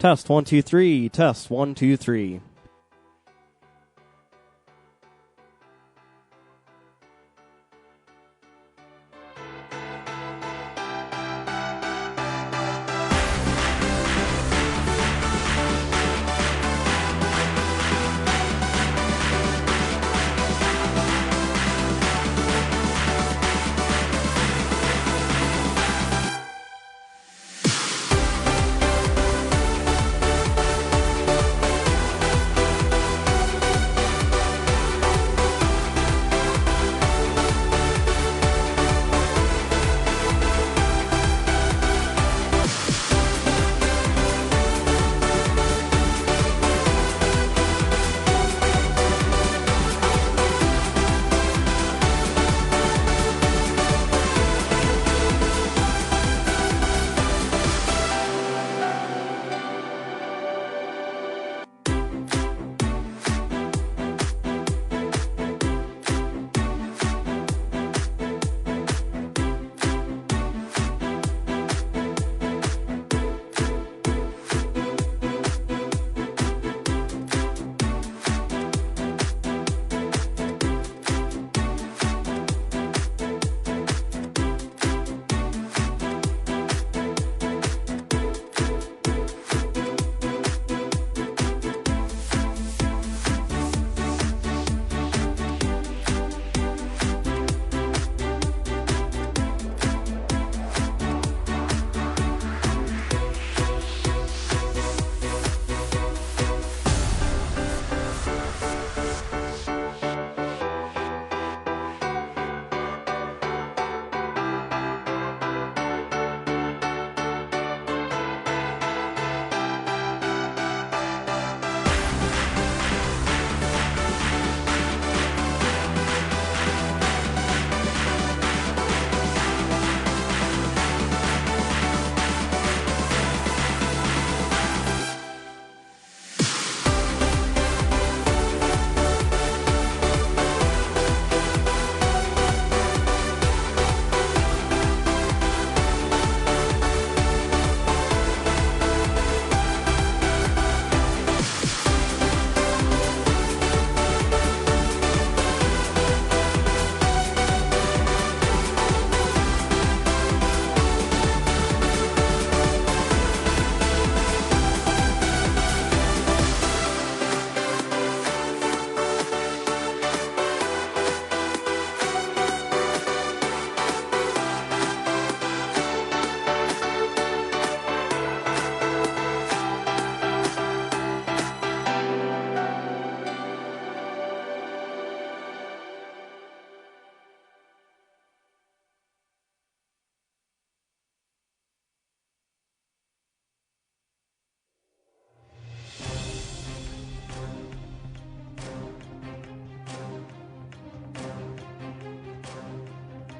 Test 1 2 3. Test 1 2 3.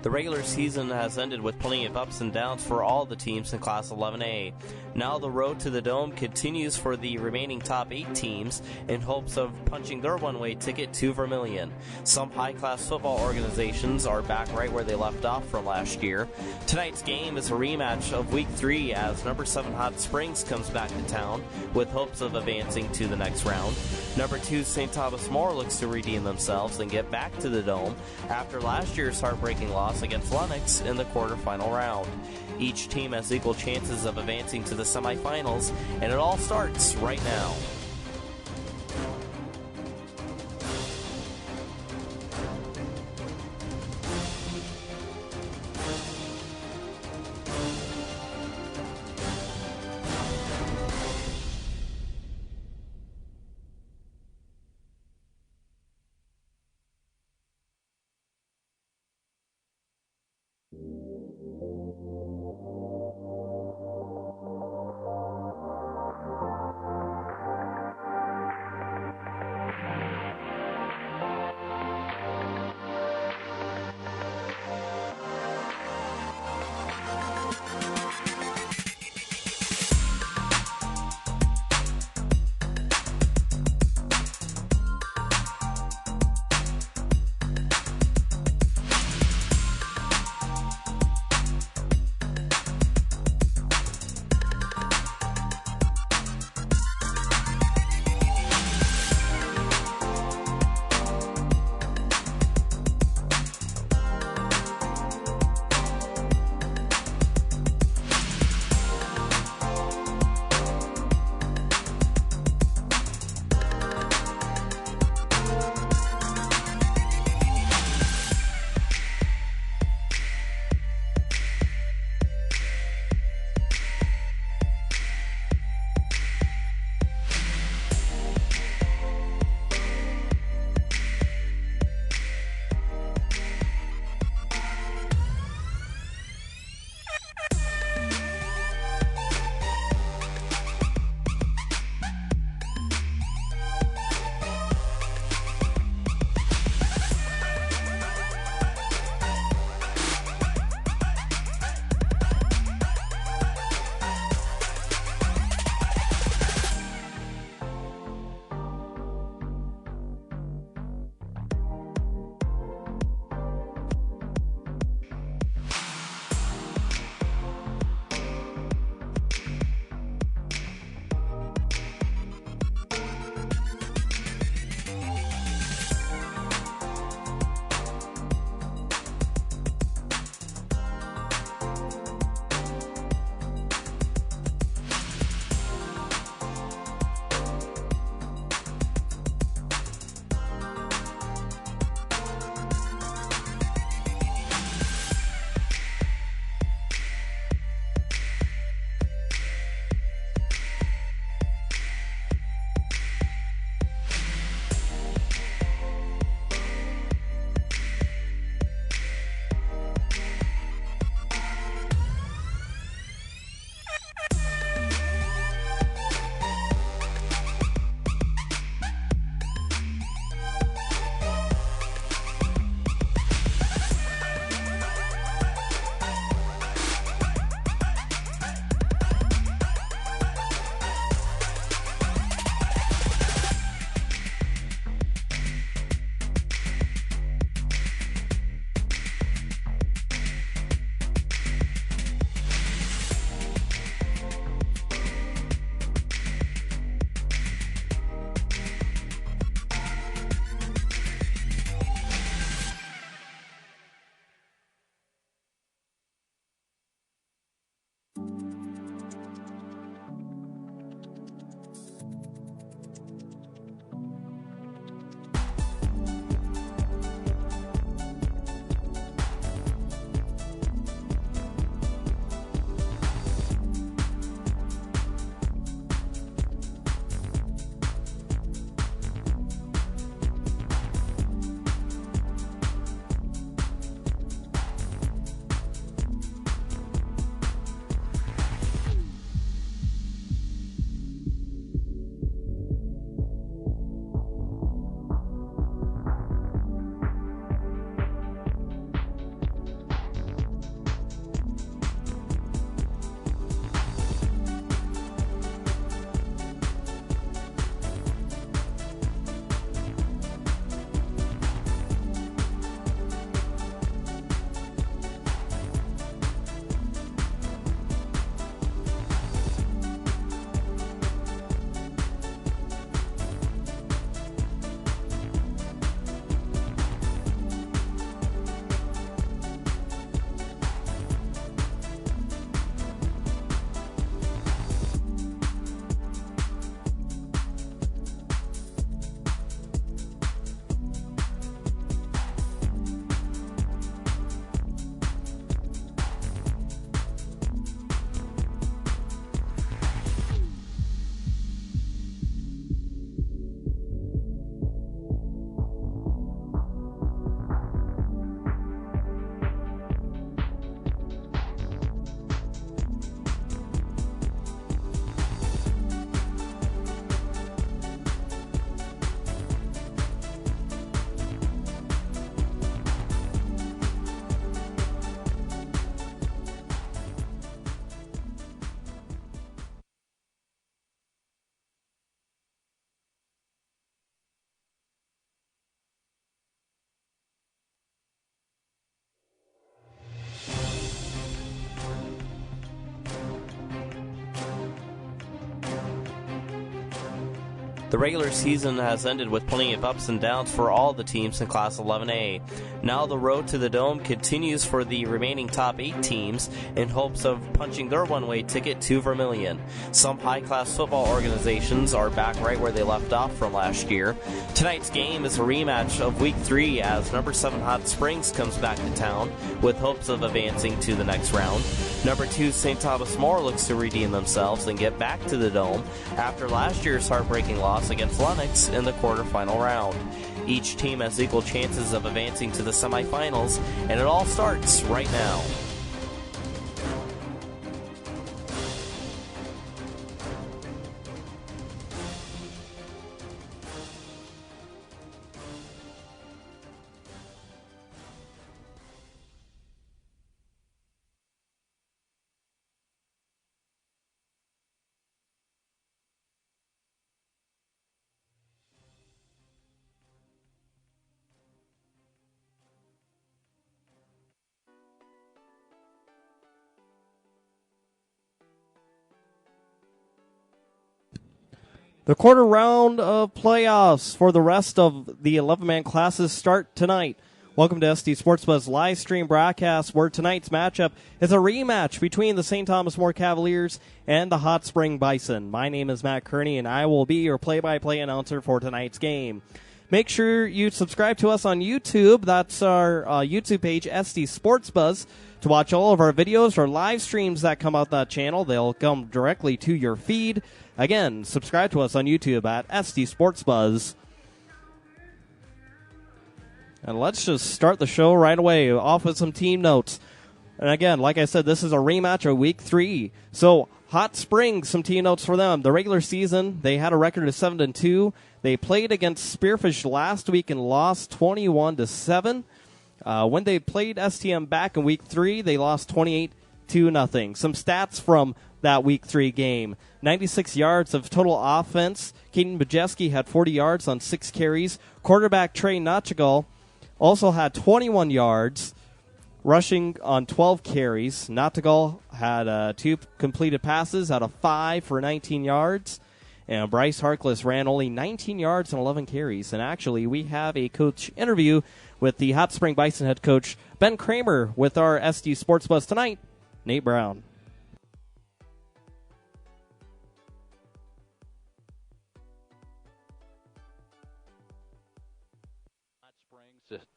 The regular season has ended with plenty of ups and downs for all the teams in Class 11A. Now the road to the Dome continues for the remaining top 8 teams in hopes of punching their one-way ticket to Vermilion. Some high-class football organizations are back right where they left off from last year. Tonight's game is a rematch of Week 3 as number 7 Hot Springs comes back to town with hopes of advancing to the next round. Number 2 St. Thomas More looks to redeem themselves and get back to the Dome after last year's heartbreaking loss against Lennox in the quarterfinal round. Each team has equal chances of advancing to the semifinals, and it all starts right now. The regular season has ended with plenty of ups and downs for all the teams in Class 11A. Now the road to the Dome continues for the remaining top 8 teams in hopes of punching their one-way ticket to Vermilion. Some high-class football organizations are back right where they left off from last year. Tonight's game is a rematch of Week 3 as number 7 Hot Springs comes back to town with hopes of advancing to the next round. Number 2 St. Thomas More looks to redeem themselves and get back to the Dome after last year's heartbreaking loss against Lennox in the quarterfinal round. Each team has equal chances of advancing to the semifinals, and it all starts right now. The quarter round of playoffs for the rest of the 11-man classes start tonight. Welcome to SD Sports Buzz live stream broadcast, where tonight's matchup is a rematch between the St. Thomas More Cavaliers and the Hot Spring Bison. My name is Matt Kearney, and I will be your play-by-play announcer for tonight's game. Make sure you subscribe to us on YouTube. That's our YouTube page, SD Sports Buzz, to watch all of our videos or live streams that come out that channel. They'll come directly to your feed. Again, subscribe to us on YouTube at SD Sports Buzz. And let's just start the show right away, off with some team notes. And again, like I said, this is a rematch of Week 3. So, Hot Springs, some team notes for them. The regular season, they had a record of 7-2. They played against Spearfish last week and lost 21-7. When they played STM back in Week 3, they lost 28-0. Some stats from that Week 3 game. 96 yards of total offense. Caden Bajeski had 40 yards on 6 carries. Quarterback Trey Nachigal also had 21 yards, rushing on 12 carries. Nachigal had 2 completed passes out of 5 for 19 yards. And Bryce Harkless ran only 19 yards and 11 carries. And actually, we have a coach interview with the Hot Spring Bison head coach, Ben Kramer, with our SD Sports Buzz tonight, Nate Brown.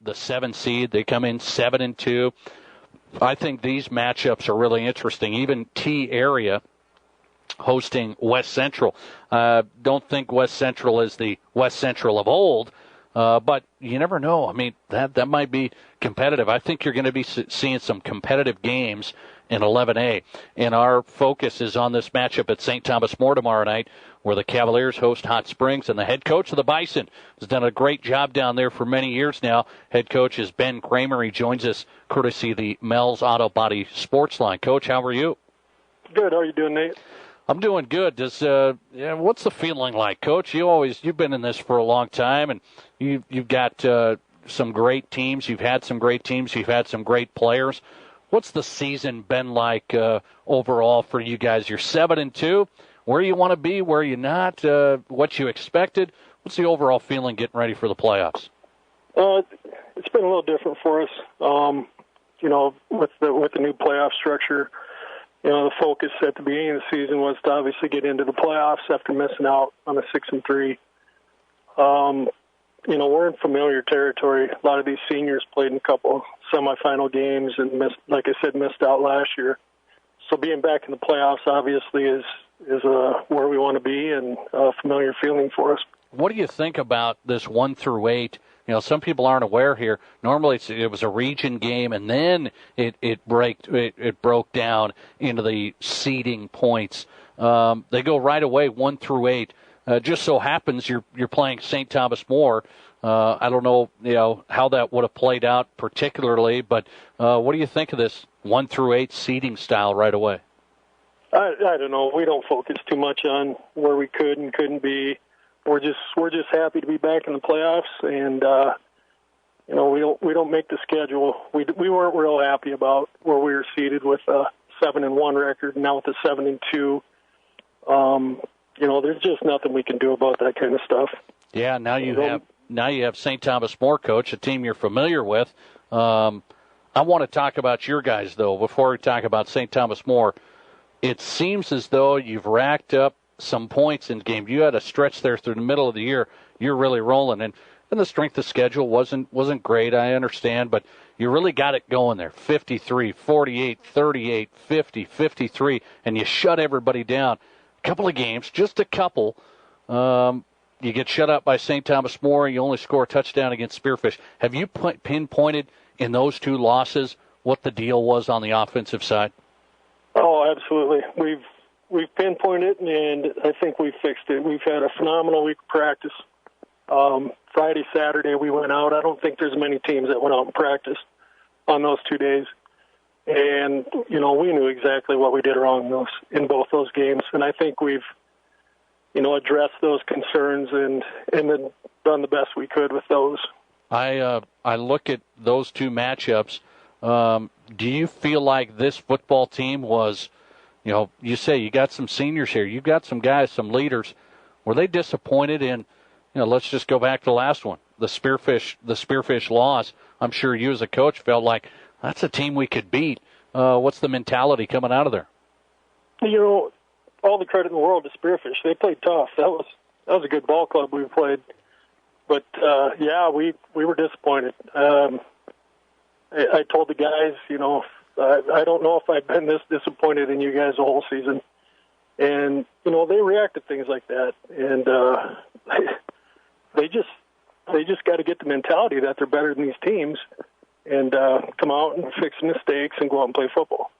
The 7 seed, they come in 7-2. I think these matchups are really interesting. Even T area hosting West Central. Don't think West Central is the West Central of old, but you never know. I mean, that might be competitive. I think you're going to be seeing some competitive games in 11A, and our focus is on this matchup at St. Thomas More tomorrow night, where the Cavaliers host Hot Springs, and the head coach of the Bison has done a great job down there for many years now. Head coach is Ben Kramer. He joins us courtesy of the Mel's Auto Body Sports Line. Coach, how are you? Good. How are you doing, Nate? I'm doing good. What's the feeling like, Coach? You've been in this for a long time, and you've got some great teams. You've had some great teams. You've had some great players. What's the season been like overall for you guys? You're 7-2. Where you want to be? Where you not? What you expected? What's the overall feeling getting ready for the playoffs? It's been a little different for us. With the new playoff structure. The focus at the beginning of the season was to obviously get into the playoffs after missing out on a 6-3. We're in familiar territory. A lot of these seniors played in a couple semifinal games and missed out last year. So being back in the playoffs obviously is where we want to be and a familiar feeling for us. What do you think about this 1-8? Some people aren't aware here. Normally it was a region game, and then it broke down into the seeding points. They go right away 1-8. Just so happens you're playing St. Thomas More. I don't know how that would have played out particularly, but what do you think of this 1-8 seeding style right away? I don't know. We don't focus too much on where we could and couldn't be. We're just happy to be back in the playoffs, and we don't make the schedule. We weren't real happy about where we were seated with a 7-1 record, and now with a 7-2. there's just nothing we can do about that kind of stuff. Yeah, now you have St. Thomas More, Coach, a team you're familiar with. I want to talk about your guys, though, before we talk about St. Thomas More. It seems as though you've racked up some points in the game. You had a stretch there through the middle of the year. You're really rolling, and the strength of schedule wasn't great, I understand, but you really got it going there. 53, 48, 38, 50, 53, and you shut everybody down. A couple of games, just a couple. You get shut out by St. Thomas More, and you only score a touchdown against Spearfish. Have you pinpointed in those two losses what the deal was on the offensive side? Oh, absolutely. We've pinpointed it, and I think we've fixed it. We've had a phenomenal week of practice. Friday, Saturday, we went out. I don't think there's many teams that went out and practiced on those 2 days. And, we knew exactly what we did wrong in both those games. And I think we've, addressed those concerns and then done the best we could with those. I look at those two matchups. Do you feel like this football team was, you say you got some seniors here, you've got some guys, some leaders. Were they disappointed in, let's just go back to the last one, the Spearfish loss? I'm sure you as a coach felt like that's a team we could beat. What's the mentality coming out of there? All the credit in the world to Spearfish. They played tough. That was a good ball club we played. But, we were disappointed. I told the guys, I don't know if I've been this disappointed in you guys the whole season. And, they react to things like that. And they just got to get the mentality that they're better than these teams and come out and fix mistakes and go out and play football.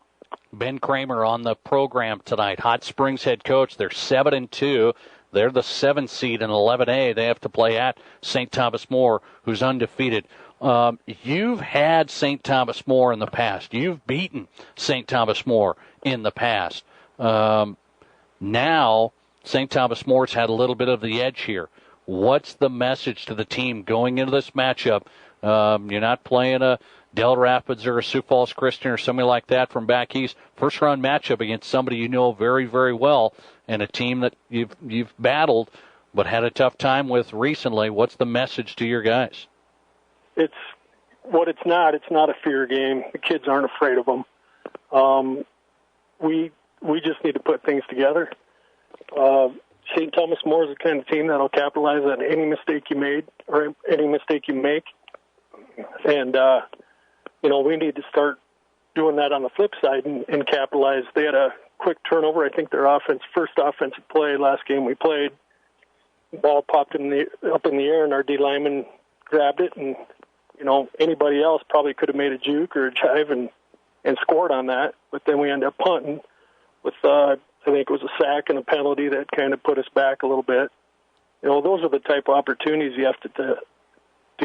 Ben Kramer on the program tonight. Hot Springs head coach. They're 7-2. They're the 7th seed in 11A. They have to play at St. Thomas More, who's undefeated. You've had St. Thomas More in the past. You've beaten St. Thomas More in the past. Now, St. Thomas More's had a little bit of the edge here. What's the message to the team going into this matchup? You're not playing a Del Rapids or a Sioux Falls Christian or somebody like that from back east. First-round matchup against somebody you know very, very well and a team that you've battled but had a tough time with recently. What's the message to your guys? It's not a fear game. The kids aren't afraid of them. We just need to put things together. St. Thomas More is the kind of team that'll capitalize on any mistake you made or any mistake you make. And, we need to start doing that on the flip side and capitalize. They had a quick turnover. I think their first offensive play last game we played, the ball popped up in the air, and our D lineman grabbed it. And, anybody else probably could have made a juke or a jive and scored on that. But then we ended up punting with, I think it was a sack and a penalty that kind of put us back a little bit. Those are the type of opportunities you have to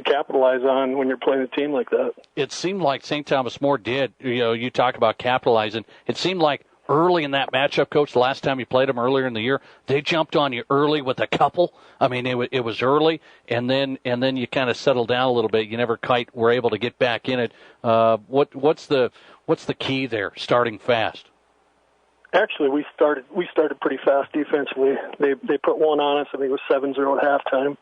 capitalize on when you're playing a team like that. It seemed like St. Thomas More did. You talk about capitalizing. It seemed like early in that matchup, Coach, the last time you played them earlier in the year, they jumped on you early with a couple. I mean, it was early, and then you kind of settled down a little bit. You never quite were able to get back in it. What's the key there, starting fast? Actually, we started pretty fast defensively. They put one on us. I think it was 7-0 at halftime.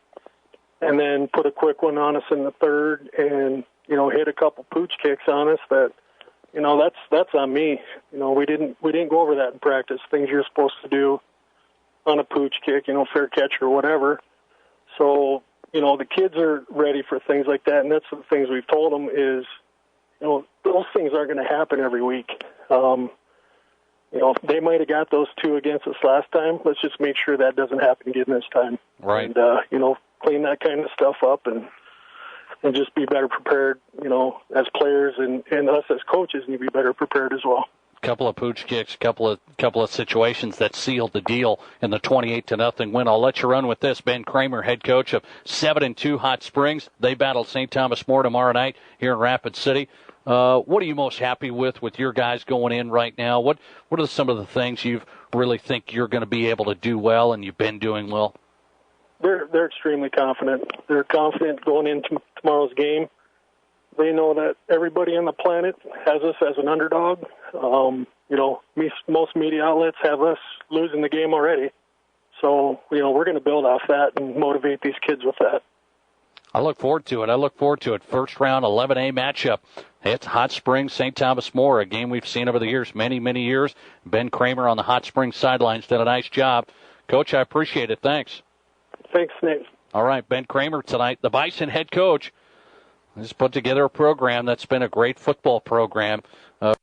And then put a quick one on us in the third, and hit a couple pooch kicks on us. That that's on me. We didn't go over that in practice. Things you're supposed to do on a pooch kick, fair catch or whatever. So the kids are ready for things like that, and that's the things we've told them is those things aren't going to happen every week. They might have got those two against us last time. Let's just make sure that doesn't happen again this time. Right. And clean that kind of stuff up and just be better prepared, as players and us as coaches need to be better prepared as well. Couple of pooch kicks, couple of situations that sealed the deal in the 28-0 win. I'll let you run with this. Ben Kramer, head coach of 7-2 Hot Springs. They battle St. Thomas More tomorrow night here in Rapid City. What are you most happy with your guys going in right now? What are some of the things you really think you're going to be able to do well and you've been doing well? They're extremely confident. They're confident going into tomorrow's game. They know that everybody on the planet has us as an underdog. Most media outlets have us losing the game already. So, we're going to build off that and motivate these kids with that. I look forward to it. First round 11A matchup. It's Hot Springs, St. Thomas More, a game we've seen over the years, many, many years. Ben Kramer on the Hot Springs sidelines did a nice job. Coach, I appreciate it. Thanks. Thanks, Nate. All right, Ben Kramer tonight, the Bison head coach, has put together a program that's been a great football program. And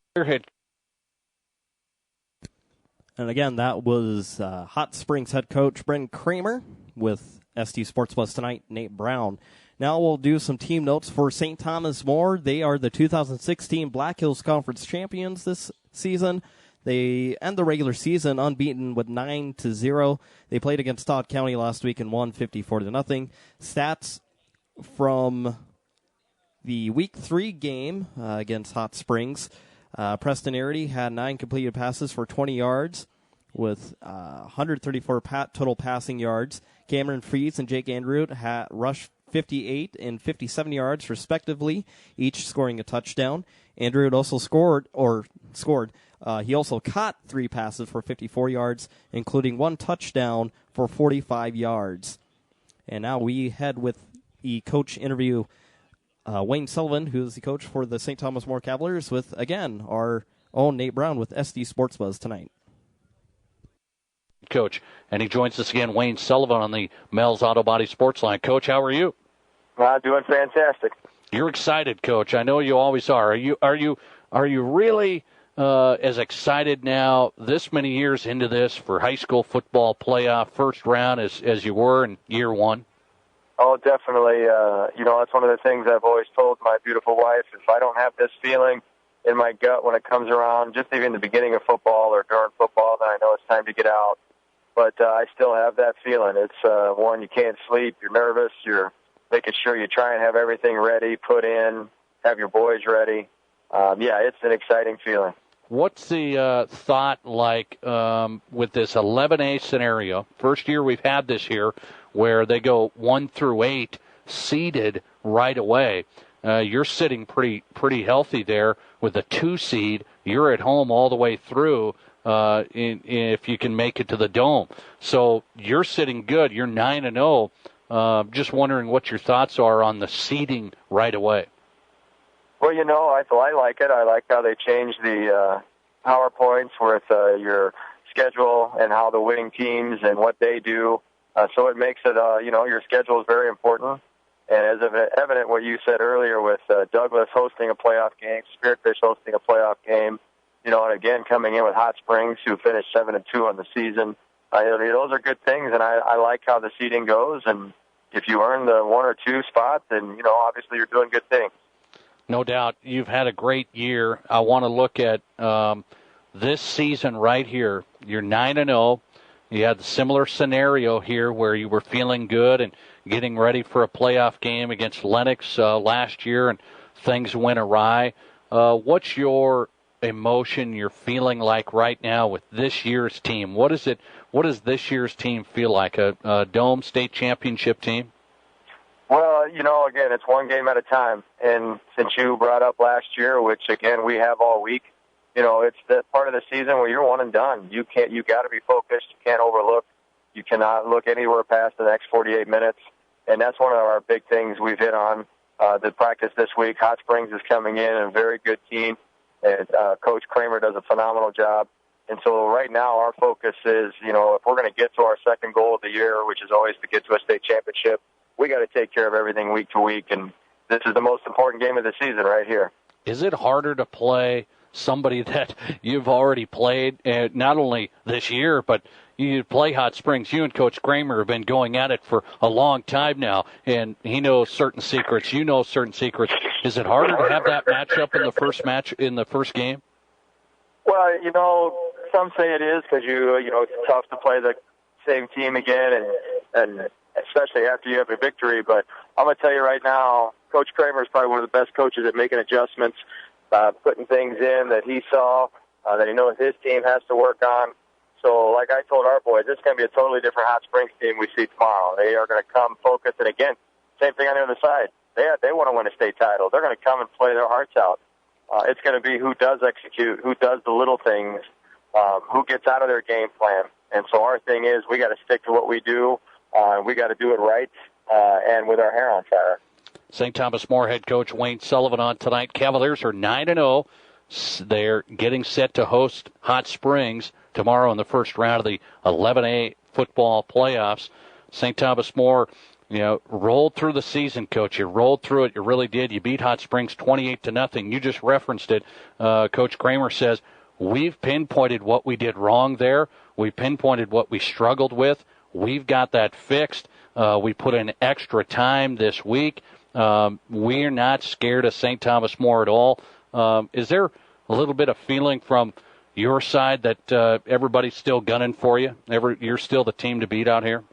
again, that was Hot Springs head coach Ben Kramer with SD Sports Buzz tonight, Nate Brown. Now we'll do some team notes for St. Thomas More. They are the 2016 Black Hills Conference champions this season. They end the regular season unbeaten with 9-0. They played against Todd County last week and won 54-0. Stats from the Week 3 game against Hot Springs. Preston Arity had 9 completed passes for 20 yards with 134 total passing yards. Cameron Fries and Jake Andrew had rushed 58 and 57 yards respectively, each scoring a touchdown. Andrew also scored. He also caught 3 passes for 54 yards, including 1 touchdown for 45 yards. And now we head with the coach interview. Wayne Sullivan, who is the coach for the St. Thomas More Cavaliers, with, again, our own Nate Brown with SD Sports Buzz tonight. Coach, and he joins us again, Wayne Sullivan on the Mel's Auto Body Sports Line. Coach, how are you? Doing fantastic. You're excited, Coach. I know you always are. Are you really as excited now, this many years into this, for high school football playoff first round as you were in year one? Oh, definitely. That's one of the things I've always told my beautiful wife. If I don't have this feeling in my gut when it comes around, just even the beginning of football or during football, then I know it's time to get out. But I still have that feeling. It's one, you can't sleep, you're nervous, you're making sure you try and have everything ready, put in, have your boys ready. It's an exciting feeling. What's the thought like with this 11A scenario? First year we've had this here where they go 1 through 8 seeded right away. You're sitting pretty healthy there with a 2 seed. You're at home all the way through if you can make it to the Dome. So you're sitting good. You're 9-0. Just wondering what your thoughts are on the seeding right away. Well, I like it. I like how they changed the PowerPoints with your schedule and how the winning teams and what they do. So it makes it, your schedule is very important. And as evident what you said earlier with Douglas hosting a playoff game, Spiritfish hosting a playoff game, and again coming in with Hot Springs, who finished 7-2 on the season. Those are good things, and I like how the seeding goes. And if you earn the 1 or 2 spot, then, obviously you're doing good things. No doubt. You've had a great year. I want to look at this season right here. You're 9-0. You had a similar scenario here where you were feeling good and getting ready for a playoff game against Lennox last year, and things went awry. What's your emotion you're feeling like right now with this year's team? What does this year's team feel like? A Dome State Championship team? Well, again, it's one game at a time. And since you brought up last year, which, again, we have all week, it's the part of the season where you're one and done. You got to be focused. You can't overlook. You cannot look anywhere past the next 48 minutes. And that's one of our big things we've hit on the practice this week. Hot Springs is coming in, a very good team. And Coach Kramer does a phenomenal job. And so right now our focus is, if we're going to get to our second goal of the year, which is always to get to a state championship, we got to take care of everything week to week, and this is the most important game of the season right here. Is it harder to play somebody that you've already played, not only this year, but you play Hot Springs? You and Coach Kramer have been going at it for a long time now, and he knows certain secrets. You know certain secrets. Is it harder to have that matchup in the first game? Well, some say it is because it's tough to play the same team again, and especially after you have a victory. But I'm going to tell you right now, Coach Kramer is probably one of the best coaches at making adjustments, putting things in that he saw, that he knows his team has to work on. So like I told our boys, this is going to be a totally different Hot Springs team we see tomorrow. They are going to come focused. And again, same thing on the other side. They want to win a state title. They're going to come and play their hearts out. It's going to be who does execute, who does the little things, who gets out of their game plan. And so our thing is we got to stick to what we do. We got to do it right and with our hair on fire. St. Thomas More head coach Wayne Sullivan on tonight. Cavaliers are 9-0. They're getting set to host Hot Springs tomorrow in the first round of the 11A football playoffs. St. Thomas More, rolled through the season, Coach. You rolled through it. You really did. You beat Hot Springs 28-0. You just referenced it. Coach Kramer says, we've pinpointed what we did wrong there. We pinpointed what we struggled with. We've got that fixed. We put in extra time this week. We're not scared of St. Thomas More at all. Is there a little bit of feeling from your side that everybody's still gunning for you? You're still the team to beat out here?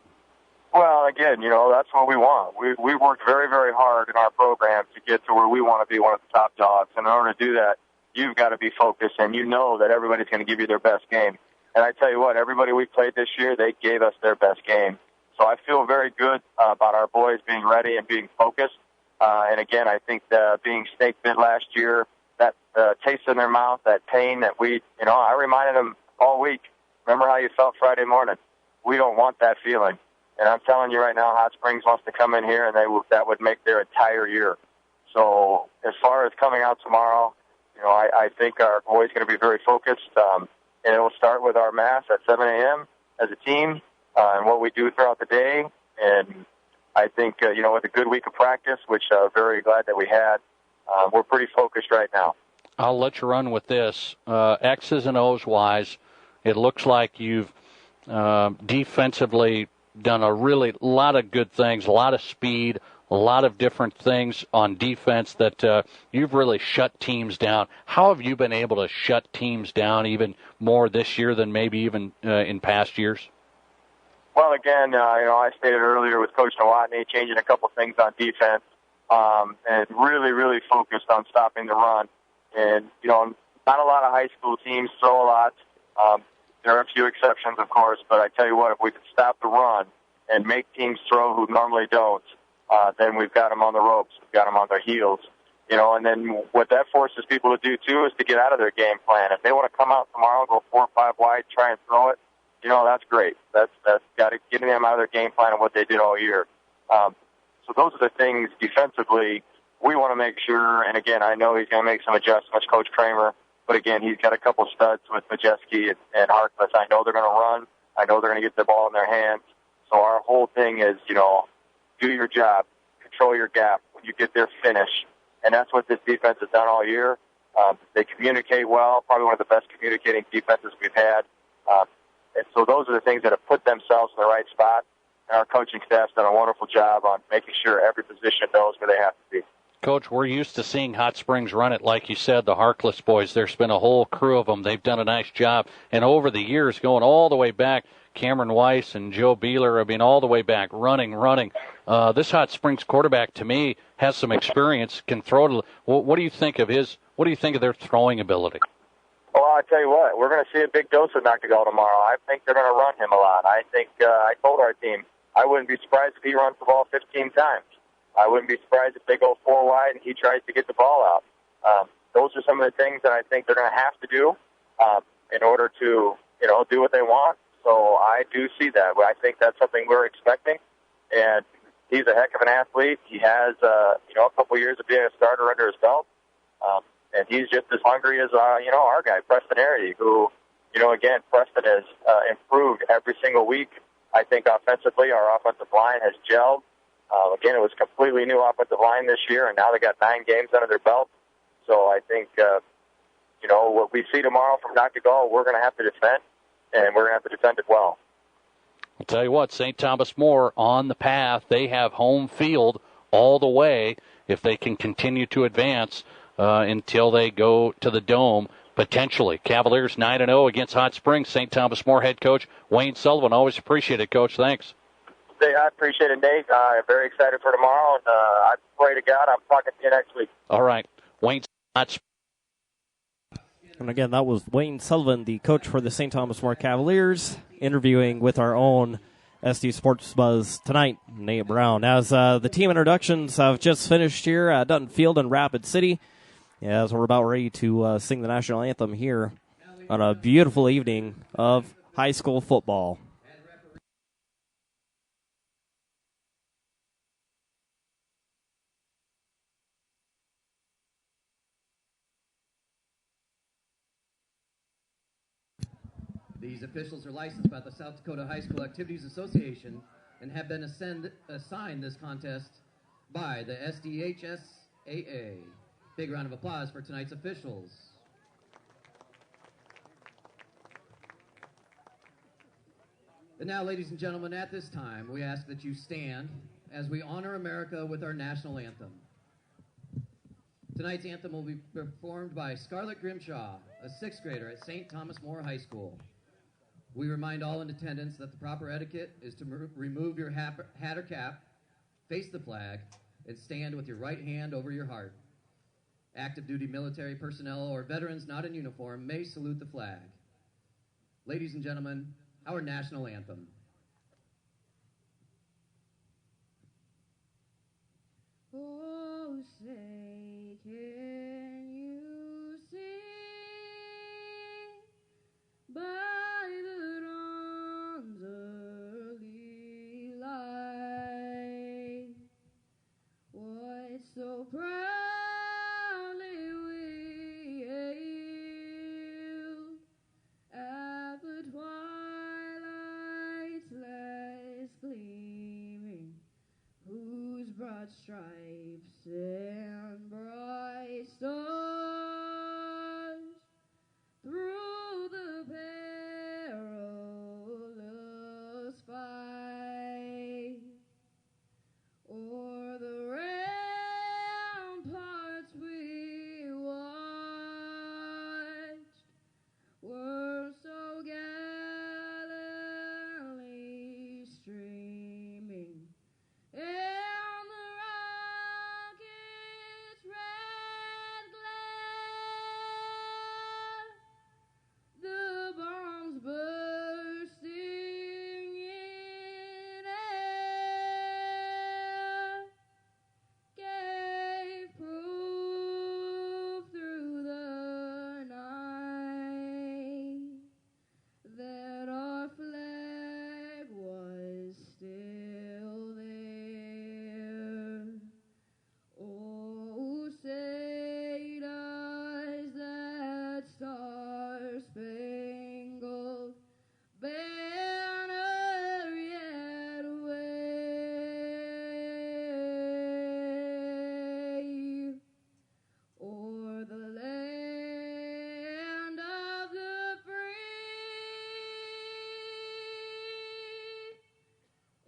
Well, again, that's what we want. We worked very, very hard in our program to get to where we want to be one of the top dogs. And in order to do that, you've got to be focused, and you know that everybody's going to give you their best game. And I tell you what, everybody we played this year, they gave us their best game. So I feel very good about our boys being ready and being focused. And again, I think being snake bit last year, that taste in their mouth, that pain that I reminded them all week, remember how you felt Friday morning? We don't want that feeling. And I'm telling you right now, Hot Springs wants to come in here, and that would make their entire year. So as far as coming out tomorrow, I think our boys are going to be very focused. And it will start with our mass at 7 a.m. as a team and what we do throughout the day. And I think, with a good week of practice, which I'm very glad that we had, we're pretty focused right now. I'll let you run with this. X's and O's wise, it looks like you've defensively done a lot of good things, a lot of speed, a lot of different things on defense that you've really shut teams down. How have you been able to shut teams down even more this year than maybe even in past years? Well, again, I stated earlier with Coach Nowotny changing a couple things on defense and really, really focused on stopping the run. And, not a lot of high school teams throw a lot. There are a few exceptions, of course, but I tell you what, if we could stop the run and make teams throw who normally don't, then we've got them on the ropes. We've got them on their heels. And then what that forces people to do, too, is to get out of their game plan. If they want to come out tomorrow, go 4 or 5 wide, try and throw it, that's great. That's got to get them out of their game plan and what they did all year. So those are the things defensively we want to make sure, and again, I know he's going to make some adjustments, Coach Kramer, but again, he's got a couple studs with Majeski and Harkless. I know they're going to run. I know they're going to get the ball in their hands. So our whole thing is, do your job, control your gap. When you get there, finish. And that's what this defense has done all year. They communicate well, probably one of the best communicating defenses we've had. And so those are the things that have put themselves in the right spot. And our coaching staff's done a wonderful job on making sure every position knows where they have to be. Coach, we're used to seeing Hot Springs run it, like you said, the Harkless boys. There's been a whole crew of them. They've done a nice job. And over the years, going all the way back, Cameron Weiss and Joe Beeler, all the way back, running. This Hot Springs quarterback, to me, has some experience, can throw. What do you think of their throwing ability? Well, I tell you what, we're going to see a big dose of Noctegal tomorrow. I think they're going to run him a lot. I think I told our team I wouldn't be surprised if he runs the ball 15 times. I wouldn't be surprised if they go 4 wide and he tries to get the ball out. Those are some of the things that I think they're going to have to do in order to, do what they want. So I do see that. I think that's something we're expecting. And he's a heck of an athlete. He has, a couple years of being a starter under his belt. And he's just as hungry as, our guy, Preston Arity, who, again, Preston has improved every single week. I think offensively, our offensive line has gelled. Again, it was a completely new offensive line this year, and now they got 9 games under their belt. So I think, what we see tomorrow from Noctegal, we're going to have to defend, and we're going to have to defend it well. I'll tell you what, St. Thomas More on the path. They have home field all the way if they can continue to advance until they go to the Dome, potentially. Cavaliers 9-0 against Hot Springs. St. Thomas More head coach Wayne Sullivan. Always appreciate it, Coach. Thanks. I appreciate it, Nate. I'm very excited for tomorrow, and I pray to God I'm talking to you next week. All right. Wayne Sullivan. And again, that was Wayne Sullivan, the coach for the St. Thomas More Cavaliers, interviewing with our own SD Sports Buzz tonight, Nate Brown. As the team introductions have just finished here at Dutton Field in Rapid City, as we're about ready to sing the national anthem here on a beautiful evening of high school football. These officials are licensed by the South Dakota High School Activities Association and have been assigned this contest by the SDHSAA. Big round of applause for tonight's officials. And now, ladies and gentlemen, at this time, we ask that you stand as we honor America with our national anthem. Tonight's anthem will be performed by Scarlett Grimshaw, a sixth grader at St. Thomas More High School. We remind all in attendance that the proper etiquette is to remove your hat or cap, face the flag, and stand with your right hand over your heart. Active duty military personnel or veterans not in uniform may salute the flag. Ladies and gentlemen, our national anthem. Oh, say, can you see by the dawn's early light what so proudly we hailed at the twilight's last gleaming, whose broad stripes and bright stars through the perilous fight o'er the ramparts we watched were so gallantly streaming, and the rocket's red glare, the bombs bursting in air, gave proof through the night that our flag was still there. Oh, say does that star-spangled banner yet wave o'er the land of the free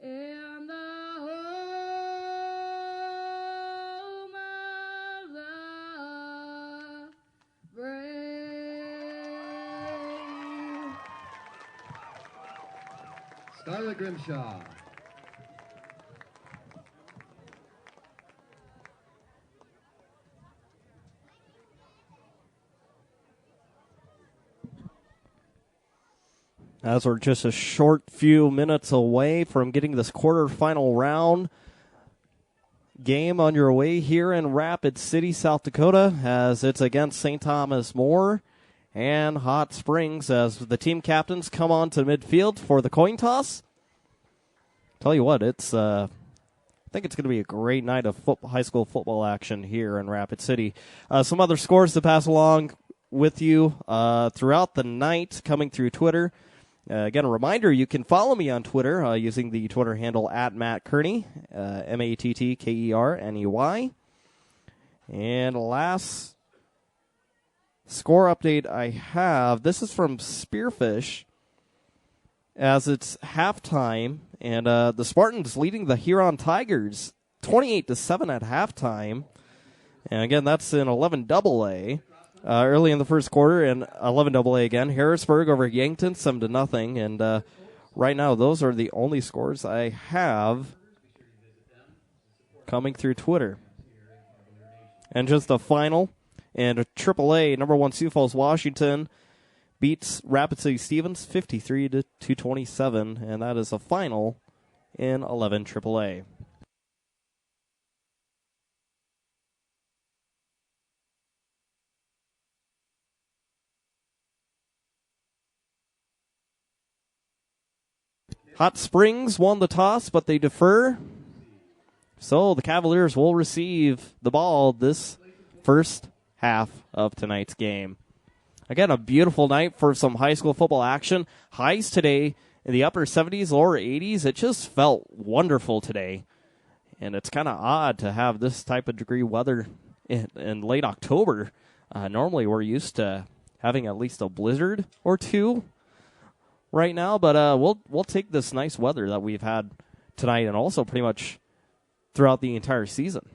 and the home of the brave. Scarlett Grimshaw. As we're just a short few minutes away from getting this quarterfinal round game on your way here in Rapid City, South Dakota, as it's against St. Thomas More and Hot Springs, as the team captains come on to midfield for the coin toss. Tell you what, it's I think it's going to be a great night of high school football action here in Rapid City. Some other scores to pass along with you throughout the night coming through Twitter. Again, a reminder, you can follow me on Twitter using the Twitter handle at Matt Kearney, MattKerney. And last score update I have, this is from Spearfish, as it's halftime, and the Spartans leading the Huron Tigers 28-7 at halftime. And again, that's in 11AA. Early in the first quarter, and 11AA again. Harrisburg over Yankton, 7-0. And right now, those are the only scores I have coming through Twitter. And just a final, and a AAA, number 1 Sioux Falls, Washington beats Rapid City Stevens 53-227, and that is a final in 11 AAA. Hot Springs won the toss, but they defer. So the Cavaliers will receive the ball this first half of tonight's game. Again, a beautiful night for some high school football action. Highs today in the upper 70s, lower 80s. It just felt wonderful today. And it's kind of odd to have this type of degree weather in late October. Normally we're used to having at least a blizzard or two right now, but we'll take this nice weather that we've had tonight and also pretty much throughout the entire season.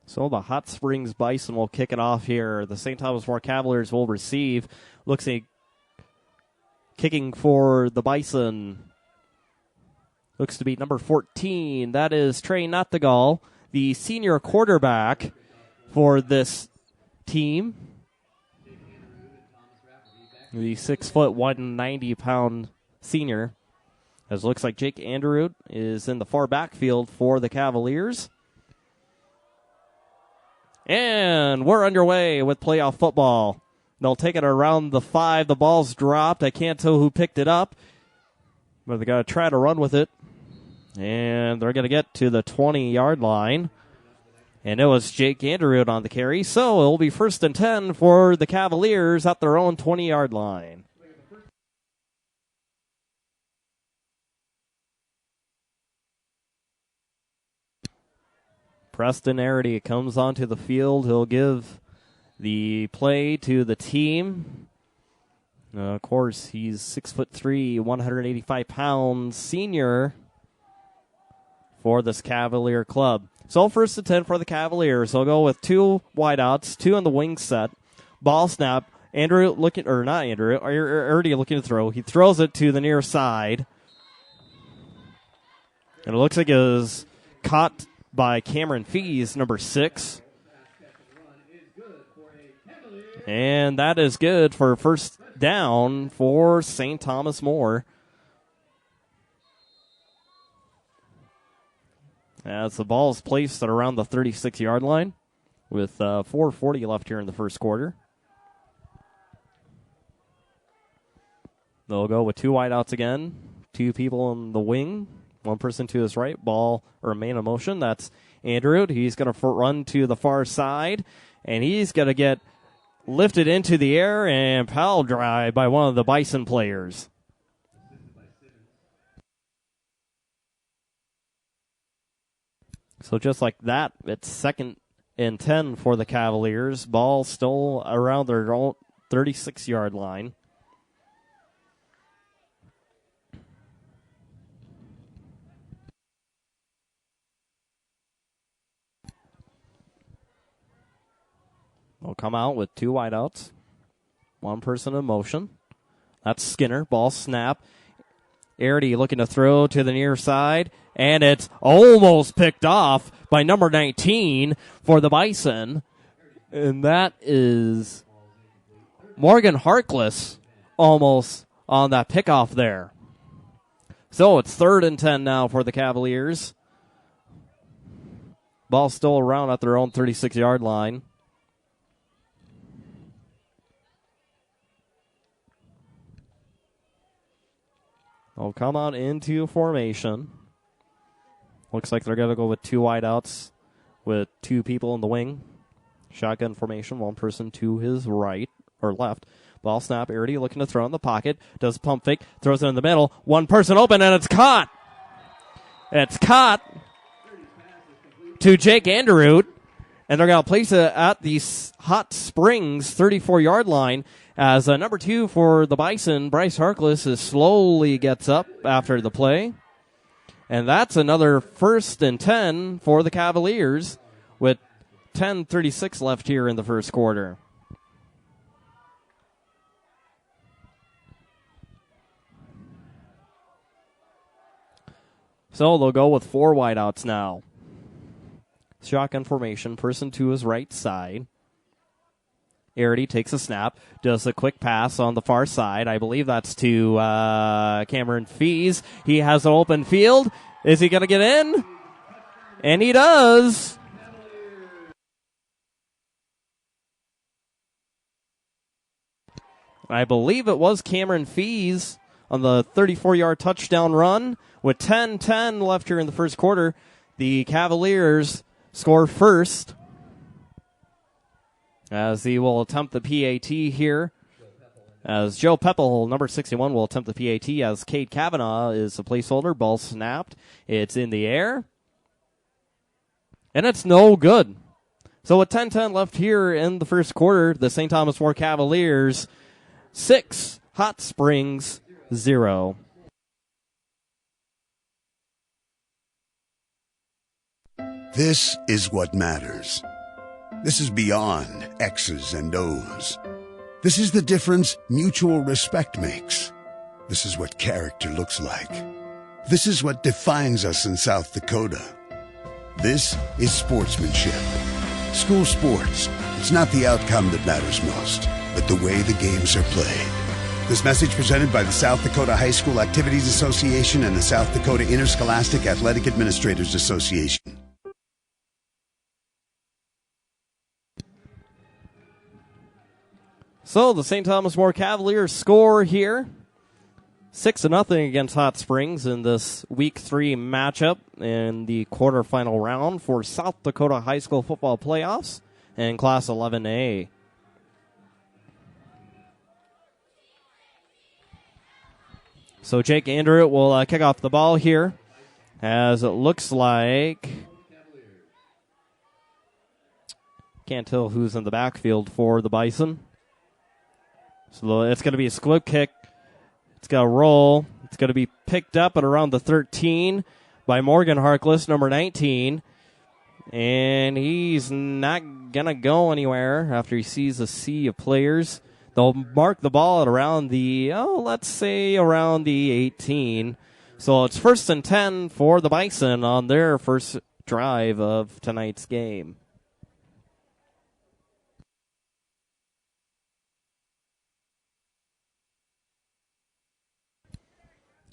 So the Hot Springs Bison will kick it off here. The St. Thomas More Cavaliers will receive. Looks like kicking for the Bison. Looks to be number 14. That is Trey Nottegal, the senior quarterback for this team. The 6', 190-pound senior. As it looks like Jake Anderud is in the far backfield for the Cavaliers. And we're underway with playoff football. They'll take it around the 5. The ball's dropped. I can't tell who picked it up, but they got to try to run with it. And they're going to get to the 20-yard line. And it was Jake Anderud on the carry. So it'll be 1st and 10 for the Cavaliers at their own 20-yard line. Preston Arity comes onto the field. He'll give the play to the team. Of course, he's 6'3", 185 pounds, senior for this Cavalier club. So 1st and 10 for the Cavaliers. They'll go with 2 wideouts, 2 on the wing set. Ball snap. Arity looking to throw. He throws it to the near side. And it looks like it was caught by Cameron Fees, number 6. And that is good for 1st down for St. Thomas More. As the ball is placed at around the 36-yard line with 4:40 left here in the first quarter. They'll go with 2 wideouts again, 2 people in the wing. 1 person to his right, ball or man in motion. That's Anderud. He's going to run to the far side, and he's going to get lifted into the air and pile drive by one of the Bison players. So just like that, it's 2nd and 10 for the Cavaliers. Ball still around their own 36-yard line. Will come out with 2 wideouts. 1 person in motion. That's Skinner. Ball snap. Arity looking to throw to the near side. And it's almost picked off by number 19 for the Bison. And that is Morgan Harkless almost on that pickoff there. So it's 3rd and 10 now for the Cavaliers. Ball still around at their own 36-yard line. They'll come out into formation. Looks like they're going to go with 2 wideouts with 2 people in the wing. Shotgun formation, 1 person to his right or left. Ball snap, Arity looking to throw in the pocket. Does pump fake, throws it in the middle. 1 person open, and it's caught. It's caught to Jake Anderud. And they're going to place it at the Hot Springs 34-yard line. As number 2 for the Bison, Bryce Harkless, slowly gets up after the play. And that's another 1st and 10 for the Cavaliers with 10:36 left here in the first quarter. So they'll go with 4 wideouts now. Shotgun formation, person to his right side. Arity takes a snap, does a quick pass on the far side. I believe that's to Cameron Fees. He has an open field. Is he going to get in? And he does. I believe it was Cameron Fees on the 34-yard touchdown run. With 10-10 left here in the first quarter, the Cavaliers score first, as he will attempt the PAT here. As Joe Peppel, number 61, will attempt the PAT as Cade Kavanaugh is the placeholder. Ball snapped. It's in the air. And it's no good. So with 10-10 left here in the first quarter, the St. Thomas More Cavaliers 6, Hot Springs 0. This is what matters. This is beyond X's and O's. This is the difference mutual respect makes. This is what character looks like. This is what defines us in South Dakota. This is sportsmanship. School sports, it's not the outcome that matters most, but the way the games are played. This message presented by the South Dakota High School Activities Association and the South Dakota Interscholastic Athletic Administrators Association. So the St. Thomas More Cavaliers score here 6-0 against Hot Springs in this Week 3 matchup in the quarterfinal round for South Dakota High School Football Playoffs in Class 11A. So Jake Andrew will kick off the ball here, as it looks like, can't tell who's in the backfield for the Bison. So it's going to be a squib kick. It's going to roll. It's going to be picked up at around the 13 by Morgan Harkless, number 19. And he's not going to go anywhere after he sees a sea of players. They'll mark the ball at around the, let's say around the 18. So it's 1st and 10 for the Bison on their first drive of tonight's game.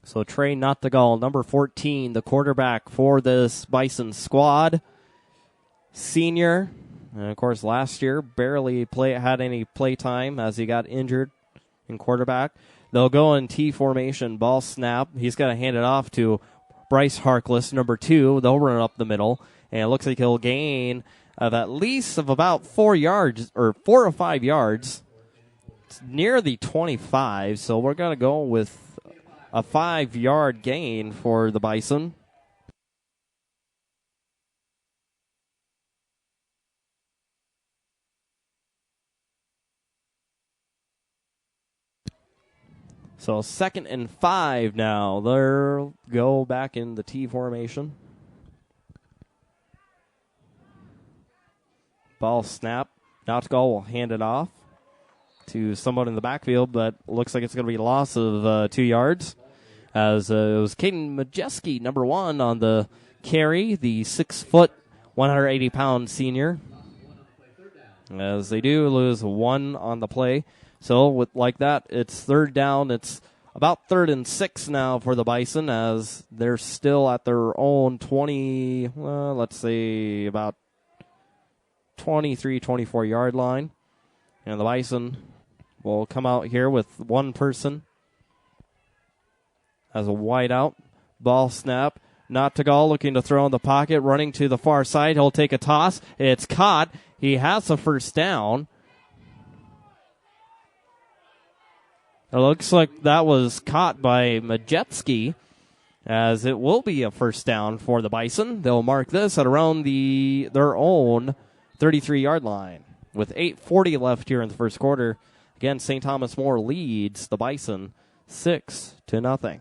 So Trey Nottegal, number 14, the quarterback for this Bison squad. Senior. And, of course, last year barely had any play time as he got injured in quarterback. They'll go in T formation, ball snap. He's going to hand it off to Bryce Harkless, number 2. They'll run it up the middle. And it looks like he'll gain of at least of about 4 yards, or 4 or 5 yards. It's near the 25, so we're going to go with a 5-yard gain for the Bison. So 2nd and 5 now. They'll go back in the T formation. Ball snap. Nottegal will hand it off to someone in the backfield, but looks like it's going to be a loss of 2 yards. As it was Caden Majeski, number 1, on the carry, the 6-foot, 180-pound senior. As they do lose 1 on the play. So with like that, it's 3rd down. It's about 3rd and 6 now for the Bison, as they're still at their own 20, let's say about 23, 24-yard line. And the Bison will come out here with one person as a wide out. Ball snap. Nottegal looking to throw in the pocket, running to the far side. He'll take a toss. It's caught. He has a first down. It looks like that was caught by Majeski, as it will be a first down for the Bison. They'll mark this at around their own 33-yard line. With 8:40 left here in the first quarter, again, St. Thomas More leads the Bison 6-0.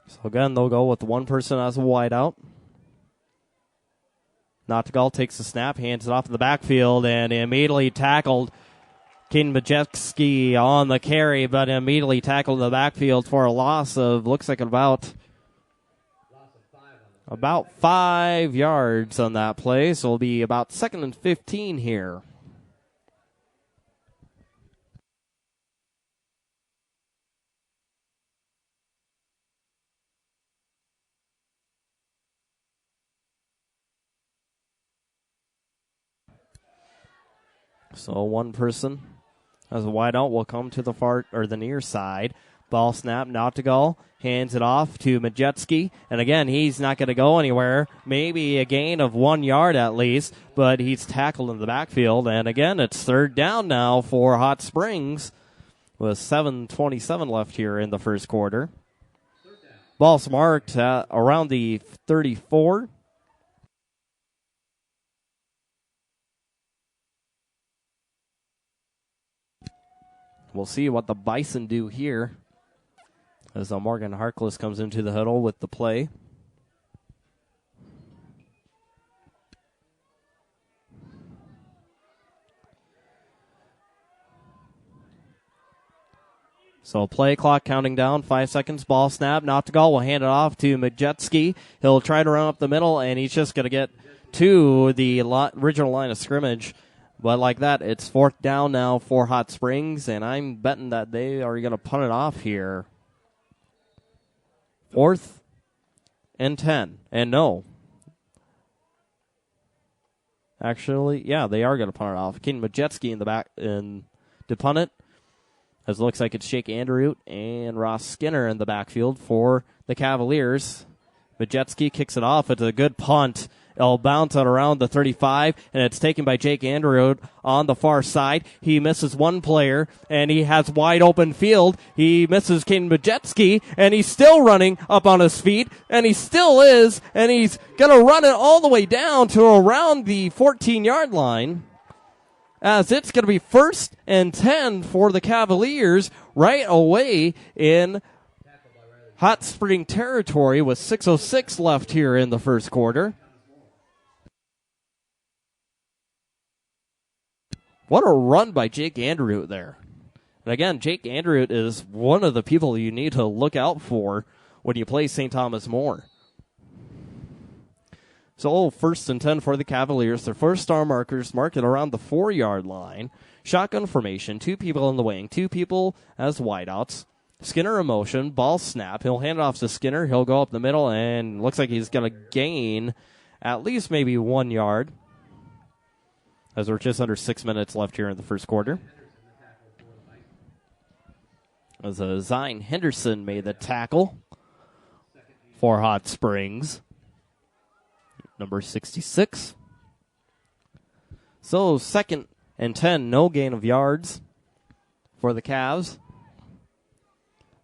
So again, they'll go with one person as a wideout. Nottegal takes the snap, hands it off in the backfield, and immediately tackled Caden Majewski on the carry, but immediately tackled in the backfield for a loss of, looks like about 5 yards on that play. So it'll be about 2nd and 15 here. So one person as a wideout will come to the far or the near side. Ball snap, Nautigal hands it off to Majewski. And again, he's not going to go anywhere. Maybe a gain of 1 yard at least, but he's tackled in the backfield. And again, it's 3rd down now for Hot Springs with 7:27 left here in the first quarter. Ball's marked around the 34. We'll see what the Bison do here as Morgan Harkless comes into the huddle with the play. So play clock counting down, 5 seconds, ball snap. Noctegal will hand it off to Majewski. He'll try to run up the middle, and he's just going to get to the original line of scrimmage. But like that, it's 4th down now for Hot Springs, and I'm betting that they are going to punt it off here. 4th and 10. And no. Actually, yeah, they are going to punt it off. Ken Majewski in the back to punt it. As it looks like it's Jake Andrew and Ross Skinner in the backfield for the Cavaliers. Majewski kicks it off. It's a good punt. It'll bounce out around the 35, and it's taken by Jake Andrew on the far side. He misses one player, and he has wide open field. He misses Caden Majewski, and he's still running up on his feet, and he still is, and he's going to run it all the way down to around the 14-yard line, as it's going to be 1st and 10 for the Cavaliers right away in Hot Spring territory with 6:06 left here in the first quarter. What a run by Jake Andrew there. And again, Jake Andrew is one of the people you need to look out for when you play St. Thomas More. So 1st and 10 for the Cavaliers. Their first star markers marked it around the 4-yard line. Shotgun formation, 2 people in the wing, 2 people as wideouts. Skinner in motion, ball snap. He'll hand it off to Skinner. He'll go up the middle, and looks like he's going to gain at least maybe 1 yard, as we're just under 6 minutes left here in the first quarter. As Zion Henderson made the tackle for Hot Springs. Number 66. So 2nd and 10, no gain of yards for the Cavs.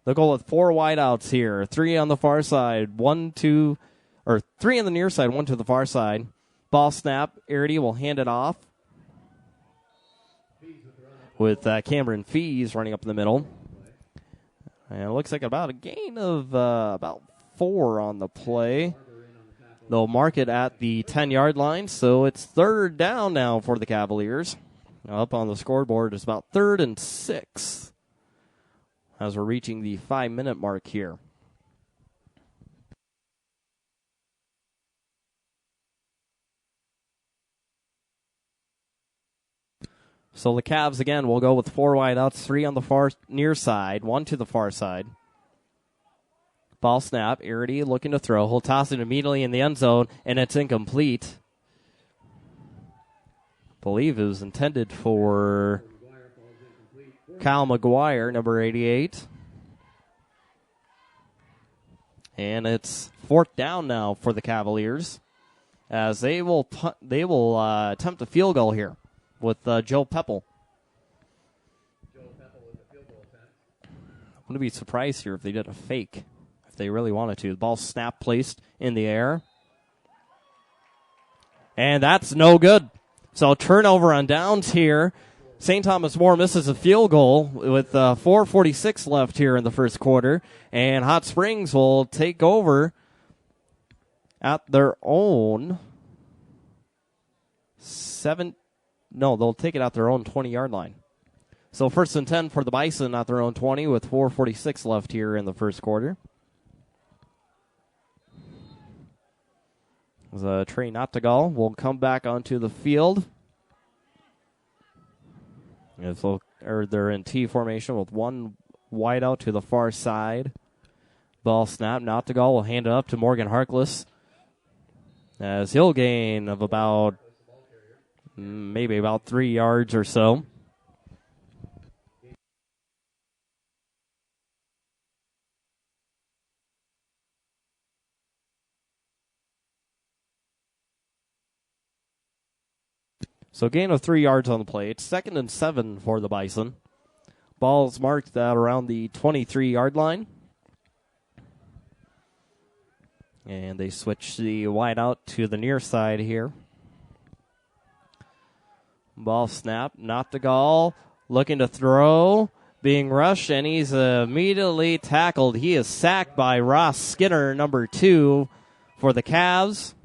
They'll go with 4 wideouts here. 3 on the far side, 3 on the near side, 1 to the far side. Ball snap, Arity will hand it off with Cameron Fees running up in the middle. And it looks like about a gain of about 4 on the play. They'll mark it at the 10-yard line, so it's 3rd down now for the Cavaliers. Up on the scoreboard is about 3rd and 6 as we're reaching the 5-minute mark here. So the Cavs, again, will go with 4 wideouts, 3 on the far near side, 1 to the far side. Ball snap, Arity looking to throw. He'll toss it immediately in the end zone, and it's incomplete. I believe it was intended for Kyle McGuire, number 88. And it's 4th down now for the Cavaliers, as they will attempt a field goal here with Joe Peppel. I wouldn't be surprised here if they did a fake, if they really wanted to. The ball snap placed in the air. And that's no good. So turnover on downs here. St. Thomas More misses a field goal with 4:46 left here in the first quarter. And Hot Springs will take over at their own they'll take it out their own 20-yard line. So 1st and 10 for the Bison at their own 20 with 4:46 left here in the first quarter. Trey Nottegal will come back onto the field. They're in T formation with one wide out to the far side. Ball snap. Nottegal will hand it up to Morgan Harkless as he'll gain of maybe about 3 yards or so. So gain of 3 yards on the play. It's 2nd and 7 for the Bison. Ball's marked at around the 23-yard line. And they switch the wide out to the near side here. Ball snap. Nottegal looking to throw. Being rushed, and he's immediately tackled. He is sacked by Ross Skinner, number 2, for the Cavs.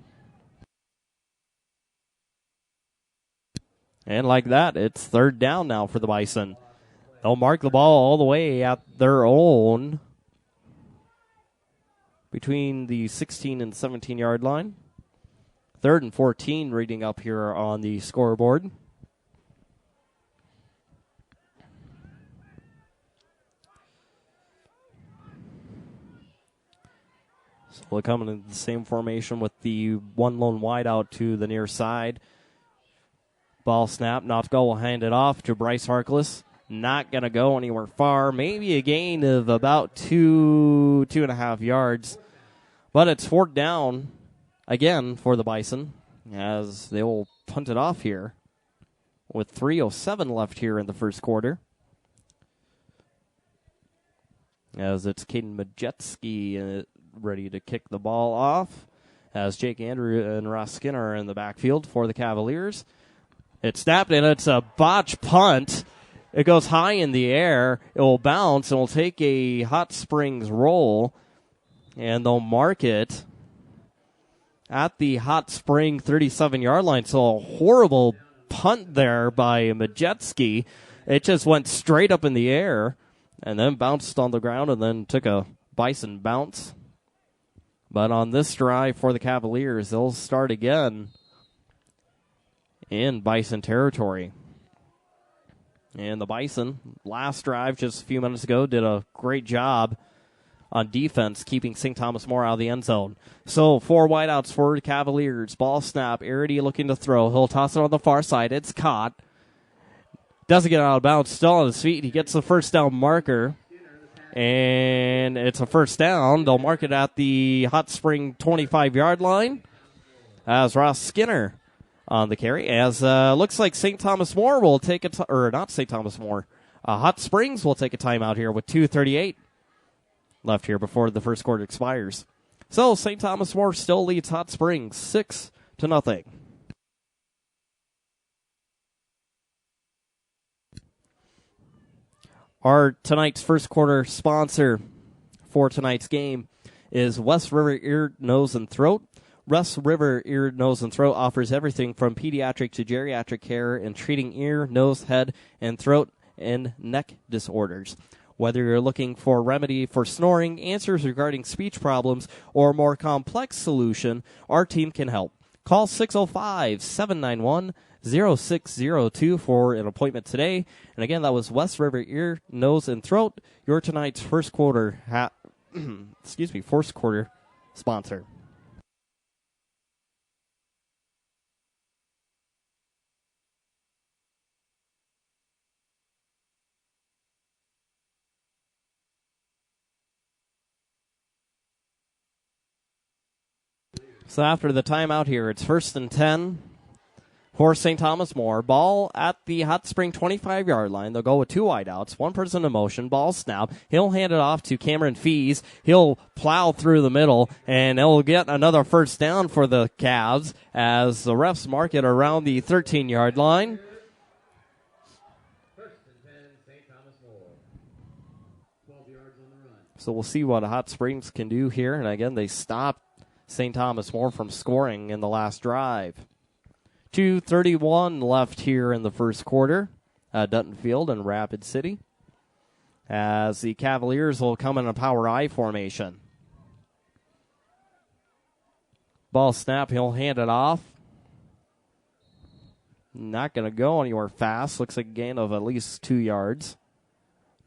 And like that, it's 3rd down now for the Bison. They'll mark the ball all the way at their own between the 16 and 17-yard line. 3rd and 14 reading up here on the scoreboard. So we'll come in the same formation with the one lone wide out to the near side. Ball snap. Nottegal will hand it off to Bryce Harkless. Not going to go anywhere far. Maybe a gain of about 2.5 yards. But it's 4th down again for the Bison as they will punt it off here with 3:07 left here in the first quarter. As it's Caden Majewski ready to kick the ball off as Jake Andrew and Ross Skinner are in the backfield for the Cavaliers. It's snapped, and it's a botch punt. It goes high in the air. It will bounce, and will take a Hot Springs roll, and they'll mark it at the Hot Spring 37-yard line. So a horrible punt there by Majewski. It just went straight up in the air and then bounced on the ground and then took a Bison bounce. But on this drive for the Cavaliers, they'll start again in Bison territory. And the Bison, last drive just a few minutes ago, did a great job on defense, keeping St. Thomas More out of the end zone. So 4 wideouts for the Cavaliers. Ball snap. Arity looking to throw. He'll toss it on the far side. It's caught. Doesn't get out of bounds. Still on his feet. He gets the first down marker. And it's a first down. They'll mark it at the Hot Spring 25-yard line as Ross Skinner on the carry, as looks like St. Thomas More will take not St. Thomas More. Hot Springs will take a timeout here with 2:38 left here before the first quarter expires. So St. Thomas More still leads Hot Springs 6-0. Our tonight's first quarter sponsor for tonight's game is West River Ear, Nose, and Throat. West River Ear, Nose, and Throat offers everything from pediatric to geriatric care in treating ear, nose, head, and throat and neck disorders. Whether you're looking for a remedy for snoring, answers regarding speech problems, or a more complex solution, our team can help. Call 605-791-0602 for an appointment today. And again, that was West River Ear, Nose, and Throat, your tonight's first quarter first quarter sponsor. So after the timeout here, it's 1st and 10 for St. Thomas More. Ball at the Hot Spring 25-yard line. They'll go with 2 wideouts, 1 person in motion. Ball snap. He'll hand it off to Cameron Fees. He'll plow through the middle, and it'll get another first down for the Cavs as the refs mark it around the 13-yard line. 1st and 10, St. Thomas More. 12 yards on the run. So we'll see what Hot Springs can do here. And again, they stopped St. Thomas More from scoring in the last drive. 2:31 left here in the first quarter. Dutton Field in Rapid City, as the Cavaliers will come in a power I formation. Ball snap, he'll hand it off. Not going to go anywhere fast. Looks like a gain of at least 2 yards.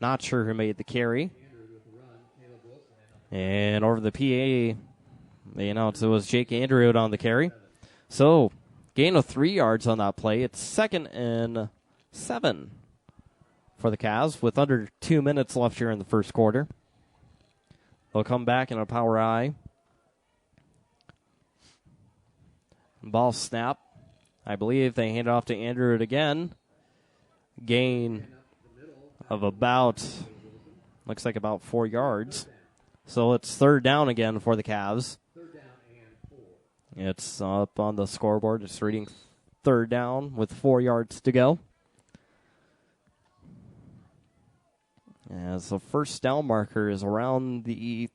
Not sure who made the carry. And over the PA, they announced it was Jake Andrew on the carry. So, gain of 3 yards on that play. It's 2nd and 7 for the Cavs with under 2 minutes left here in the first quarter. They'll come back in a power I. Ball snap. I believe they hand it off to Andrew again. Gain of about, looks like about 4 yards. So it's 3rd down again for the Cavs. It's up on the scoreboard. It's reading 3rd down with 4 yards to go. As the first down marker is around the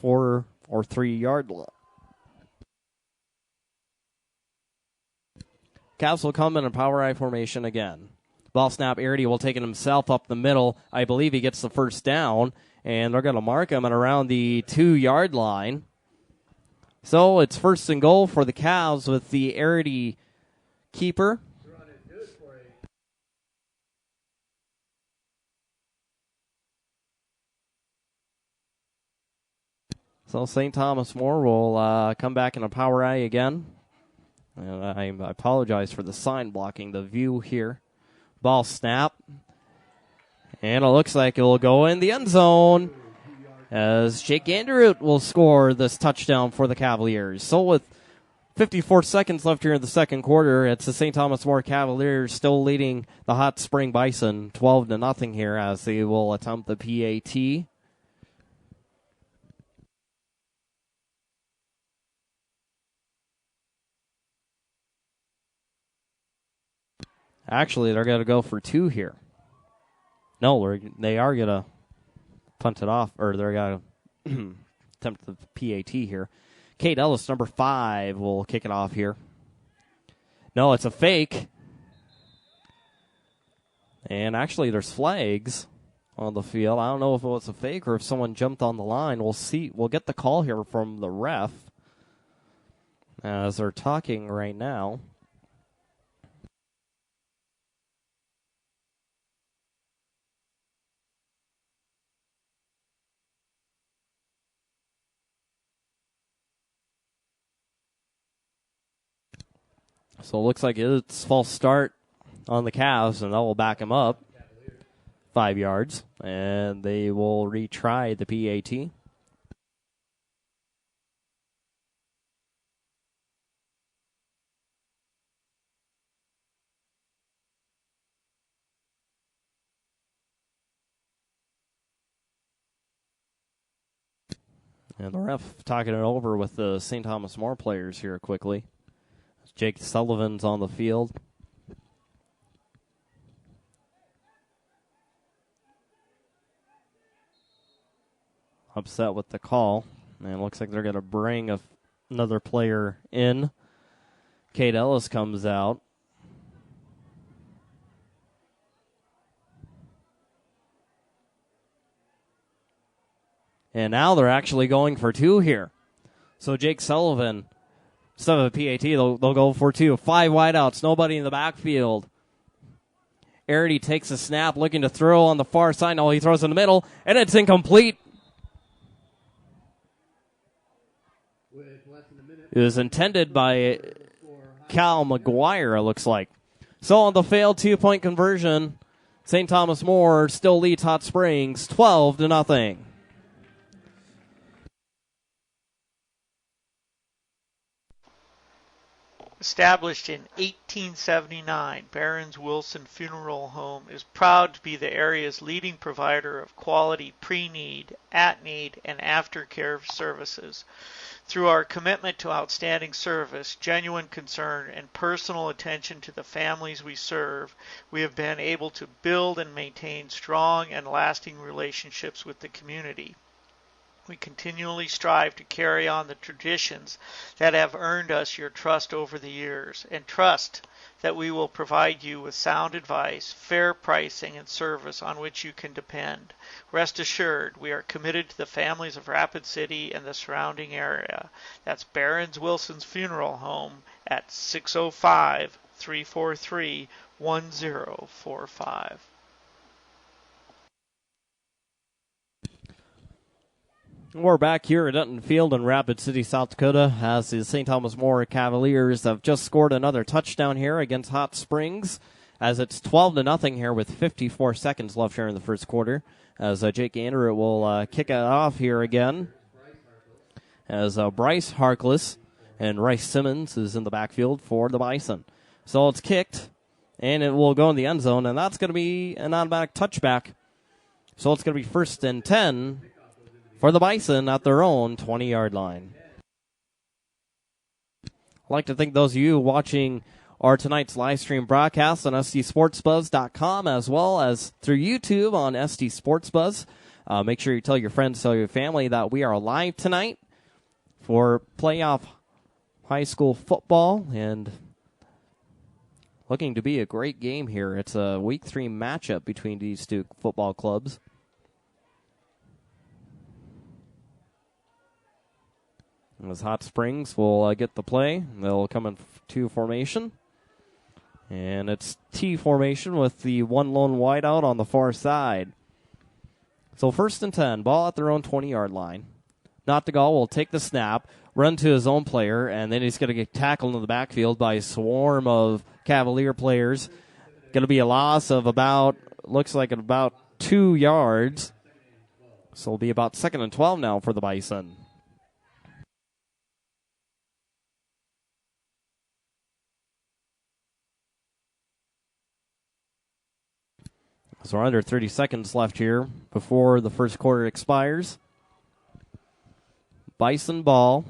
4 or 3 yard line. Cavs will come in a power I formation again. Ball snap, Arity will take it himself up the middle. I believe he gets the first down, and they're going to mark him at around the 2 yard line. So it's 1st and goal for the Cavs with the Arity keeper. So St. Thomas More will come back in a power I again. And I apologize for the sign blocking the view here. Ball snap. And it looks like it will go in the end zone as Jake Andrew will score this touchdown for the Cavaliers. So with 54 seconds left here in the second quarter, it's the St. Thomas More Cavaliers still leading the Hot Spring Bison 12-0 here as they will attempt the PAT. Actually, they're going to go for 2 here. No, they are going to punt it off, or they're going to attempt the PAT here. Kate Ellis, number 5, will kick it off here. No, it's a fake. And actually, there's flags on the field. I don't know if it was a fake or if someone jumped on the line. We'll see. We'll get the call here from the ref as they're talking right now. So it looks like it's false start on the Cavs, and that will back them up 5 yards, and they will retry the PAT. And the ref talking it over with the St. Thomas More players here quickly. Jake Sullivan's on the field. Upset with the call. And it looks like they're going to bring another player in. Kate Ellis comes out. And now they're actually going for 2 here. So Jake Sullivan, instead of a PAT, they'll go for 2. 5 wideouts, nobody in the backfield. Arity takes a snap, looking to throw on the far side. No, he throws in the middle, and it's incomplete. It was intended by Cal McGuire, it looks like. So on the failed 2-point conversion, St. Thomas More still leads Hot Springs 12-0. Established in 1879, Barron's Wilson Funeral Home is proud to be the area's leading provider of quality pre-need, at-need, and aftercare services. Through our commitment to outstanding service, genuine concern, and personal attention to the families we serve, we have been able to build and maintain strong and lasting relationships with the community. We continually strive to carry on the traditions that have earned us your trust over the years, and trust that we will provide you with sound advice, fair pricing, and service on which you can depend. Rest assured, we are committed to the families of Rapid City and the surrounding area. That's Barron's Wilson's Funeral Home at 605-343-1045. We're back here at Dutton Field in Rapid City, South Dakota, as the St. Thomas More Cavaliers have just scored another touchdown here against Hot Springs, as it's 12-0 here with 54 seconds left here in the first quarter, as Jake Andrew will kick it off here again, as Bryce Harkless and Rice Simmons is in the backfield for the Bison. So it's kicked, and it will go in the end zone, and that's going to be an automatic touchback. So it's going to be 1st and 10 for the Bison at their own 20-yard line. I'd like to thank those of you watching our tonight's live stream broadcast on SDSportsBuzz.com, as well as through YouTube on SD Sports Buzz. Make sure you tell your friends, tell your family that we are live tonight for playoff high school football, and looking to be a great game here. It's a Week 3 matchup between these two football clubs. As Hot Springs will get the play, they'll come in two formation. And it's T formation with the one lone wideout on the far side. So 1st and 10, ball at their own 20-yard line. Nottegal will take the snap, run to his own player, and then he's going to get tackled in the backfield by a swarm of Cavalier players. Going to be a loss of about 2 yards. So it'll be about 2nd and 12 now for the Bison. So we're under 30 seconds left here before the first quarter expires. Bison ball,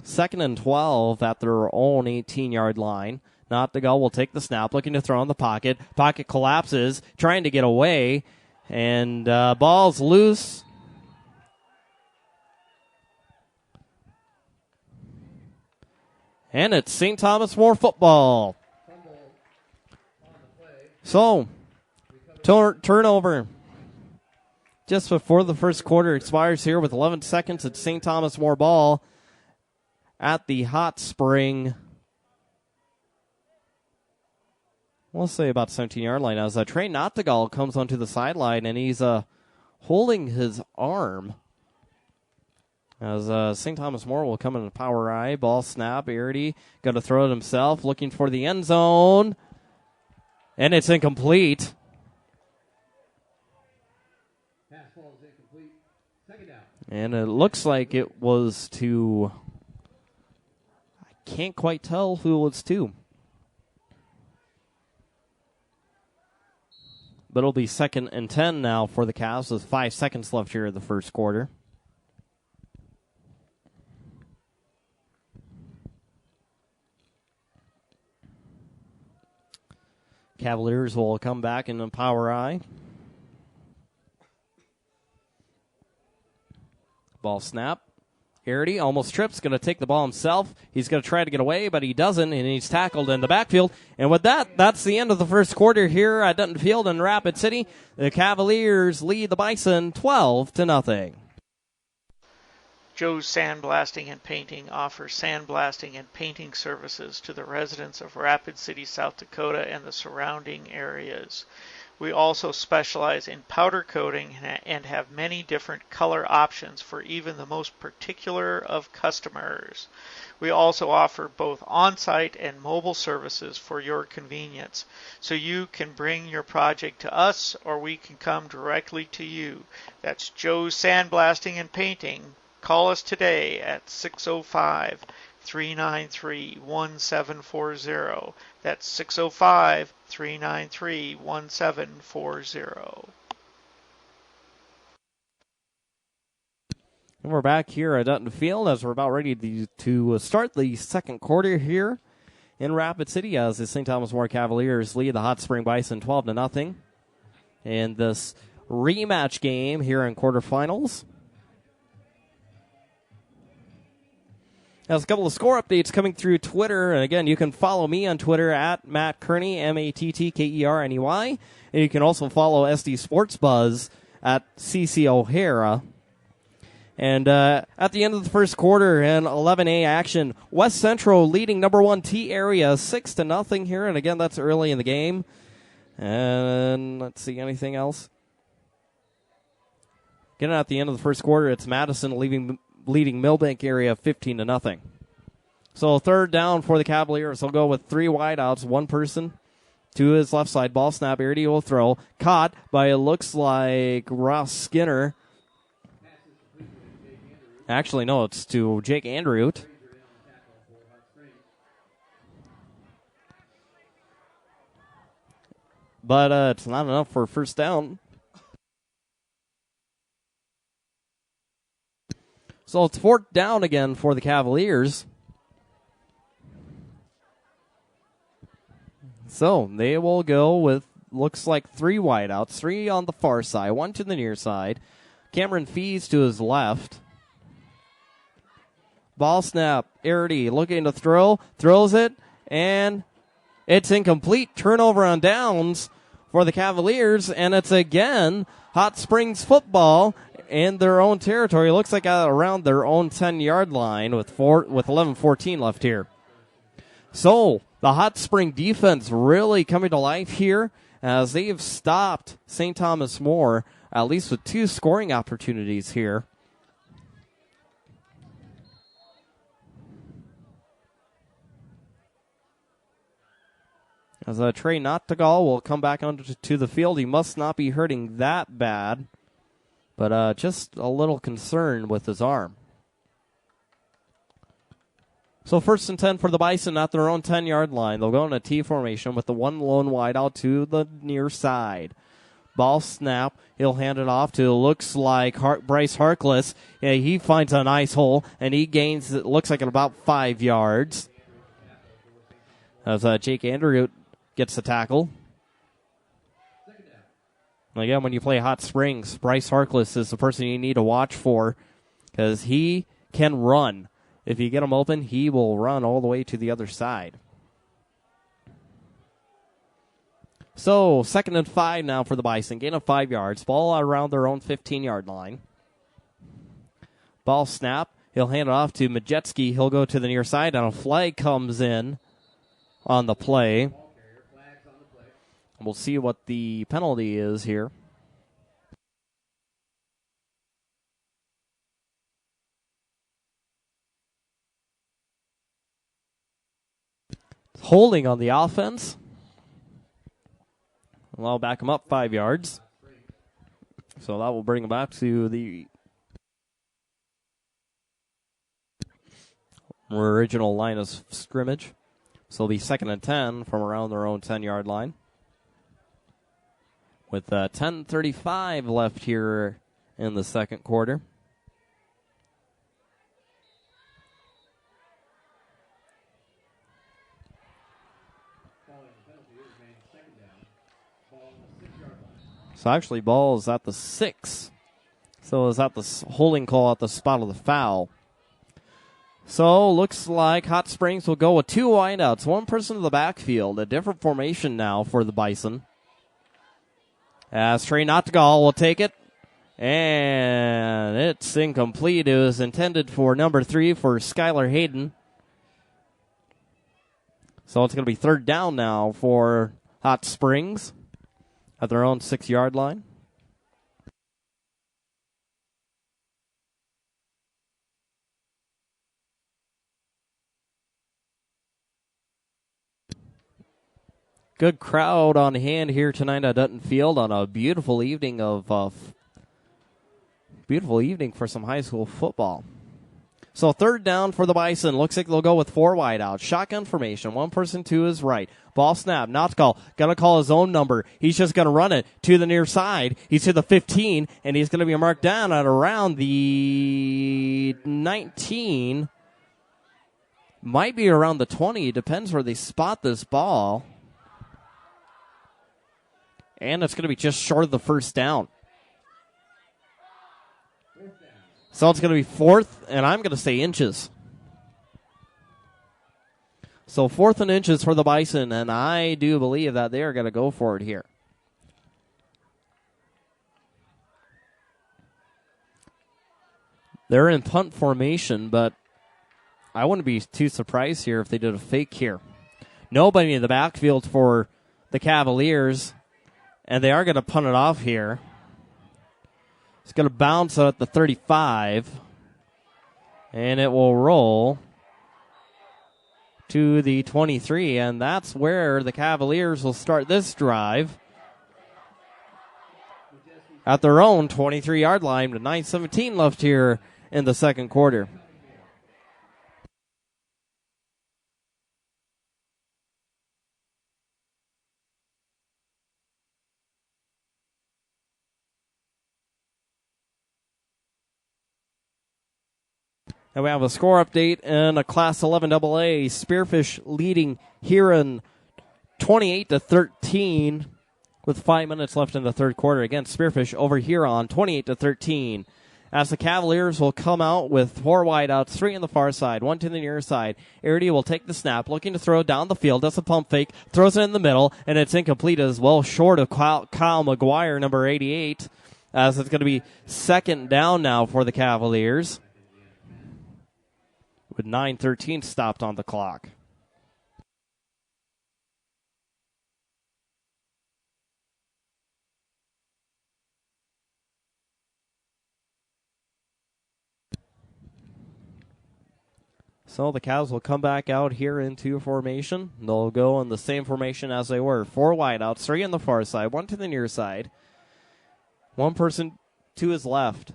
2nd and 12 at their own 18-yard line. Nottegal will take the snap, looking to throw in the pocket. Pocket collapses, trying to get away, and ball's loose. And it's St. Thomas More football. So, turnover just before the first quarter expires here with 11 seconds. It's St. Thomas More ball at the Hot Spring, we'll say about 17-yard line, as Trey Nottegal comes onto the sideline, and he's holding his arm. As St. Thomas More will come in a power I, ball snap, Arity going to throw it himself, looking for the end zone, and it's incomplete. And it looks like it was to, I can't quite tell who it's to. But it'll be 2nd and 10 now for the Cavs with 5 seconds left here in the first quarter. Cavaliers will come back in the power I. Ball snap. Arity almost trips, going to take the ball himself. He's going to try to get away, but he doesn't, and he's tackled in the backfield. And with that, that's the end of the first quarter here at Dutton Field in Rapid City. The Cavaliers lead the Bison 12-0. Joe's Sandblasting and Painting offers sandblasting and painting services to the residents of Rapid City, South Dakota, and the surrounding areas. We also specialize in powder coating and have many different color options for even the most particular of customers. We also offer both on-site and mobile services for your convenience, so you can bring your project to us or we can come directly to you. That's Joe's Sandblasting and Painting. Call us today at 605-393-1740. That's 605-393-1740. And we're back here at Dutton Field as we're about ready to start the second quarter here in Rapid City, as the St. Thomas More Cavaliers lead the Hot Spring Bison 12-0 in this rematch game here in quarterfinals. There's a couple of score updates coming through Twitter. And again, you can follow me on Twitter at Matt Kearney, MattKerney. And you can also follow SD Sports Buzz at CC O'Hara. And at the end of the first quarter in 11A action, West Central leading number 1 T area 6-0 here. And again, that's early in the game. And let's see, anything else? Getting at the end of the first quarter, it's Madison leading Millbank area 15-0. So third down for the Cavaliers. They'll go with 3 wideouts, 1 person to his left side. Ball snap, Airdy will throw. Caught by, it looks like, Ross Skinner. Actually, no, it's to Jake Andrews. But it's not enough for first down. So it's fourth down again for the Cavaliers. So they will go with, looks like 3 wideouts, 3 on the far side, 1 to the near side. Cameron Fees to his left. Ball snap, Airdy looking to throw, throws it, and it's incomplete. Turnover on downs for the Cavaliers, and it's again Hot Springs football in their own territory. Looks like around their own 10-yard line with 11:14 left here. So the Hot Spring defense really coming to life here as they have stopped St. Thomas More, at least with 2 scoring opportunities here. As Trey Nottegal will come back onto the field. He must not be hurting that bad, but just a little concerned with his arm. So 1st and 10 for the Bison at their own 10-yard line. They'll go in a T formation with the 1 lone wide out to the near side. Ball snap. He'll hand it off to, looks like Bryce Harkless. Yeah, he finds a nice hole, and he gains, it looks like, at about 5 yards. As Jake Andrews gets the tackle. Again, when you play Hot Springs, Bryce Harkless is the person you need to watch for because he can run. If you get him open, he will run all the way to the other side. So, 2nd and 5 now for the Bison. Gain of 5 yards. Ball around their own 15-yard line. Ball snap. He'll hand it off to Majewski. He'll go to the near side, and a flag comes in on the play. We'll see what the penalty is here. Holding on the offense. Well, I'll back him up 5 yards. So that will bring him back to the original line of scrimmage. So it'll be 2nd and 10 from around their own 10-yard line. With 10:35 left here in the second quarter. So actually, ball is at the 6. So is that the holding call at the spot of the foul. So looks like Hot Springs will go with 2 wideouts, 1 person to the backfield, a different formation now for the Bison. As Trey Nottegal will take it, and it's incomplete. It was intended for number 3 for Skylar Hayden. So it's going to be 3rd down now for Hot Springs at their own 6-yard line. Good crowd on hand here tonight at Dutton Field on a beautiful evening for some high school football. So 3rd down for the Bison. Looks like they'll go with 4 wideouts. Shotgun formation. 1 person to his right. Ball snap. Nottegal going to call his own number. He's just going to run it to the near side. He's to the 15, and he's going to be marked down at around the 19. Might be around the 20. Depends where they spot this ball. And it's going to be just short of the 1st down. So it's going to be 4th, and I'm going to say inches. So 4th and inches for the Bison, and I do believe that they are going to go for it here. They're in punt formation, but I wouldn't be too surprised here if they did a fake here. Nobody in the backfield for the Cavaliers, and they are going to punt it off here. It's going to bounce at the 35, and it will roll to the 23, and that's where the Cavaliers will start this drive at their own 23-yard line with 9:17 left here in the second quarter. And we have a score update in a Class 11 AA. Spearfish leading Huron 28-13 with 5 minutes left in the third quarter. Again, Spearfish over Huron 28-13. As the Cavaliers will come out with 4 wideouts, 3 on the far side, 1 to the near side. Arity will take the snap, looking to throw down the field. Does a pump fake, throws it in the middle, and it's incomplete as well, short of Kyle McGuire, number 88, as it's going to be second down now for the Cavaliers, with 9:13 stopped on the clock. So the Cavs will come back out here into formation. They'll go in the same formation as they were. 4 wideouts, 3 on the far side, 1 to the near side. 1 person to his left.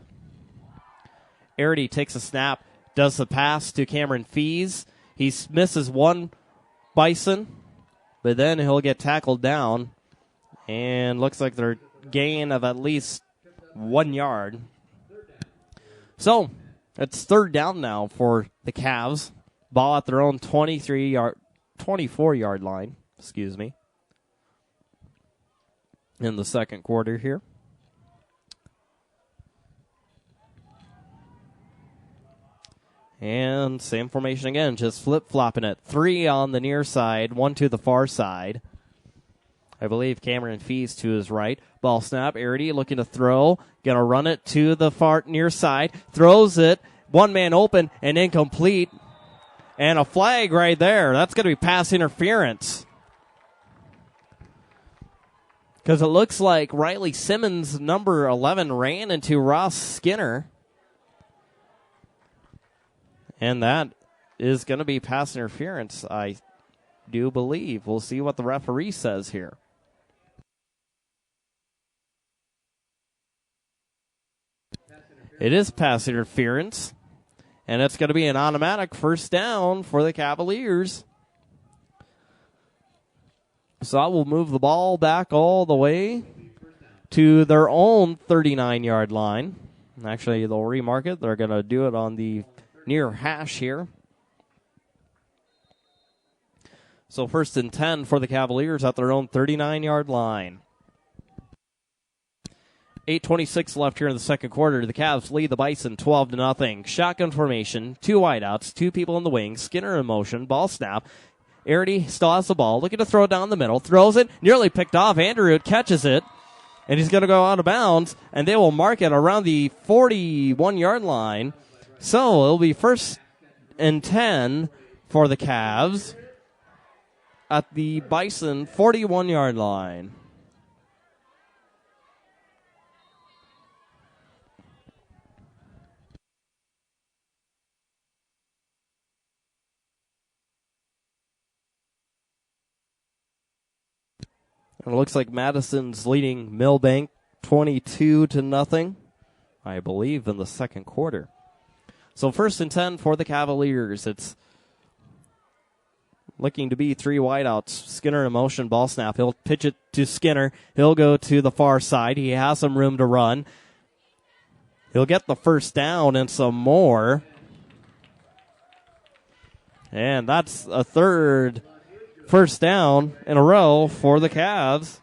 Arity takes a snap, does the pass to Cameron Fees. He misses 1 Bison, but then he'll get tackled down. And looks like they're gain of at least 1 yard. So it's third down now for the Cavs. Ball at their own 24-yard line, in the second quarter here. And same formation again, just flip-flopping it. 3 on the near side, 1 to the far side. I believe Cameron Fees to his right. Ball snap, Arity looking to throw. Going to run it to the far near side. Throws it. 1 man open and incomplete. And a flag right there. That's going to be pass interference. Because it looks like Riley Simmons, number 11, ran into Ross Skinner. And that is going to be pass interference, I do believe. We'll see what the referee says here. It is pass interference, and it's going to be an automatic first down for the Cavaliers. So I will move the ball back all the way to their own 39-yard line. Actually, they'll remark it. They're going to do it on the near hash here. So 1st and 10 for the Cavaliers at their own 39-yard line. 8:26 left here in the second quarter. The Cavs lead the Bison 12-0. Shotgun formation, 2 wideouts, 2 people in the wings. Skinner in motion, ball snap. Arity still has the ball, looking to throw it down the middle. Throws it, nearly picked off. Andrew catches it, and he's going to go out of bounds, and they will mark it around the 41-yard line. So it'll be 1st and 10 for the Cavs at the Bison 41-yard line. And it looks like Madison's leading Millbank 22-0, I believe, in the second quarter. So 1st and 10 for the Cavaliers. It's looking to be 3 wideouts. Skinner in motion, ball snap. He'll pitch it to Skinner. He'll go to the far side. He has some room to run. He'll get the first down and some more. And that's a third first down in a row for the Cavs,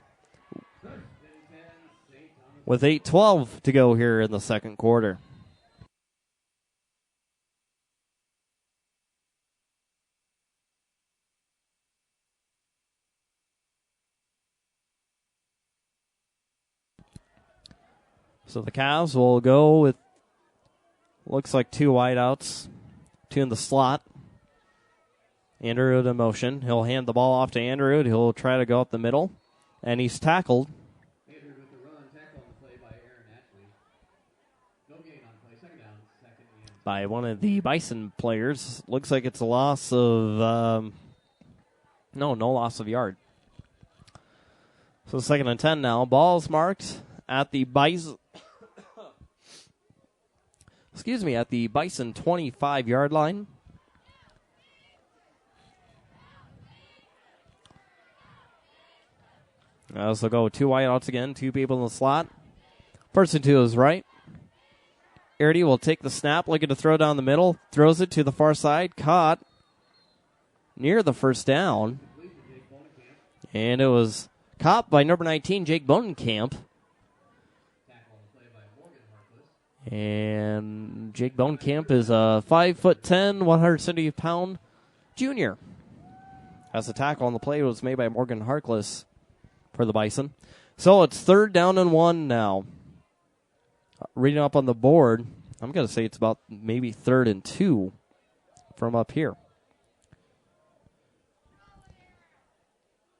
with 8:12 to go here in the second quarter. So the Cavs will go with, looks like 2 wideouts, 2 in the slot. Anderud in motion. He'll hand the ball off to Anderud. He'll try to go up the middle, and he's tackled. Anderud with the run, tackle on the play by Aaron Ashley. No gain on play, second down, second and By one of the Bison players. Looks like it's a loss of, no loss of yard. So 2nd and 10 now. Ball's marked at the Bison. At the Bison 25-yard line. So go 2 wideouts again, 2 people in the slot. Person to his right. Airdy will take the snap, looking to throw down the middle. Throws it to the far side. Caught near the first down. And it was caught by number 19, Jake Bonenkamp. And Jake Bonenkamp is a 5'10", 170-pound junior. As the tackle on the play was made by Morgan Harkless for the Bison. So it's 3rd down and 1 now. Reading up on the board, I'm going to say it's about maybe 3rd and 2 from up here.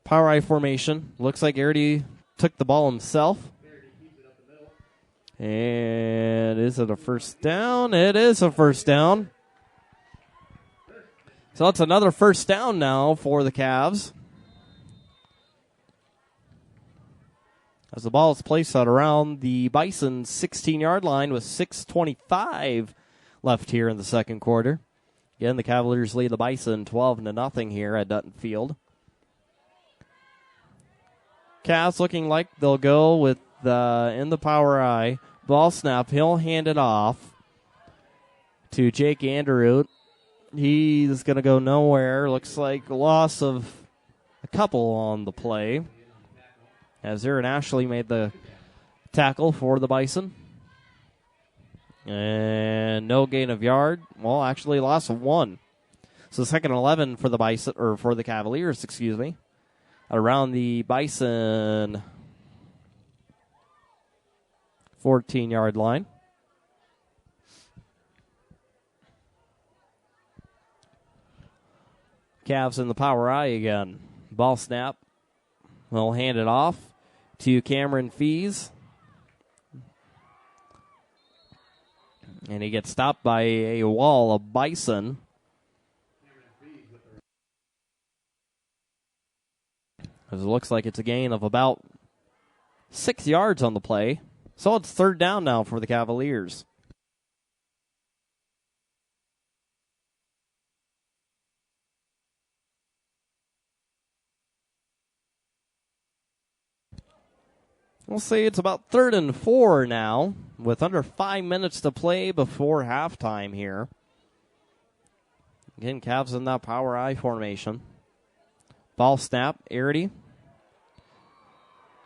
Power I formation. Looks like Airdy took the ball himself. And is it a first down? It is a first down. So it's another first down now for the Cavs. As the ball is placed at around the Bison 16-yard line with 6:25 left here in the second quarter. Again, the Cavaliers lead the Bison 12-0 here at Dutton Field. Cavs looking like they'll go with in the power I. Ball snap. He'll hand it off to Jake Anderud. He's going to go nowhere. Looks like a loss of a couple on the play. As Aaron Ashley made the tackle for the Bison. And no gain of yard. Well, actually loss of 1. So 2nd and 11 for the Bison, or for the Cavaliers, excuse me. Around the Bison 14-yard line. Cavs in the power I again. Ball snap. They'll hand it off to Cameron Fees. And he gets stopped by a wall of Bison. As it looks like it's a gain of about 6 yards on the play. So it's 3rd down now for the Cavaliers. We'll say it's about 3rd and 4 now, with under 5 minutes to play before halftime here. Again, Cavs in that power I formation. Ball snap, Airdy.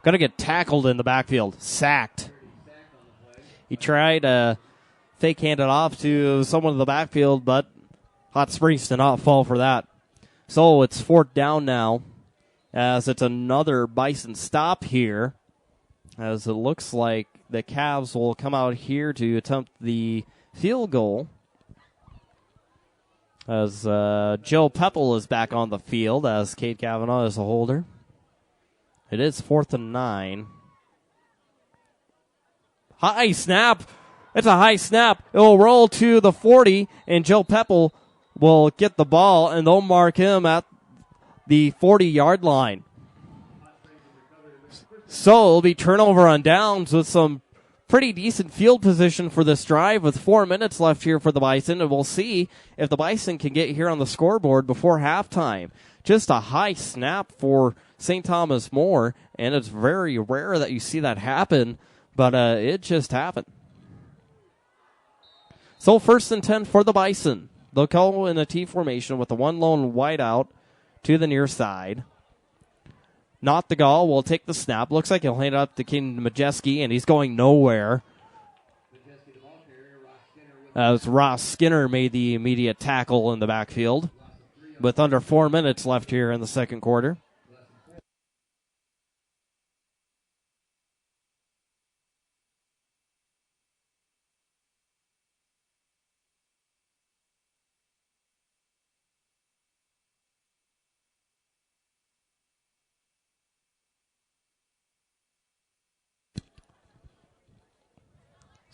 Going to get tackled in the backfield. Sacked. He tried to fake hand it off to someone in the backfield, but Hot Springs did not fall for that. So it's 4th down now, as it's another Bison stop here, as it looks like the Cavs will come out here to attempt the field goal. As Joe Pepple is back on the field, as Cade Kavanaugh is a holder. It is 4th and 9. High snap. It's a high snap. It will roll to the 40, and Joe Pepple will get the ball, and they'll mark him at the 40-yard line. So it'll be turnover on downs with some pretty decent field position for this drive with 4 minutes left here for the Bison, and we'll see if the Bison can get here on the scoreboard before halftime. Just a high snap for St. Thomas More, and it's very rare that you see that happen, but it just happened. So 1st and 10 for the Bison. They'll go in a T formation with the one lone wideout to the near side. Nottingham will take the snap. Looks like he'll hand it up to King Majeski, and he's going nowhere. As Ross Skinner made the immediate tackle in the backfield with under 4 minutes left here in the second quarter.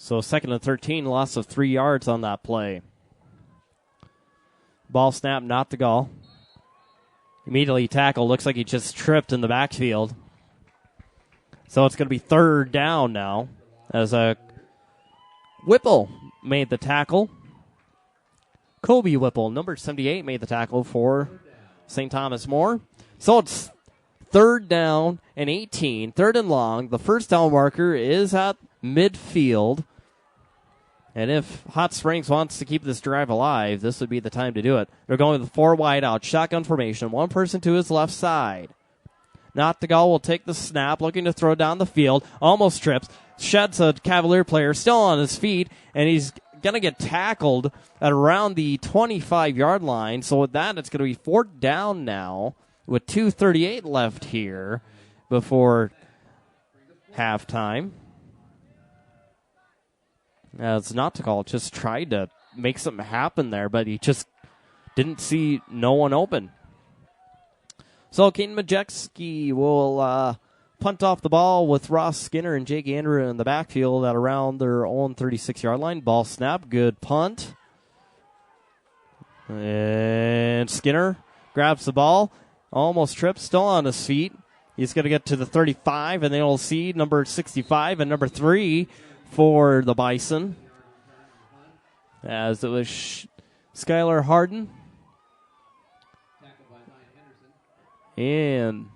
So 2nd and 13, loss of 3 yards on that play. Ball snap, not the goal. Immediately tackle. Looks like he just tripped in the backfield. So it's going to be 3rd down now as Whipple made the tackle. Kobe Whipple, number 78, made the tackle for St. Thomas More. So it's 3rd down and 18, 3rd and long. The first down marker is at midfield. And if Hot Springs wants to keep this drive alive, this would be the time to do it. They're going with 4 wide out, shotgun formation, 1 person to his left side. Nottingham will take the snap, looking to throw down the field, almost trips, sheds a Cavalier player, still on his feet, and he's going to get tackled at around the 25-yard line. So with that, it's going to be 4th down now with 2:38 left here before halftime. As Nottingham just tried to make something happen there, but he just didn't see no one open. So Keaton Majewski will punt off the ball with Ross Skinner and Jake Andrew in the backfield at around their own 36-yard line. Ball snap, good punt. And Skinner grabs the ball, almost trips, still on his feet. He's going to get to the 35, and then we'll see number 65 and number 3 for the Bison. As it was Skylar Harden. And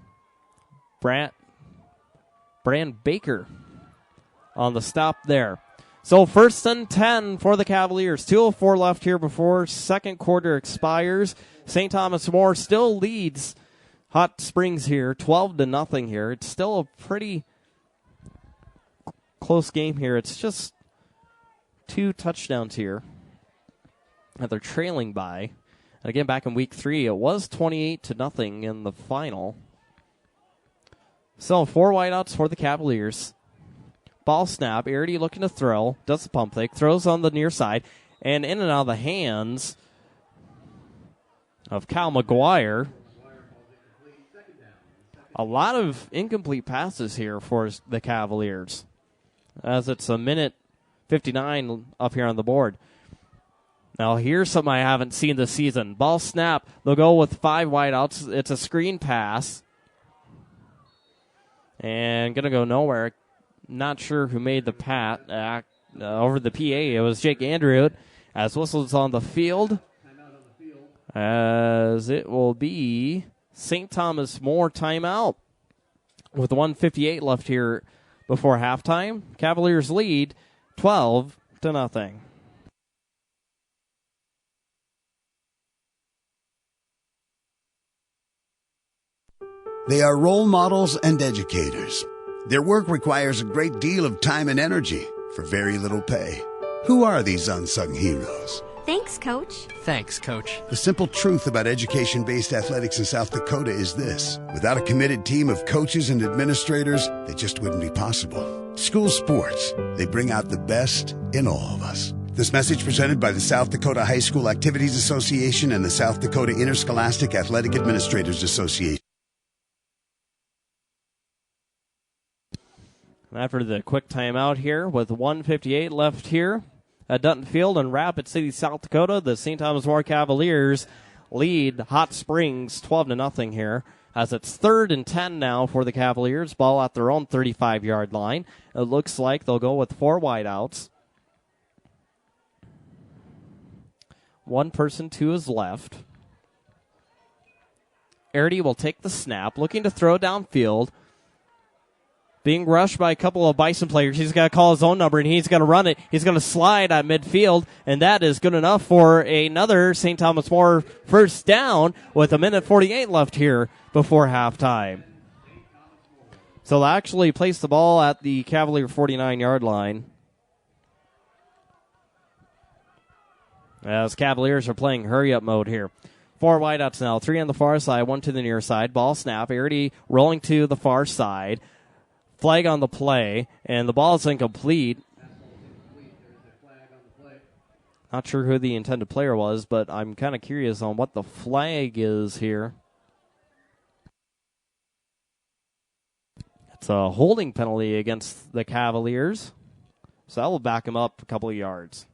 Brand Baker on the stop there. So 1st and 10 for the Cavaliers. 2:04 left here before second quarter expires. St. Thomas More still leads Hot Springs here, 12-0 here. It's still a pretty close game here. It's just 2 touchdowns here that they're trailing by. And again, back in week 3, it was 28-0 in the final. So 4 wideouts for the Cavaliers. Ball snap. Arity looking to throw. Does the pump fake. Throws on the near side. And in and out of the hands of Cal McGuire. A lot of incomplete passes here for the Cavaliers, as it's a minute 59 up here on the board. Now, here's something I haven't seen this season. Ball snap. They'll go with 5 wideouts. It's a screen pass. And going to go nowhere. Not sure who made the pat over the PA. It was Jake Andrew. As whistles on the field. As it will be St. Thomas More timeout. With 1:58 left here before halftime. Cavaliers lead 12-0. They are role models and educators. Their work requires a great deal of time and energy for very little pay. Who are these unsung heroes? Thanks, Coach. Thanks, Coach. The simple truth about education-based athletics in South Dakota is this. Without a committed team of coaches and administrators, they just wouldn't be possible. School sports, they bring out the best in all of us. This message presented by the South Dakota High School Activities Association and the South Dakota Interscholastic Athletic Administrators Association. After the quick timeout here with 1:58 left here at Dutton Field in Rapid City, South Dakota, the St. Thomas More Cavaliers lead Hot Springs 12-0 here, as it's 3rd and 10 now for the Cavaliers. Ball at their own 35-yard line. It looks like they'll go with 4 wideouts. 1 person to his left. Arity will take the snap, looking to throw downfield. Being rushed by a couple of Bison players. He's got to call his own number, and he's going to run it. He's going to slide at midfield, and that is good enough for another St. Thomas More first down with 1:48 left here before halftime. So they'll actually place the ball at the Cavalier 49-yard line. As Cavaliers are playing hurry-up mode here. 4 wideouts now. 3 on the far side, 1 to the near side. Ball snap. Arity rolling to the far side. Flag on the play, and the ball is incomplete. Not sure who the intended player was, but I'm kind of curious on what the flag is here. It's a holding penalty against the Cavaliers, So that will back him up a couple of yards.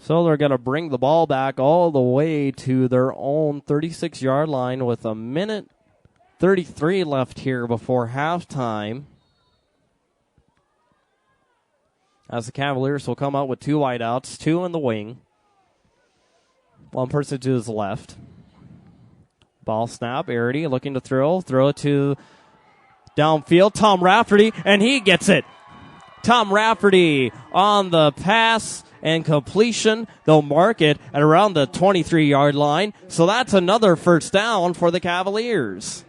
So they're going to bring the ball back all the way to their own 36-yard line with a minute 33 left here before halftime. As the Cavaliers will come out with 2 wideouts, 2 in the wing. One person to his left. Ball snap, Arity looking to throw it to downfield, Tom Rafferty, and he gets it. Tom Rafferty on the pass and completion. They'll mark it at around the 23-yard line. So that's another first down for the Cavaliers.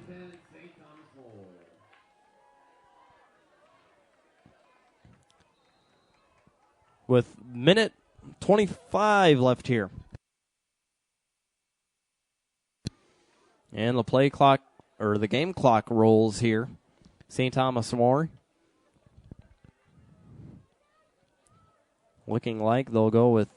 With minute 25 left here. And the play clock, or the game clock rolls here. St. Thomas More. Looking like they'll go with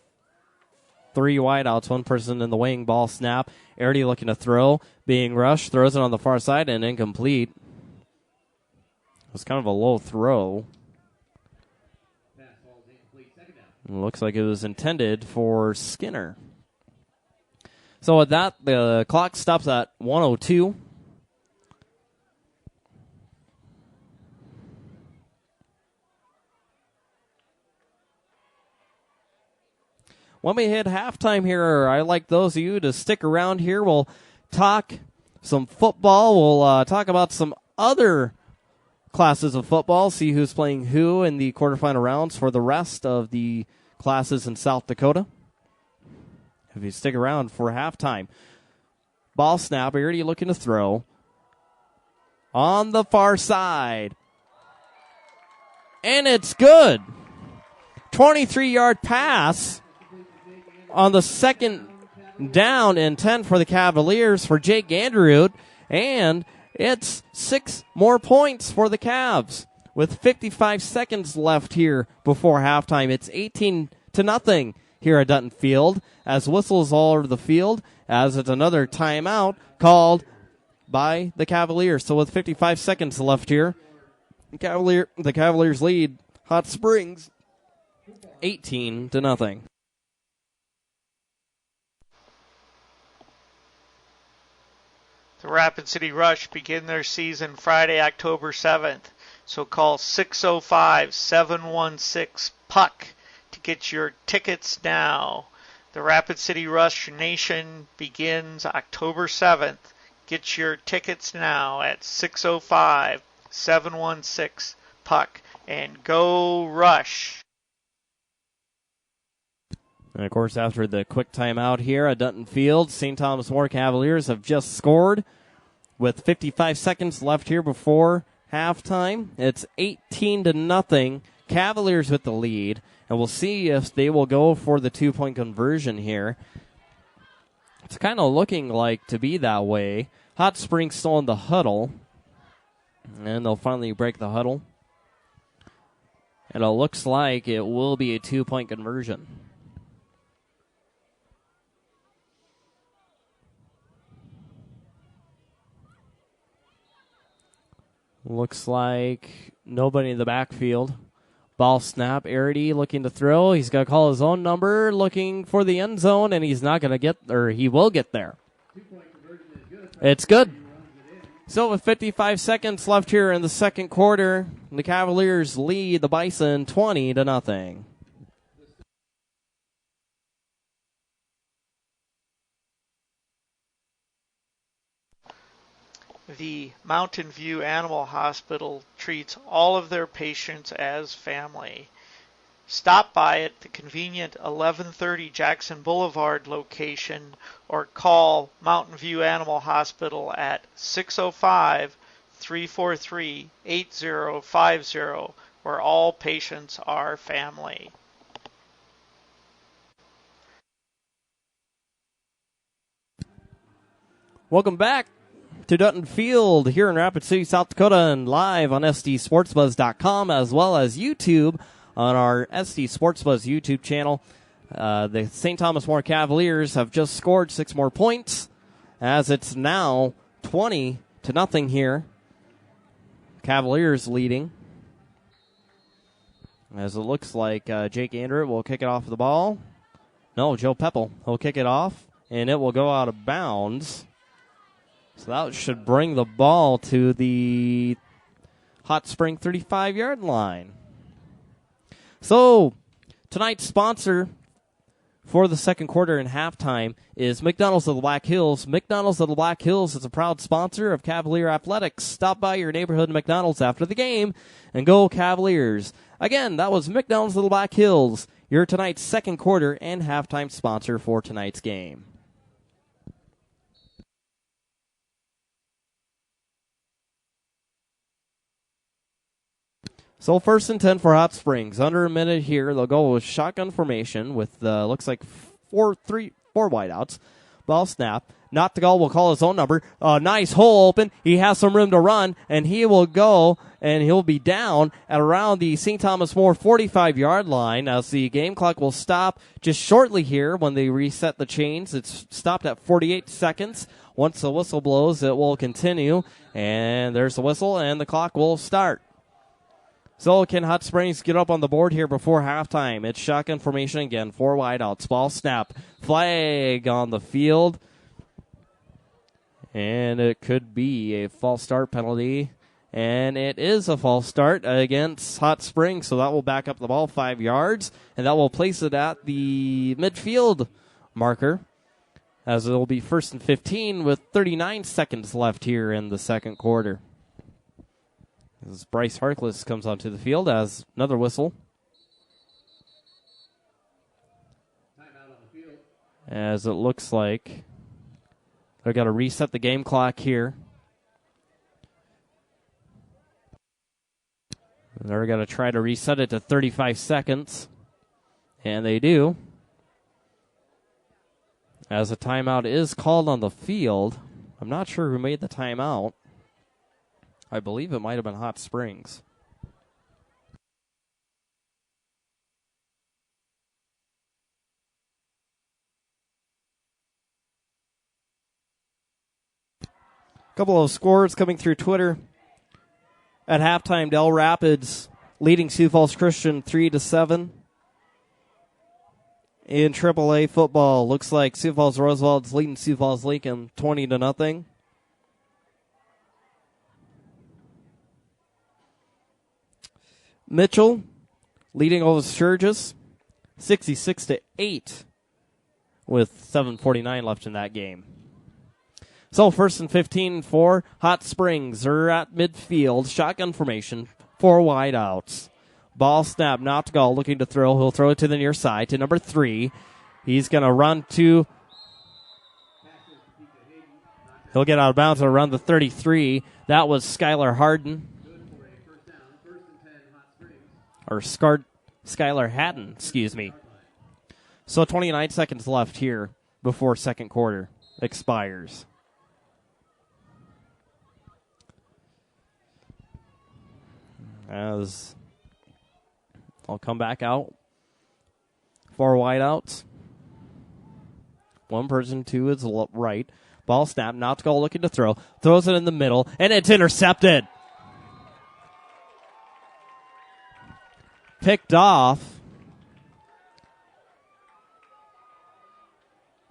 3 wideouts, 1 person in the wing. Ball snap. Arity looking to throw. Being rushed. Throws it on the far side and incomplete. It was kind of a low throw. Looks like it was intended for Skinner. So with that, the clock stops at 1:02. When we hit halftime here, I'd like those of you to stick around here. We'll talk some football. We'll talk about some other classes of football, see who's playing who in the quarterfinal rounds for the rest of the classes in South Dakota. If you stick around for halftime. Ball snap, Arity looking to throw. On the far side. And it's good. 23-yard pass on the second down and 10 for the Cavaliers for Jake Ganderud. And it's 6 more points for the Cavs. With 55 seconds left here before halftime. It's 18-0 here at Dutton Field. As whistles all over the field, as it's another timeout called by the Cavaliers. So with 55 seconds left here, the Cavaliers lead Hot Springs 18-0. The Rapid City Rush begin their season Friday, October 7th. So call 605-716-PUCK to get your tickets now. The Rapid City Rush Nation begins October 7th. Get your tickets now at 605-716-PUCK. And go Rush! And, of course, after the quick timeout here at Dutton Field, St. Thomas More Cavaliers have just scored with 55 seconds left here before halftime. It's 18-0. Cavaliers with the lead. And we'll see if they will go for the 2-point conversion here. It's kind of looking like to be that way. Hot Springs still in the huddle. And they'll finally break the huddle. And it looks like it will be a 2-point conversion. Looks like nobody in the backfield. Ball snap, Arity looking to throw. He's going to call his own number, looking for the end zone, and he's not going to get, or he will get there. It's good. So with 55 seconds left here in the second quarter, the Cavaliers lead the Bison 20-0. The Mountain View Animal Hospital treats all of their patients as family. Stop by at the convenient 1130 Jackson Boulevard location or call Mountain View Animal Hospital at 605-343-8050, where all patients are family. Welcome back to Dutton Field here in Rapid City, South Dakota, and live on SDSportsBuzz.com as well as YouTube on our SD Sports Buzz YouTube channel. The St. Thomas More Cavaliers have just scored 6 more points, as it's now 20-0 here. Cavaliers leading. As it looks like Jake Andrew will kick it off the ball. No, Joe Peppel will kick it off, and it will go out of bounds. So that should bring the ball to the Hot Spring 35-yard line. So tonight's sponsor for the second quarter and halftime is McDonald's of the Black Hills. McDonald's of the Black Hills is a proud sponsor of Cavalier Athletics. Stop by your neighborhood McDonald's after the game and go Cavaliers. Again, that was McDonald's of the Black Hills, your tonight's second quarter and halftime sponsor for tonight's game. So 1st and 10 for Hot Springs. Under a minute here. They'll go with shotgun formation with, looks like four wideouts. Ball snap. Not the goal will call his own number. Nice hole open. He has some room to run, and he will go, and he'll be down at around the St. Thomas More 45-yard line as the game clock will stop just shortly here when they reset the chains. It's stopped at 48 seconds. Once the whistle blows, it will continue, and there's the whistle, and the clock will start. So can Hot Springs get up on the board here before halftime? It's shotgun formation again. 4 wideouts. Ball snap. Flag on the field. And it could be a false start penalty. And it is a false start against Hot Springs. So that will back up the ball 5 yards. And that will place it at the midfield marker, as it will be 1st and 15 with 39 seconds left here in the second quarter. As Bryce Harkless comes onto the field as another whistle. As it looks like they're going to reset the game clock here. They're going to try to reset it to 35 seconds. And they do. As a timeout is called on the field. I'm not sure who made the timeout. I believe it might have been Hot Springs. A couple of scores coming through Twitter. At halftime, Del Rapids leading Sioux Falls Christian 3-7. In AAA football, looks like Sioux Falls Roosevelt's leading Sioux Falls Lincoln 20-0. Mitchell leading over Sturgis 66-8 with 7:49 left in that game. So 1st and 15 for Hot Springs. They're at midfield. Shotgun formation. 4 wideouts. Ball snap. Not to go. Looking to throw. He'll throw it to the near side to number 3. He's going to run to. He'll get out of bounds around the 33. That was Skylar Harden. Or Skylar Hatton, excuse me. So 29 seconds left here before second quarter expires. As I'll come back out. 4 wideouts. One person to his right. Ball snap, not to go, looking to throw. Throws it in the middle, and it's intercepted. Picked off.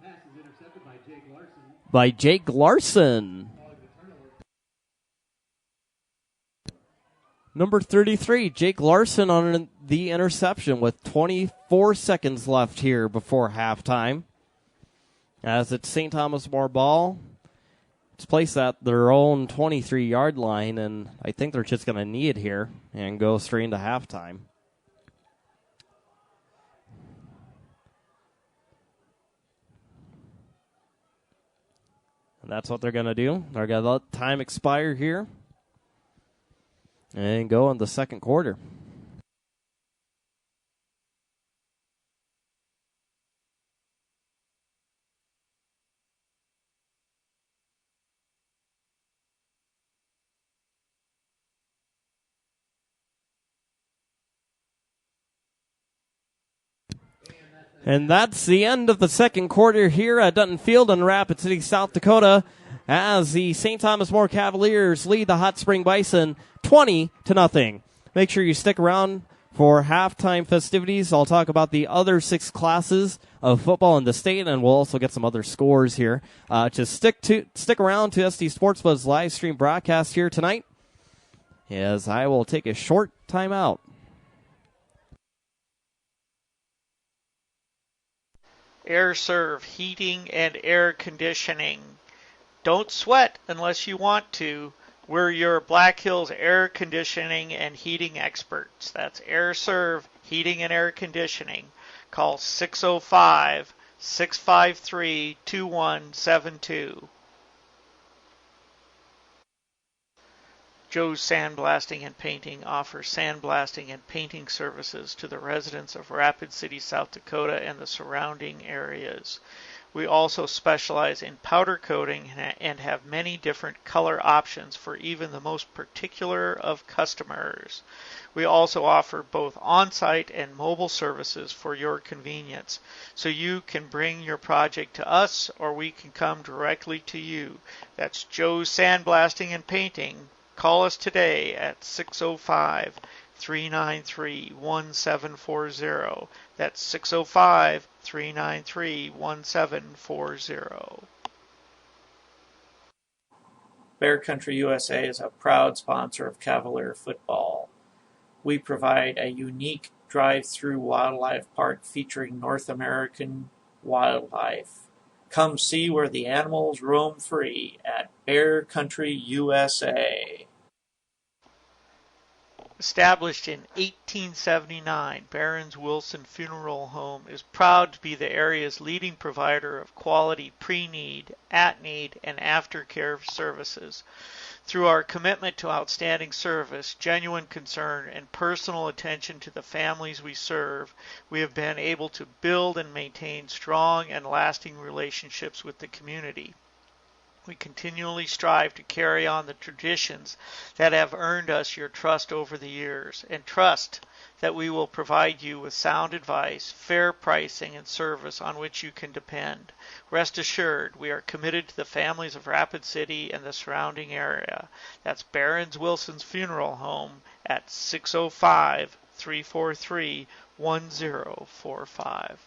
Pass is intercepted by Jake Larson. By Jake Larson. Number 33, Jake Larson on the interception with 24 seconds left here before halftime. As it's St. Thomas More ball. It's placed at their own 23-yard line, and I think they're just going to knee it here and go straight into halftime. And that's what they're going to do. They're going to let time expire here and go in the second quarter. And that's the end of the second quarter here at Dutton Field in Rapid City, South Dakota, as the St. Thomas More Cavaliers lead the Hot Spring Bison 20-0. Make sure you stick around for halftime festivities. I'll talk about the other 6 classes of football in the state, and we'll also get some other scores here. Just stick around to SD Sports Buzz live stream broadcast here tonight, as I will take a short time out. Air Serv Heating and Air Conditioning. Don't sweat unless you want to. We're your Black Hills air conditioning and heating experts. That's Air Serv Heating and Air Conditioning. Call 605-653-2172. Joe's Sandblasting and Painting offers sandblasting and painting services to the residents of Rapid City, South Dakota and the surrounding areas. We also specialize in powder coating and have many different color options for even the most particular of customers. We also offer both on-site and mobile services for your convenience, so you can bring your project to us or we can come directly to you. That's Joe's Sandblasting and Painting. Call us today at 605-393-1740. That's 605-393-1740. Bear Country USA is a proud sponsor of Cavalier football. We provide a unique drive-through wildlife park featuring North American wildlife. Come see where the animals roam free at Bear Country USA. Established in 1879, Barron's Wilson Funeral Home is proud to be the area's leading provider of quality pre-need, at-need, and aftercare services. Through our commitment to outstanding service, genuine concern, and personal attention to the families we serve, we have been able to build and maintain strong and lasting relationships with the community. We continually strive to carry on the traditions that have earned us your trust over the years, and trust that we will provide you with sound advice, fair pricing, and service on which you can depend. Rest assured, we are committed to the families of Rapid City and the surrounding area. That's Barron's Wilson's Funeral Home at 605-343-1045.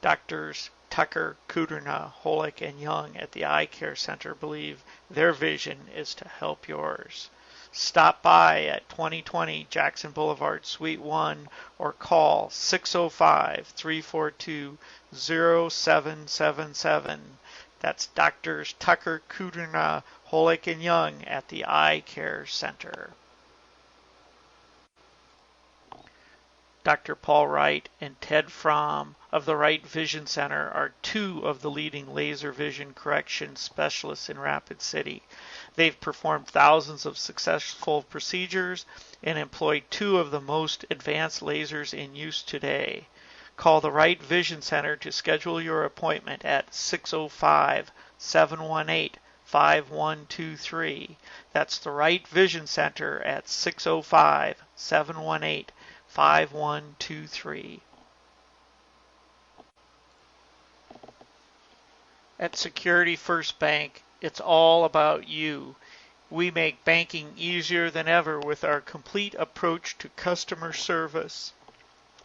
Doctors Tucker, Kudrna, Holick, and Young at the Eye Care Center believe their vision is to help yours. Stop by at 2020 Jackson Boulevard, Suite 1, or call 605-342-0777. That's Doctors Tucker, Kudrna, Holick, and Young at the Eye Care Center. Dr. Paul Wright and Ted Fromm of the Wright Vision Center are 2 of the leading laser vision correction specialists in Rapid City. They've performed thousands of successful procedures and employed 2 of the most advanced lasers in use today. Call the Wright Vision Center to schedule your appointment at 605-718-5123. That's the Wright Vision Center at 605-718-5123. At Security First Bank, it's all about you. We make banking easier than ever with our complete approach to customer service.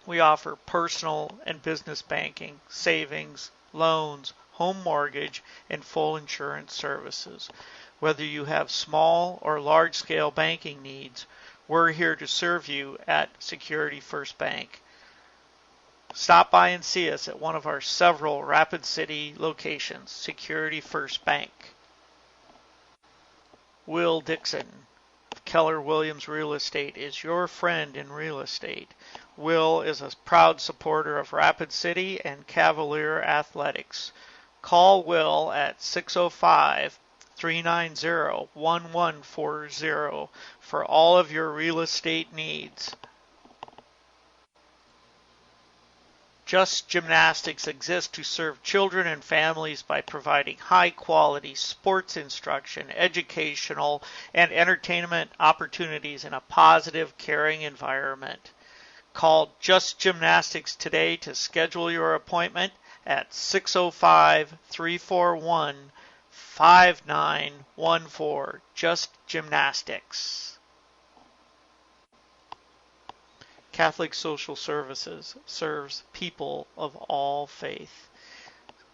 We offer personal and business banking, savings, loans, home mortgage, and full insurance services. Whether you have small or large-scale banking needs, we're here to serve you at Security First Bank. Stop by and see us at one of our several Rapid City locations, Security First Bank. Will Dixon of Keller Williams Real Estate is your friend in real estate. Will is a proud supporter of Rapid City and Cavalier Athletics. Call Will at 605-390-1140 for all of your real estate needs. Just Gymnastics exists to serve children and families by providing high-quality sports instruction, educational, and entertainment opportunities in a positive, caring environment. Call Just Gymnastics today to schedule your appointment at 605-341-5914. Just Gymnastics. Catholic Social Services serves people of all faith.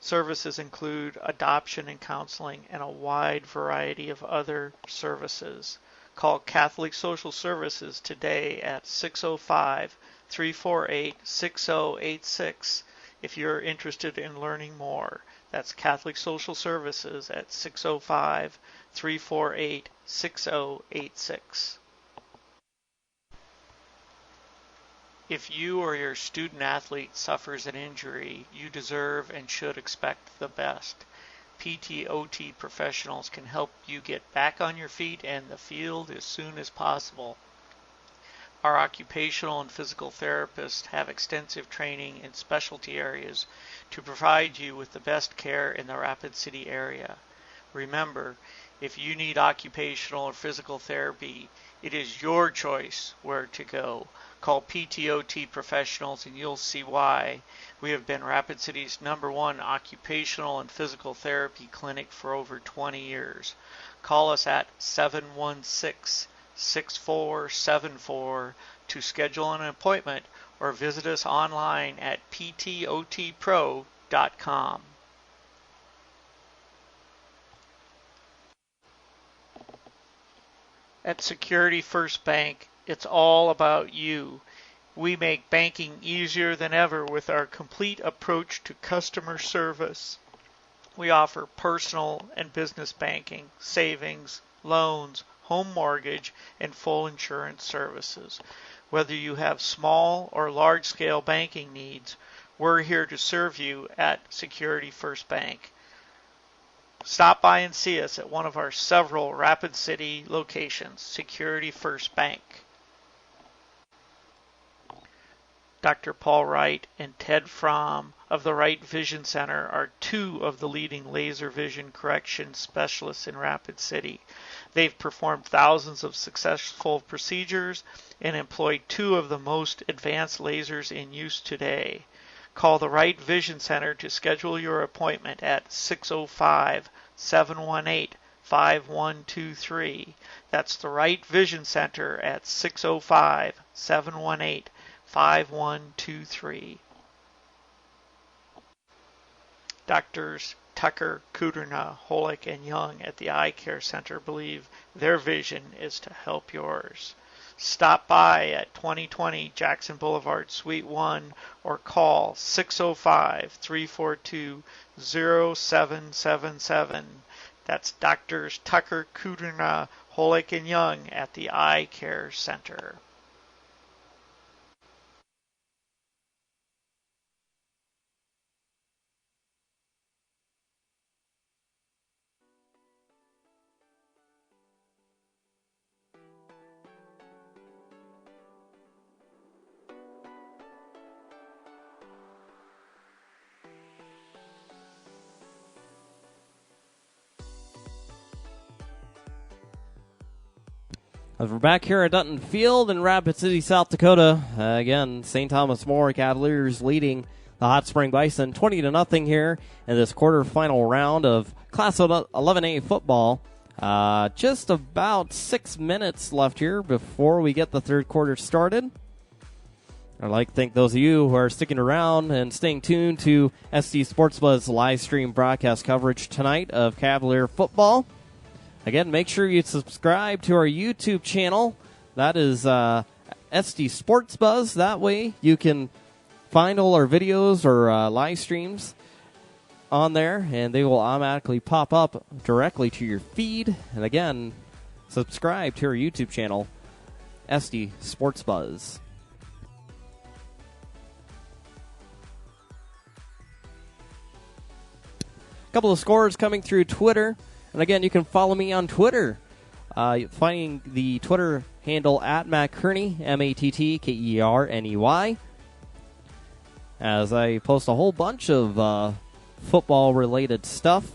Services include adoption and counseling and a wide variety of other services. Call Catholic Social Services today at 605-348-6086 if you're interested in learning more. That's Catholic Social Services at 605-348-6086. If you or your student athlete suffers an injury, you deserve and should expect the best. PT/OT professionals can help you get back on your feet and the field as soon as possible. Our occupational and physical therapists have extensive training in specialty areas to provide you with the best care in the Rapid City area. Remember, if you need occupational or physical therapy, it is your choice where to go. Call PT/OT professionals and you'll see why. We have been Rapid City's #1 occupational and physical therapy clinic for over 20 years. Call us at 716-6474 to schedule an appointment or visit us online at ptotpro.com. At Security First Bank, it's all about you. We make banking easier than ever with our complete approach to customer service. We offer personal and business banking, savings, loans, home mortgage, and full insurance services. Whether you have small or large-scale banking needs, we're here to serve you at Security First Bank. Stop by and see us at one of our several Rapid City locations, Security First Bank. Dr. Paul Wright and Ted Fromm of the Wright Vision Center are two of the leading laser vision correction specialists in Rapid City. They've performed thousands of successful procedures and employ two of the most advanced lasers in use today. Call the Wright Vision Center to schedule your appointment at 605-718-5123. That's the Wright Vision Center at 605-718-5123. Doctors Tucker, Kudrna, Holick, and Young at the Eye Care Center believe their vision is to help yours. Stop by at 2020 Jackson Boulevard, Suite 1, or call 605-342-0777. That's Doctors Tucker, Kudrna, Holick, and Young at the Eye Care Center. As we're back here at Dutton Field in Rapid City, South Dakota, again, St. Thomas More Cavaliers leading the Hot Spring Bison 20-0 here in this quarterfinal round of Class 11A football. Just about 6 minutes left here before we get the third quarter started. I'd like to thank those of you who are sticking around and staying tuned to SD Sports Buzz live stream broadcast coverage tonight of Cavalier football. Again, make sure you subscribe to our YouTube channel. That is SD Sports Buzz. That way you can find all our videos or live streams on there, and they will automatically pop up directly to your feed. And again, subscribe to our YouTube channel, SD Sports Buzz. A couple of scores coming through Twitter. And again, you can follow me on Twitter, finding the Twitter handle at Matt Kearney, MattKerney, as I post a whole bunch of football-related stuff.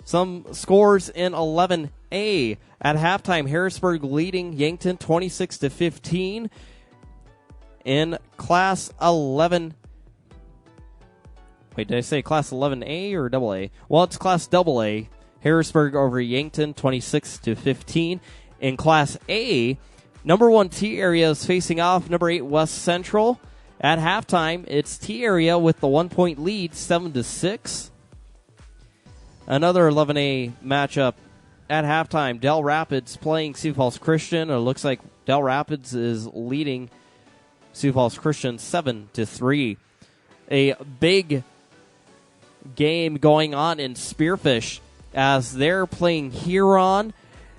Some scores in 11A. At halftime, Harrisburg leading Yankton 26-15. In Class 11. Wait, did I say Class 11A or AA? Well, it's Class AA. Harrisburg over Yankton, 26-15. In Class A, number 1 T area is facing off number 8 West Central. At halftime, it's T area with the 1-point lead, 7-6. Another 11A matchup at halftime. Del Rapids playing Sioux Falls Christian. It looks like Del Rapids is leading Sioux Falls Christian 7-3. A big game going on in Spearfish as they're playing Huron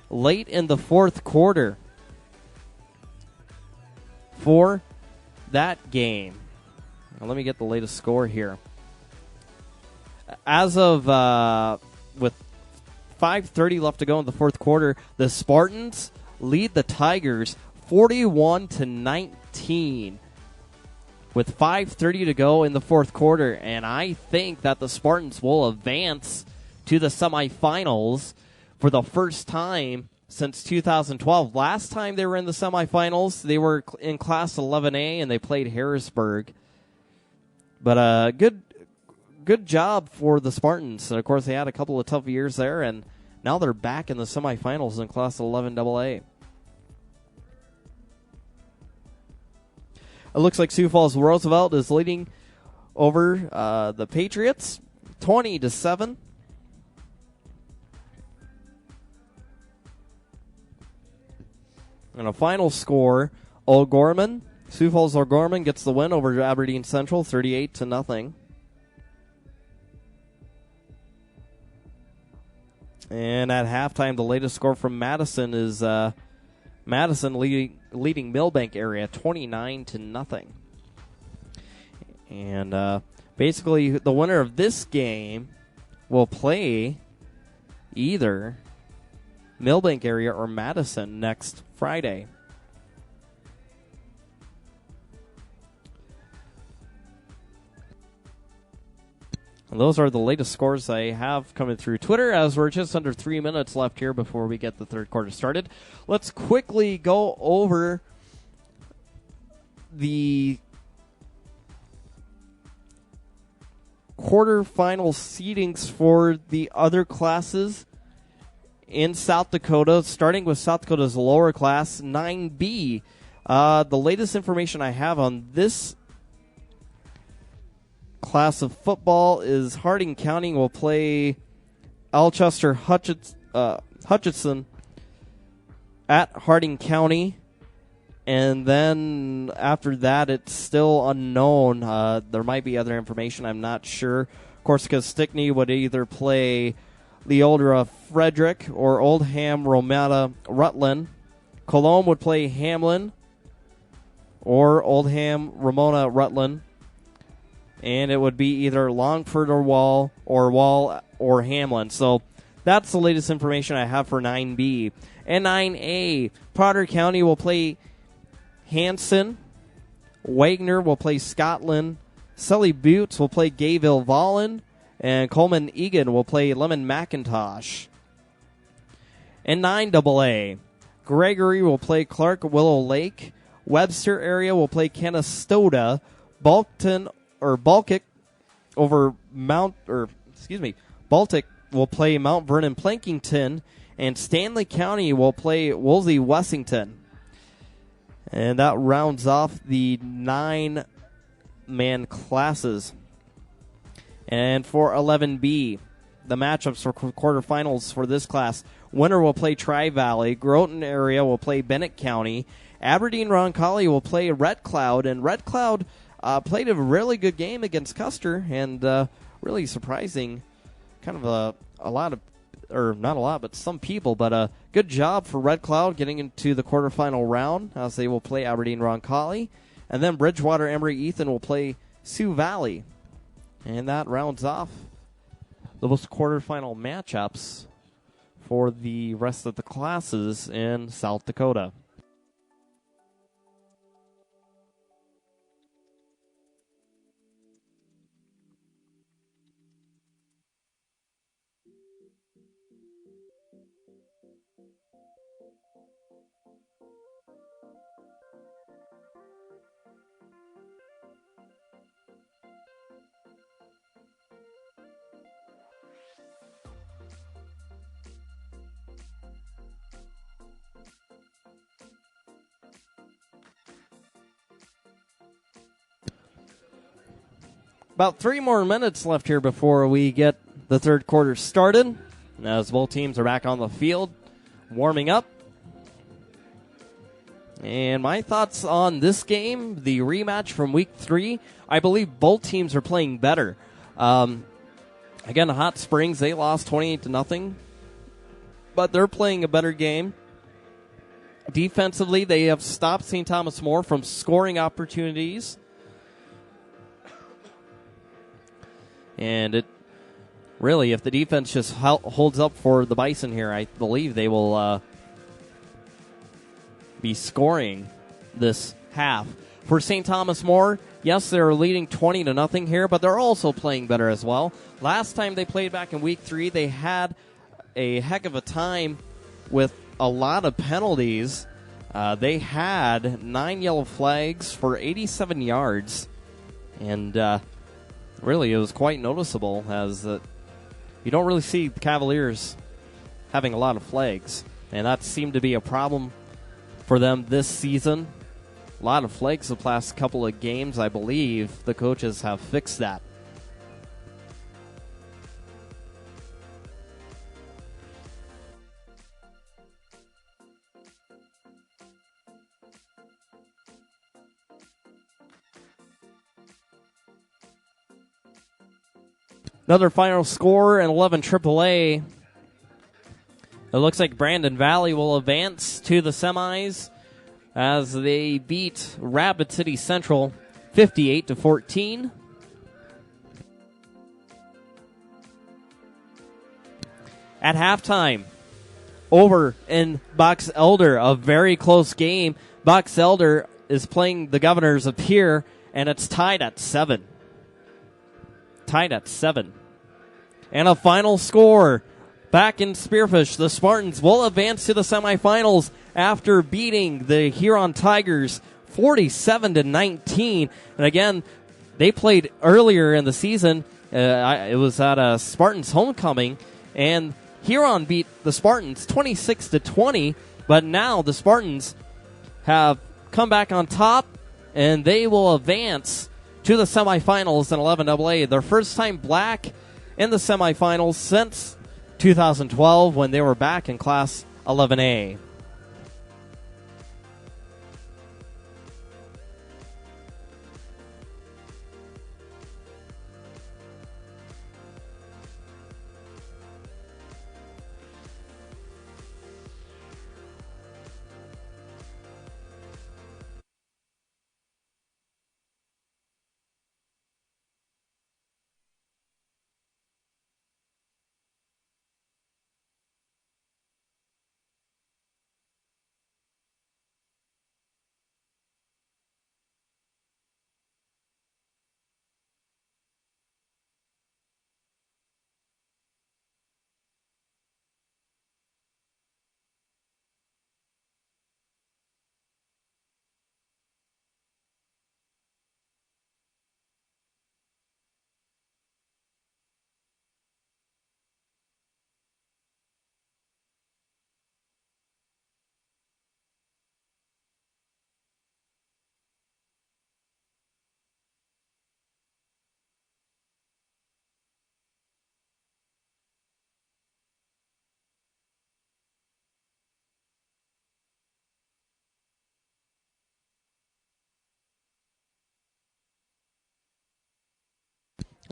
late in the fourth quarter for that game. Now, let me get the latest score here. As of with 5:30 left to go in the fourth quarter, the Spartans lead the Tigers 41-19 with 5:30 to go in the fourth quarter, and I think that the Spartans will advance to the semifinals for the first time since 2012. Last time they were in the semifinals, they were in Class 11A and they played Harrisburg. But good job for the Spartans. And of course, they had a couple of tough years there, and now they're back in the semifinals in Class 11AA. It looks like Sioux Falls Roosevelt is leading over the Patriots 20-7. And a final score, O'Gorman. Sioux Falls O'Gorman gets the win over Aberdeen Central 38-0. And at halftime, the latest score from Madison is Madison leading Millbank area 29-0. And basically, the winner of this game will play either Millbank area or Madison next Friday. And those are the latest scores I have coming through Twitter, as we're just under 3 minutes left here before we get the third quarter started. Let's quickly go over the quarterfinal seedings for the other classes in South Dakota, starting with South Dakota's lower class, 9B. The latest information I have on this class of football is Harding County will play Alchester Hutchinson at Harding County. And then after that, it's still unknown. There might be other information. I'm not sure. Corsica Stickney would either play Leodra Frederick or Oldham Romana Rutland. Cologne would play Hamlin or Oldham Ramona Rutland. And it would be either Longford or Wall or Hamlin. So that's the latest information I have for 9B. And 9A, Potter County will play Hanson. Wagner will play Scotland. Sully Buttes will play Gayville Vollen. And Coleman Egan will play Lemon McIntosh. And 9AA, Gregory will play Clark Willow Lake. Webster area will play Canastota. Baltic will play Mount Vernon Plankington, and Stanley County will play Wolsey Wessington. And that rounds off the 9-man classes. And for 11B, the matchups for quarterfinals for this class, winner will play Tri-Valley, Groton area will play Bennett County, Aberdeen Roncalli will play Red Cloud, and Red Cloud played a really good game against Custer, and really surprising, kind of a lot of, or not a lot, but some people, but a good job for Red Cloud getting into the quarterfinal round, as they will play Aberdeen Roncalli, and then Bridgewater Emory Ethan will play Sioux Valley. And that rounds off those quarterfinal matchups for the rest of the classes in South Dakota. about 3 more minutes left here before we get the third quarter started, as both teams are back on the field, warming up. And my thoughts on this game, the rematch from Week 3, I believe both teams are playing better. Again, Hot Springs, they lost 28-0, but they're playing a better game. Defensively, they have stopped St. Thomas More from scoring opportunities. And it really, if the defense just holds up for the Bison here, I believe they will be scoring this half. For St. Thomas More, yes, they're leading 20-0 here, but they're also playing better as well. Last time they played back in Week 3, they had a heck of a time with a lot of penalties. They had 9 yellow flags for 87 yards, and really it was quite noticeable, as you don't really see the Cavaliers having a lot of flags, and that seemed to be a problem for them this season. A lot of flags the last couple of games. I believe the coaches have fixed that. Another final score in 11 AAA. It looks like Brandon Valley will advance to the semis as they beat Rapid City Central 58-14. At halftime, over in Box Elder, a very close game. Box Elder is playing the Governors of Pierre, and it's tied at 7. Tied at 7. And a final score. Back in Spearfish, the Spartans will advance to the semifinals after beating the Huron Tigers 47-19. And again, they played earlier in the season. It was at a Spartans homecoming, and Huron beat the Spartans 26-20. But now the Spartans have come back on top, and they will advance to the semifinals in 11 AA. Their first time black in the semifinals since 2012, when they were back in Class 11A.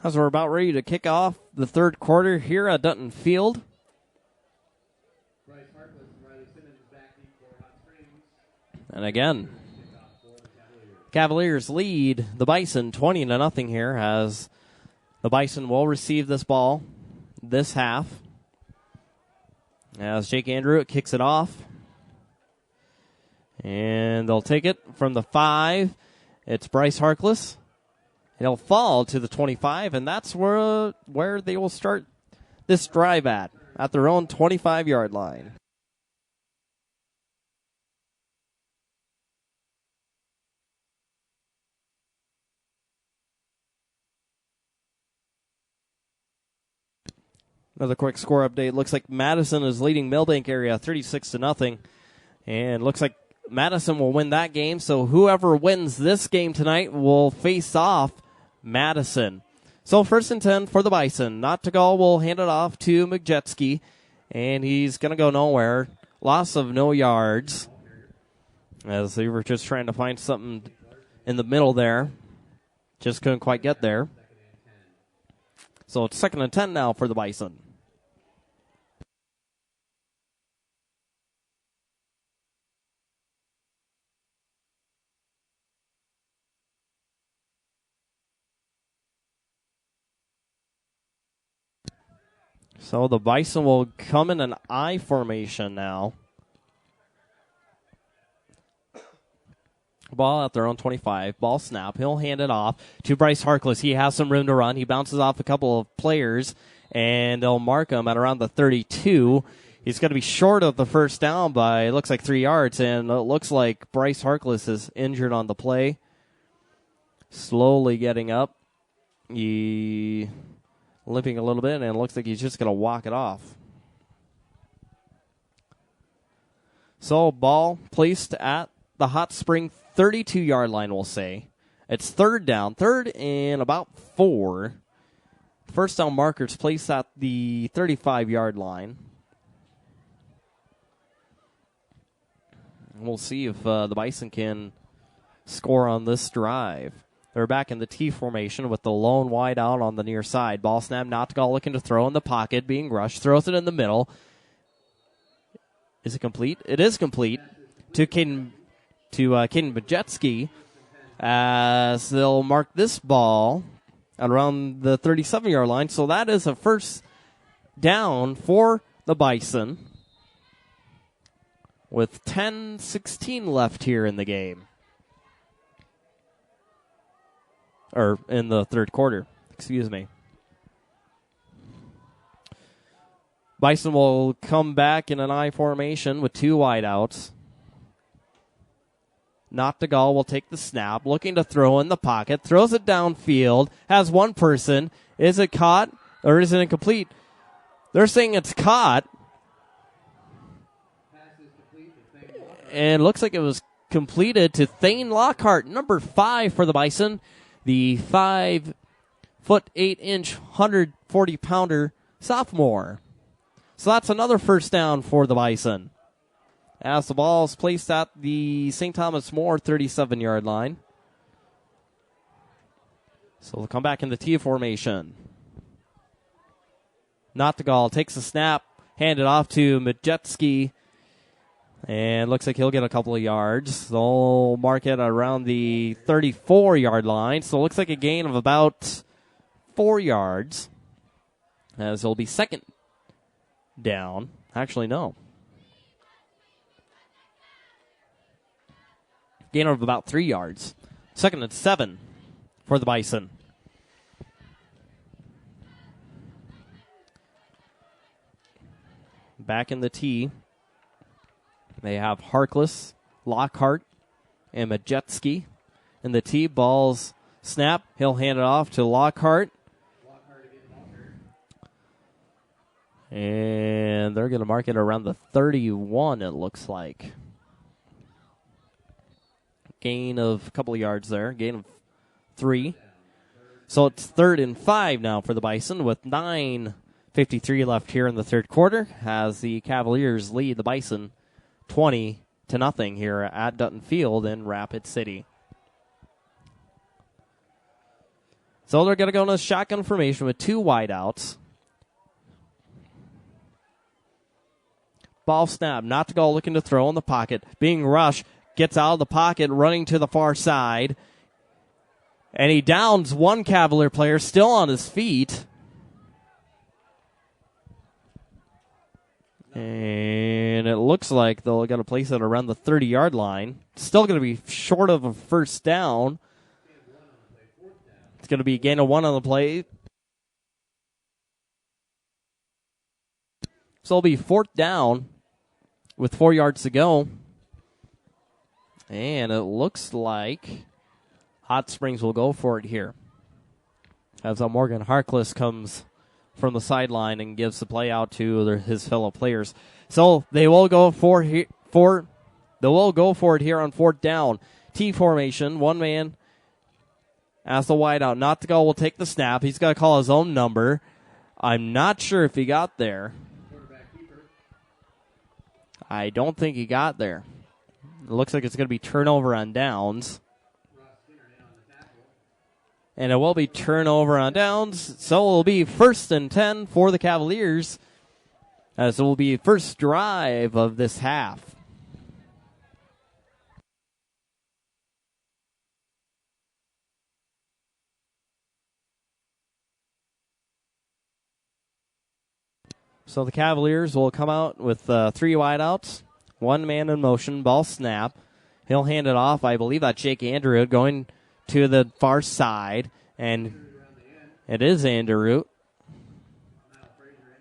As we're about ready to kick off the third quarter here at Dutton Field. And again, Cavaliers lead the Bison 20-0 here, as the Bison will receive this ball this half. As Jake Andrew kicks it off. And they'll take it from the 5. It's Bryce Harkless. It'll fall to the 25, and that's where they will start this drive at their own 25-yard line. Another quick score update. Looks like Madison is leading Millbank area 36-0, and looks like Madison will win that game. So whoever wins this game tonight will face off Madison. So 1st and 10 for the Bison. Nottigal will hand it off to Majewski, and he's going to go nowhere. Loss of no yards, as they were just trying to find something in the middle there. Just couldn't quite get there. So it's 2nd and 10 now for the Bison. So the Bison will come in an I formation now. Ball out there on 25. Ball snap. He'll hand it off to Bryce Harkless. He has some room to run. He bounces off a couple of players, and they'll mark him at around the 32. He's going to be short of the first down by, it looks like, 3 yards, and it looks like Bryce Harkless is injured on the play. Slowly getting up. He limping a little bit, and it looks like he's just going to walk it off. So ball placed at the Hot Spring 32-yard line, we'll say. It's 3rd down, 3rd and about 4. First down markers placed at the 35-yard line. We'll see if the Bison can score on this drive. They're back in the T formation with the lone wide out on the near side. Ball snap, Nottigal looking to throw in the pocket, being rushed, throws it in the middle. Is it complete? It is complete to Caden Majewski, as they'll mark this ball around the 37-yard line. So that is a first down for the Bison with 10:16 left here in the game. Or in the third quarter, excuse me. Bison will come back in an I formation with 2 wideouts. Nottigal will take the snap, looking to throw in the pocket, throws it downfield, has one person. Is it caught or is it incomplete? They're saying it's caught. And it looks like it was completed to Thane Lockhart, number 5 for the Bison. The 5'8", 140-pounder sophomore. So that's another first down for the Bison, as the ball is placed at the St. Thomas More 37-yard line. So they'll come back in the T formation. Nottigal takes the snap, hand it off to Majewski, and looks like he'll get a couple of yards. They'll mark it around the 34-yard line. So it looks like a gain of about 4 yards, as it'll be 2nd down. Actually, no. Gain of about 3 yards. 2nd and 7 for the Bison. Back in the T, they have Harkless, Lockhart, and Majewski. In the T, balls snap. He'll hand it off to Lockhart. And they're going to mark it around the 31, it looks like. Gain of a couple of yards there. Gain of 3. So it's 3rd and 5 now for the Bison with 9:53 left here in the third quarter, as the Cavaliers lead the Bison 20-0 here at Dutton Field in Rapid City. So they're going to go into shotgun formation with 2 wideouts. Ball snap. Nottigal looking to throw in the pocket. Being rushed. Gets out of the pocket, running to the far side. And he downs one Cavalier player, still on his feet. And it looks like they're going to place it around the 30-yard line. Still going to be short of a first down. It's going to be a gain of 1 on the play. So it'll be 4th down with 4 yards to go. And it looks like Hot Springs will go for it here, as Morgan Harkless comes from the sideline and gives the play out to his fellow players. So they will go for it here on 4th down. T formation, 1 man as the wideout. Not to go will take the snap. He's got to call his own number. I'm not sure if he got there. I don't think he got there. It looks like it's going to be turnover on downs. And it will be turnover on downs, so it will be 1st and 10 for the Cavaliers, as it will be first drive of this half. So the Cavaliers will come out with 3 wideouts, 1 man in motion, ball snap. He'll hand it off. I believe that's Jake Anderud going to the far side, and it is Anderud.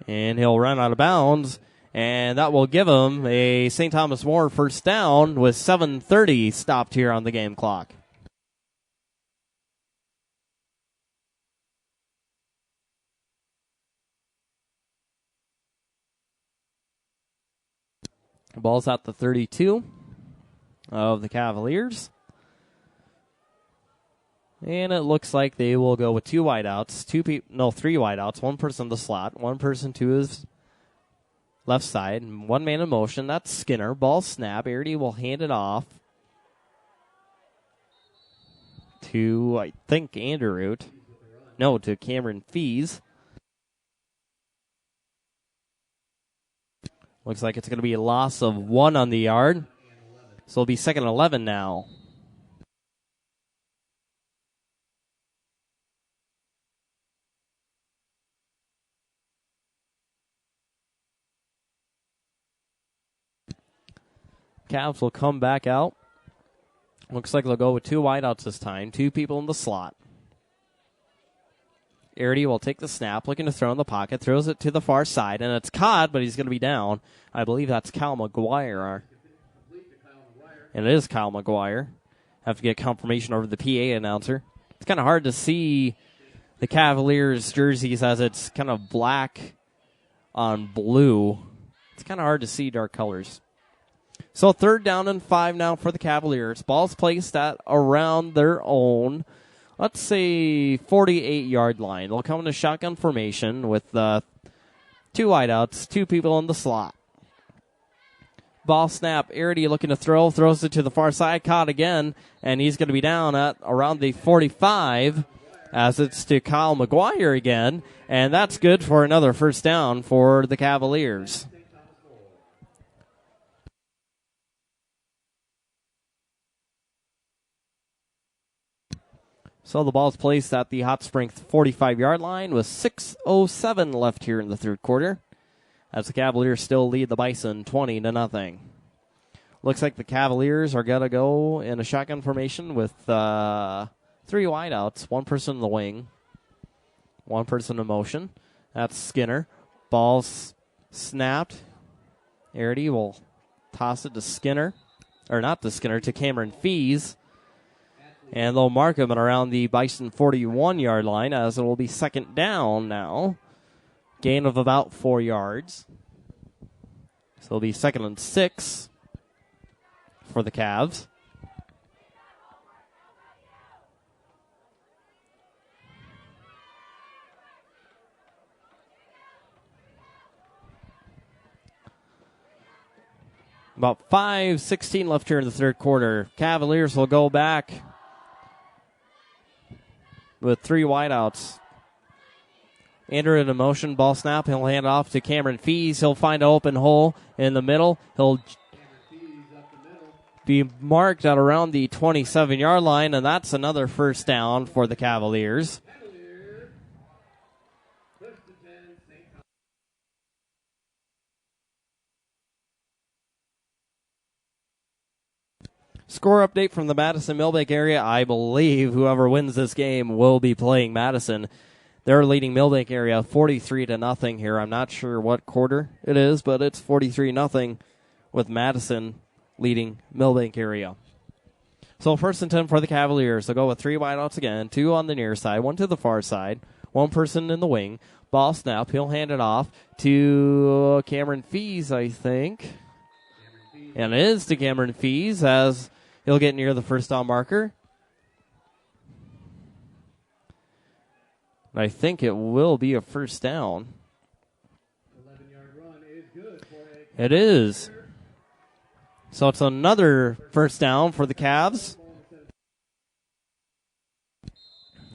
And he'll run out of bounds, and that will give him a St. Thomas More first down with 7:30 stopped here on the game clock. The ball's at the 32 of the Cavaliers. And it looks like they will go with 2 wideouts, 3 wideouts, 1 person in the slot, 1 person to his left side, and 1 man in motion. That's Skinner. Ball snap. Arity will hand it off to, I think, Anderud. No, to Cameron Fees. Looks like it's going to be a loss of 1 on the yard. So it'll be 2nd and 11 now. Cavs will come back out. Looks like they'll go with 2 wideouts this time. 2 people in the slot. Arity will take the snap, looking to throw in the pocket, throws it to the far side, and it's caught, but he's going to be down. I believe that's Kyle McGuire. And it is Kyle McGuire. Have to get confirmation over the PA announcer. It's kind of hard to see the Cavaliers jerseys as it's kind of black on blue. It's kind of hard to see dark colors. So 3rd down and 5 now for the Cavaliers. Ball's placed at around their own, let's say, 48-yard line. They'll come into shotgun formation with 2 wideouts, 2 people in the slot. Ball snap. Arity looking to throw, throws it to the far side, caught again, and he's going to be down at around the 45 as it's to Kyle McGuire again, and that's good for another first down for the Cavaliers. So the ball's placed at the Hot Springs 45-yard line with 6:07 left here in the 3rd quarter, as the Cavaliers still lead the Bison 20-0. Looks like the Cavaliers are going to go in a shotgun formation with 3 wideouts, 1 person in the wing, 1 person in motion. That's Skinner. Ball's snapped. Arity will toss it to Skinner, or not to Skinner, to Cameron Fees. And they'll mark him at around the Bison 41-yard line, as it will be 2nd down now. Gain of about 4 yards. So it'll be 2nd and 6 for the Cavs. About 5:16 left here in the 3rd quarter. Cavaliers will go back with 3 wideouts. Anderud in motion, ball snap. He'll hand off to Cameron Fees. He'll find an open hole in the middle. He'll be marked at around the 27-yard line, and that's another first down for the Cavaliers. Score update from the Madison-Millbank area. I believe whoever wins this game will be playing Madison. They're leading Millbank area 43-0 here. I'm not sure what quarter it is, but it's 43-0 with Madison leading Millbank area. So 1st and 10 for the Cavaliers. They'll go with 3 wideouts again, 2 on the near side, 1 to the far side, 1 person in the wing. Ball snap. He'll hand it off to Cameron Fees, I think. And it is to Cameron Fees as he'll get near the first down marker. I think it will be a first down. It is. So it's another first down for the Cavs.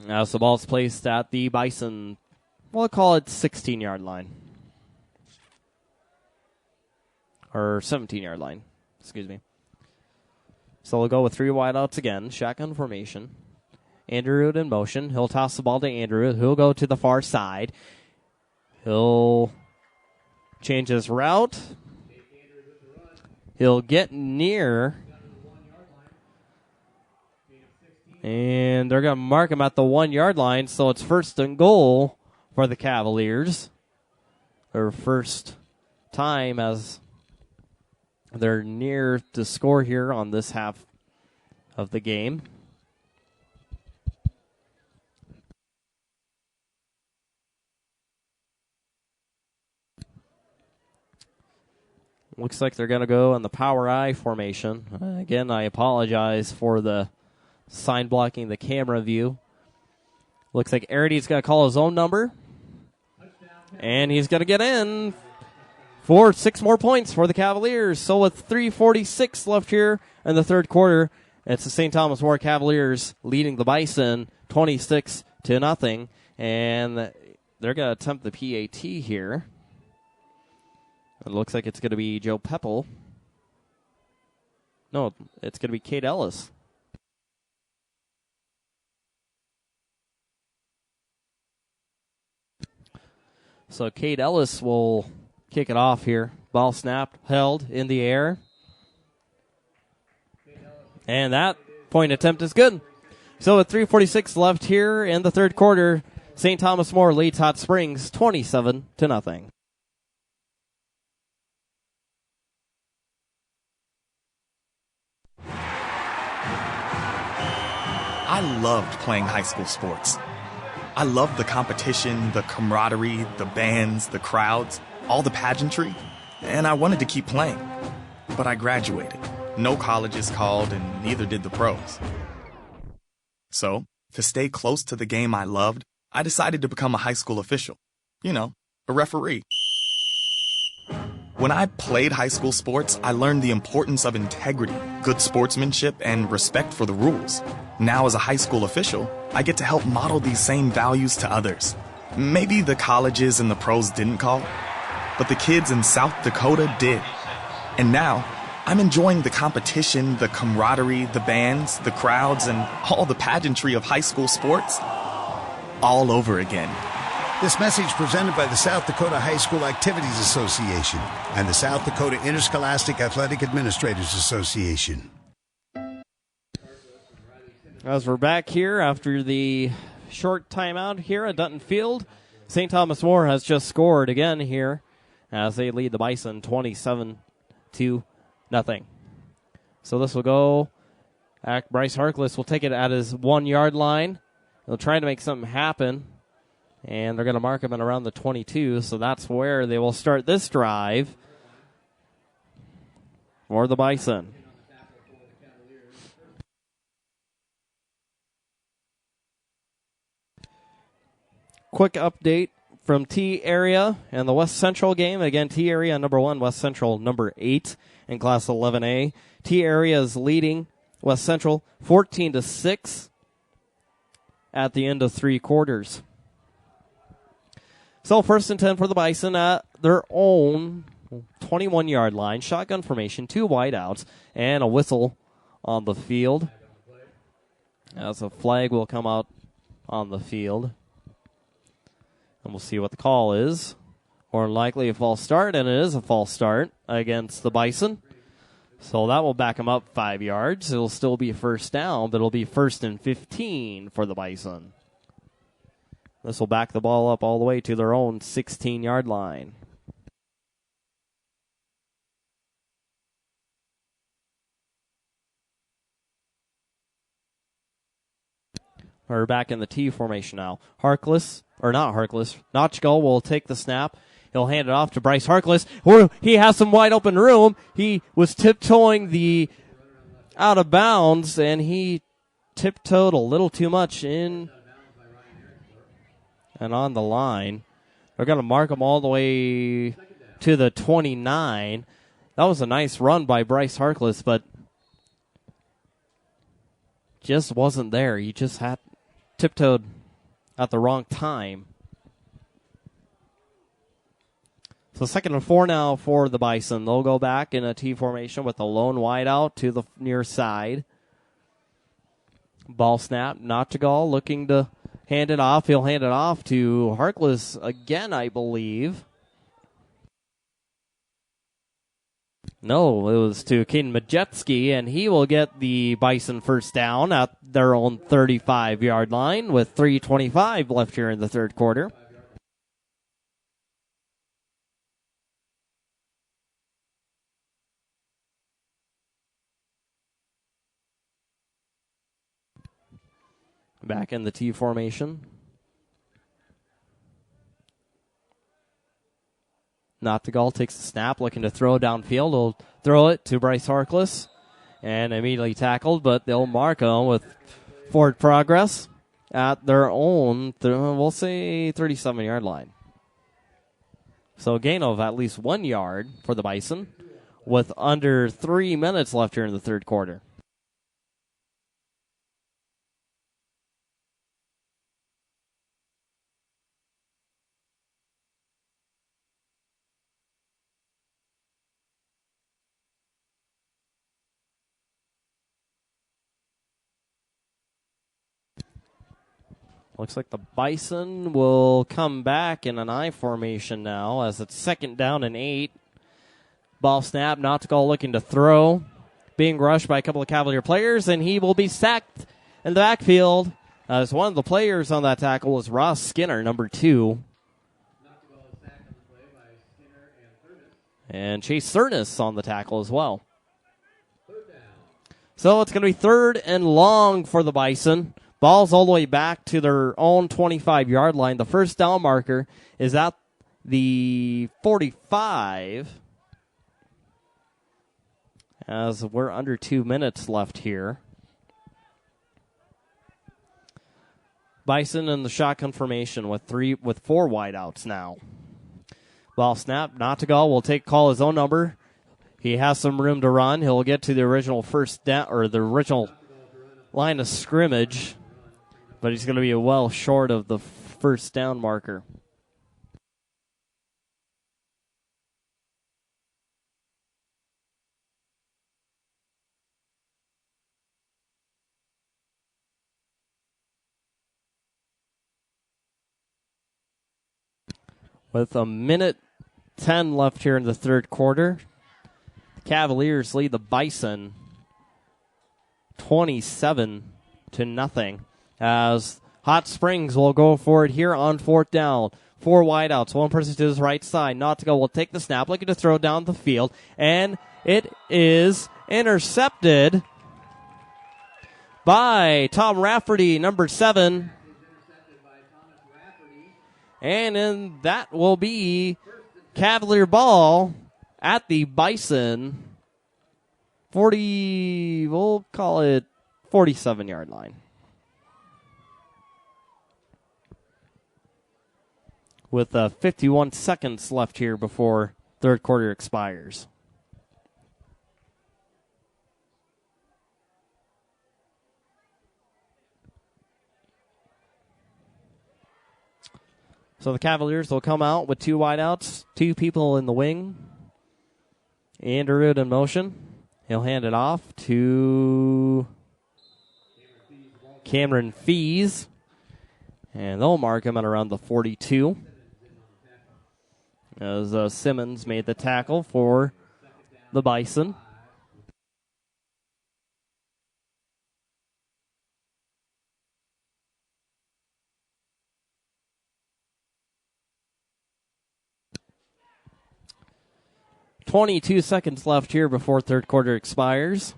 As the ball's placed at the Bison, we'll call it 16-yard line. Or 17-yard line, excuse me. So we'll go with 3 wideouts again, shotgun formation. Andrew in motion. He'll toss the ball to Andrew. He'll go to the far side. He'll change his route. He'll get near. And they're going to mark him at the 1-yard line, so it's first and goal for the Cavaliers. Their first time as they're near to score here on this half of the game. Looks like they're going to go in the power I formation. Again, I apologize for the sign blocking the camera view. Looks like Arity's going to call his own number. And he's going to get in for 6 more points for the Cavaliers. So with 3:46 left here in the third quarter, it's the St. Thomas More Cavaliers leading the Bison 26-0. And they're going to attempt the PAT here. It looks like it's going to be Joe Peppel. No, it's going to be Cade Ellis. So Cade Ellis will kick it off here. Ball snapped, held in the air. And that point attempt is good. So with 3:46 left here in the third quarter, St. Thomas More leads Hot Springs 27-0. I loved playing high school sports. I loved the competition, the camaraderie, the bands, the crowds, all the pageantry, and I wanted to keep playing. But I graduated. No colleges called, and neither did the pros. So, to stay close to the game I loved, I decided to become a high school official. You know, a referee. When I played high school sports, I learned the importance of integrity, good sportsmanship, and respect for the rules. Now, as a high school official, I get to help model these same values to others. Maybe the colleges and the pros didn't call, but the kids in South Dakota did. And now, I'm enjoying the competition, the camaraderie, the bands, the crowds, and all the pageantry of high school sports all over again. This message presented by the South Dakota High School Activities Association and the South Dakota Interscholastic Athletic Administrators Association. As we're back here after the short timeout here at Dutton Field, St. Thomas More has just scored again here as they lead the Bison 27-0. So this will go. Bryce Harkless will take it at his 1-yard line. They'll try to make something happen. And they're going to mark him at around the 22, so that's where they will start this drive for the Bison. Quick update from T area and the West Central game. Again, T area number 1, West Central number 8 in Class 11A. T area is leading West Central 14-6 at the end of 3 quarters. So 1st and 10 for the Bison at their own 21-yard line. Shotgun formation, 2 wideouts, and a whistle on the field. As a flag will come out on the field. And we'll see what the call is. More likely a false start, and it is a false start against the Bison. So that will back them up 5 yards. It'll still be a first down, but it'll be 1st and 15 for the Bison. This will back the ball up all the way to their own 16-yard line. We're back in the T formation now. Notchko will take the snap. He'll hand it off to Bryce Harkless. He has some wide open room. He was tiptoeing the out of bounds, and he tiptoed a little too much in And on the line, they're going to mark him all the way to the 29. That was a nice run by Bryce Harkless, but just wasn't there. He just had tiptoed at the wrong time. So 2nd and 4 now for the Bison. They'll go back in a T formation with a lone wide out to the near side. Ball snap. Notchagall looking to hand it off. He'll hand it off to Harkless again, I believe. No, it was to Caden Majewski, and he will get the Bison first down at their own 35-yard line with 3:25 left here in the third quarter. Back in the T formation. Notchagall takes the snap, looking to throw downfield. He'll throw it to Bryce Harkless and immediately tackled, but they'll mark him with forward progress at their own, we'll say, 37-yard line. So a gain of at least 1 yard for the Bison with under 3 minutes left here in the third quarter. Looks like the Bison will come back in an I formation now as it's 2nd down and 8. Ball snap, Notchagall looking to throw. Being rushed by a couple of Cavalier players, and he will be sacked in the backfield as one of the players on that tackle was Ross Skinner, number 2. And Chase Cernus on the tackle as well. So it's going to be 3rd and long for the Bison. Ball's all the way back to their own 25-yard line. The first down marker is at the 45. As we're under 2 minutes left here. Bison in the shotgun formation with 4 wideouts now. Ball snap. Notchagall will call his own number. He has some room to run. He'll get to the original first down, or the original line of scrimmage. But he's going to be well short of the first down marker. With 1:10 left here in the third quarter, the Cavaliers lead the Bison 27-0. As Hot Springs will go for it here on 4th down. 4 wideouts, one person to his right side. Notchagall will take the snap, looking to throw down the field, and it is intercepted by Tom Rafferty, number 7. And then that will be Cavalier ball at the Bison we'll call it 47-yard line. With 51 seconds left here before third quarter expires. So the Cavaliers will come out with 2 wideouts, 2 people in the wing. Andrew in motion. He'll hand it off to Cameron Fees. And they'll mark him at around the 42. As Simmons made the tackle for the Bison. .22 seconds left here before third quarter expires.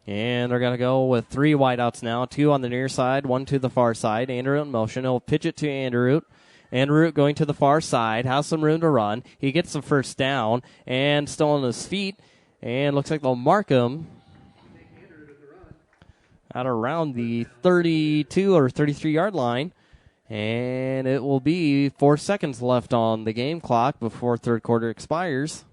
And they're going to go with 3 wideouts now. 2 on the near side, 1 to the far side. Andrew in motion. He'll pitch it to Andrew. Andrew going to the far side. Has some room to run. He gets the first down and still on his feet. And looks like they'll mark him at around the 32 or 33-yard line. And it will be 4 seconds left on the game clock before third quarter expires.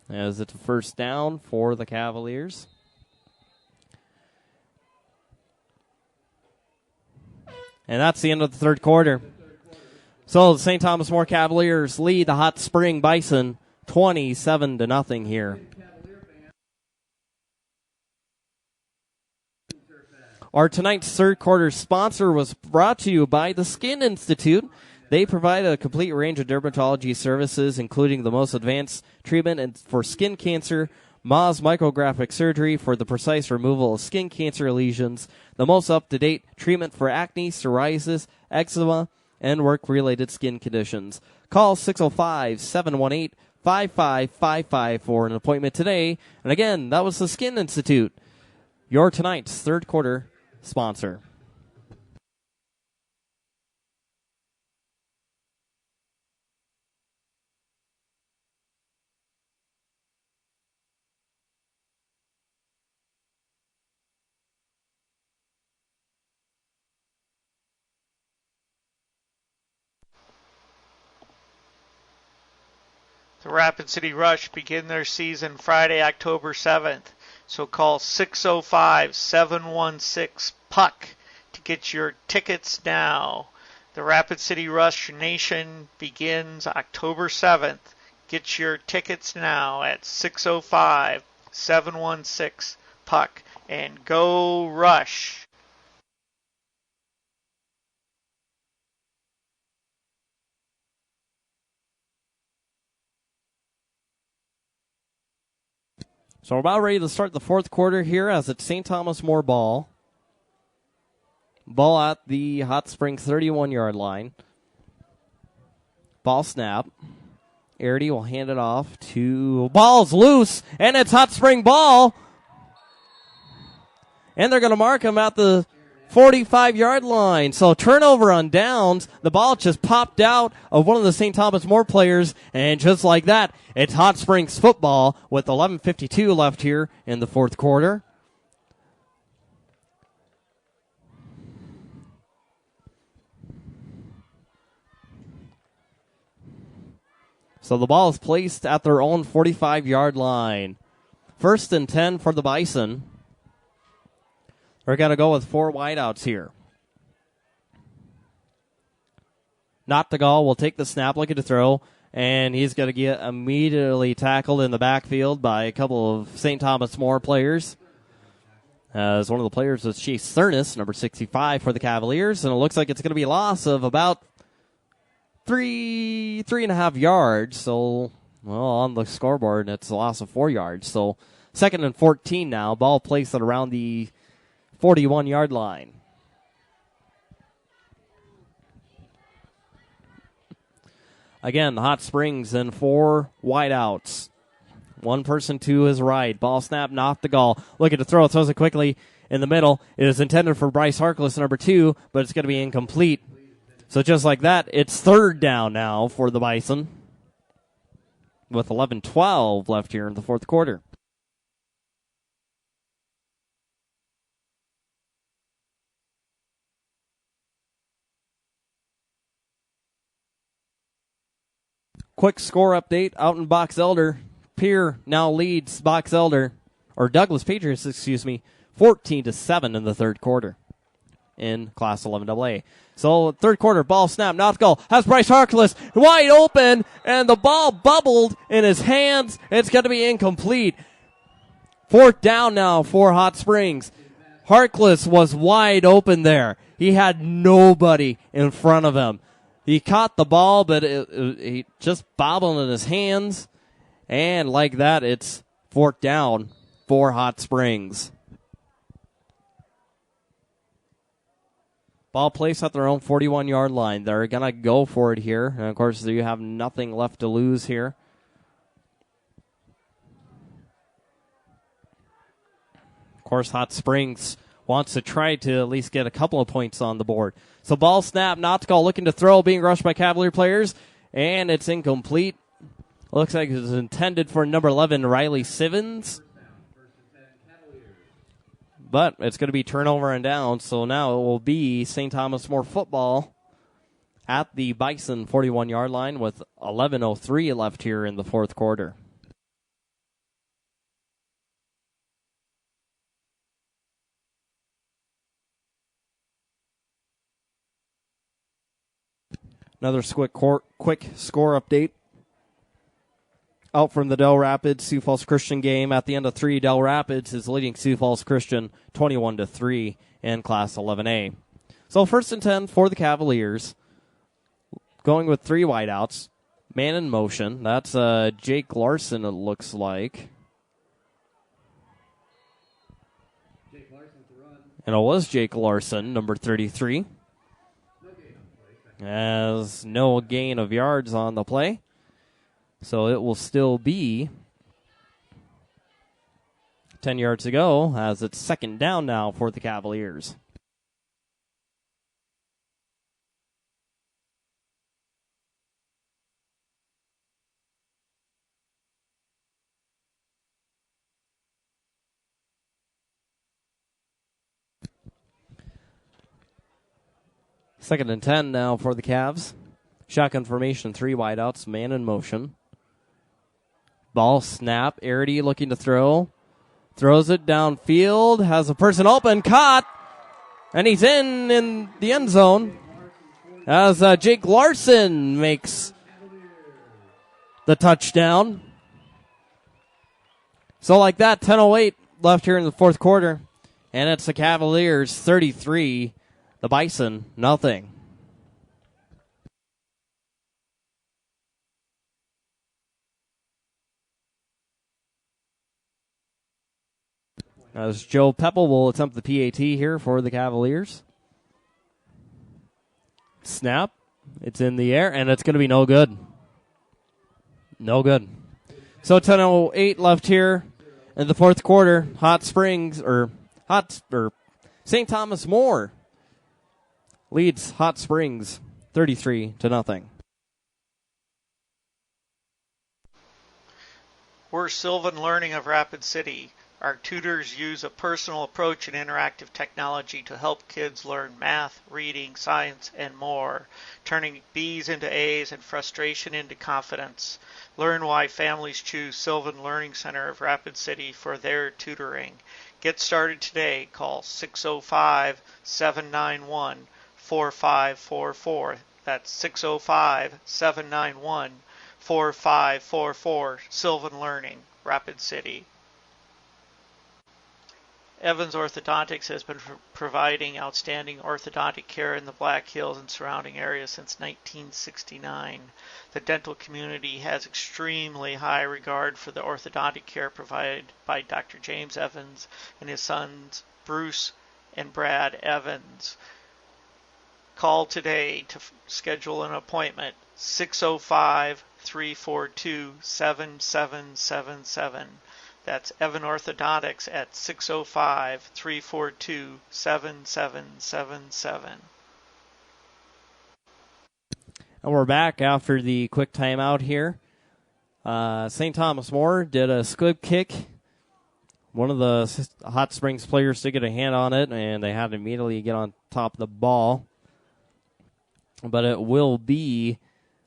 As it's a first down for the Cavaliers. And that's the end of the third quarter. So the St. Thomas More Cavaliers lead the Hot Spring Bison 27-0 here. Our tonight's third quarter sponsor was brought to you by the Skin Institute. They provide a complete range of dermatology services, including the most advanced treatment for skin cancer, Mohs micrographic surgery for the precise removal of skin cancer lesions, the most up-to-date treatment for acne, psoriasis, eczema, and work-related skin conditions. Call 605-718-5555 for an appointment today. And again, that was the Skin Institute, your tonight's third quarter sponsor. The Rapid City Rush begin their season Friday, October 7th. So call 605-716-PUCK to get your tickets now. The Rapid City Rush Nation begins October 7th. Get your tickets now at 605-716-PUCK. And go Rush! So we're about ready to start the fourth quarter here as it's St. Thomas More ball. Ball at the Hot Springs 31-yard line. Ball snap. Arity will hand it off to... Ball's loose, and it's Hot Spring ball. And they're going to mark him at the 45-yard line. So turnover on downs. The ball just popped out of one of the St. Thomas More players, and just like that, it's Hot Springs football with 11:52 left here in the fourth quarter. So the ball is placed at their own 45-yard line. 1st and 10 for the Bison. We're going to go with 4 wideouts here. Nottegal will take the snap, looking to throw, and he's going to get immediately tackled in the backfield by a couple of St. Thomas More players. As one of the players was Chase Cernis, number 65 for the Cavaliers, and it looks like it's going to be a loss of about 3.5 yards. So, well, on the scoreboard, it's a loss of 4 yards. So, 2nd and 14 now. Ball placed at around the 41-yard line. Again, the Hot Springs in 4 wideouts. One person to his right. Ball snap, Nottegal. Looking to throw. Throws it quickly in the middle. It is intended for Bryce Harkless, number 2, but it's going to be incomplete. So just like that, it's 3rd down now for the Bison with 11:12 left here in the fourth quarter. Quick score update out in Box Elder. Pierre now leads Box Elder, or Douglas Patriots, 14-7 in the third quarter in Class 11AA. So third quarter, ball snap, Nottegal has Bryce Harkless wide open, and the ball bubbled in his hands. It's going to be incomplete. 4th down now for Hot Springs. Harkless was wide open there. He had nobody in front of him. He caught the ball, but he just bobbled in his hands. And like that, it's 4th down for Hot Springs. Ball placed at their own 41-yard line. They're going to go for it here. And, of course, you have nothing left to lose here. Of course, Hot Springs wants to try to at least get a couple of points on the board. So ball snap, Nottegal looking to throw, being rushed by Cavalier players, and it's incomplete. Looks like it was intended for number 11, Riley Sivens. But it's going to be turnover and down, so now it will be St. Thomas More football at the Bison 41-yard line with 11:03 left here in the fourth quarter. Another quick score update. Out from the Del Rapids Sioux Falls Christian game at the end of 3, Del Rapids is leading Sioux Falls Christian 21-3 in Class 11A. So 1st and 10 for the Cavaliers. Going with 3 wideouts. Man in motion. That's Jake Larson, it looks like. And it was Jake Larson, number 33. As no gain of yards on the play. So it will still be 10 yards to go as it's second down now for the Cavaliers. Second and 10 now for the Cavs. Shotgun formation, 3 wideouts, man in motion. Ball snap, Arity looking to throw. Throws it downfield, has a person open, caught, and he's in the end zone as Jake Larson makes the touchdown. So like that, 10:08 left here in the fourth quarter, and it's the Cavaliers 33, the Bison nothing. As Joe Peppel will attempt the PAT here for the Cavaliers. Snap. It's in the air, and it's going to be no good. No good. So 10:08 left here in the fourth quarter. St. Thomas More leads Hot Springs 33-0. We're Sylvan Learning of Rapid City. Our tutors use a personal approach and interactive technology to help kids learn math, reading, science, and more, turning B's into A's and frustration into confidence. Learn why families choose Sylvan Learning Center of Rapid City for their tutoring. Get started today. Call 605-791-4544. That's 605-791-4544. Sylvan Learning, Rapid City. Evans Orthodontics has been providing outstanding orthodontic care in the Black Hills and surrounding areas since 1969. The dental community has extremely high regard for the orthodontic care provided by Dr. James Evans and his sons Bruce and Brad Evans. Call today to schedule an appointment, 605-342-7777. That's Evan Orthodontics at 605-342-7777. And we're back after the quick timeout here. St. Thomas More did a squib kick. One of the Hot Springs players did get a hand on it, and they had to immediately get on top of the ball. But it will be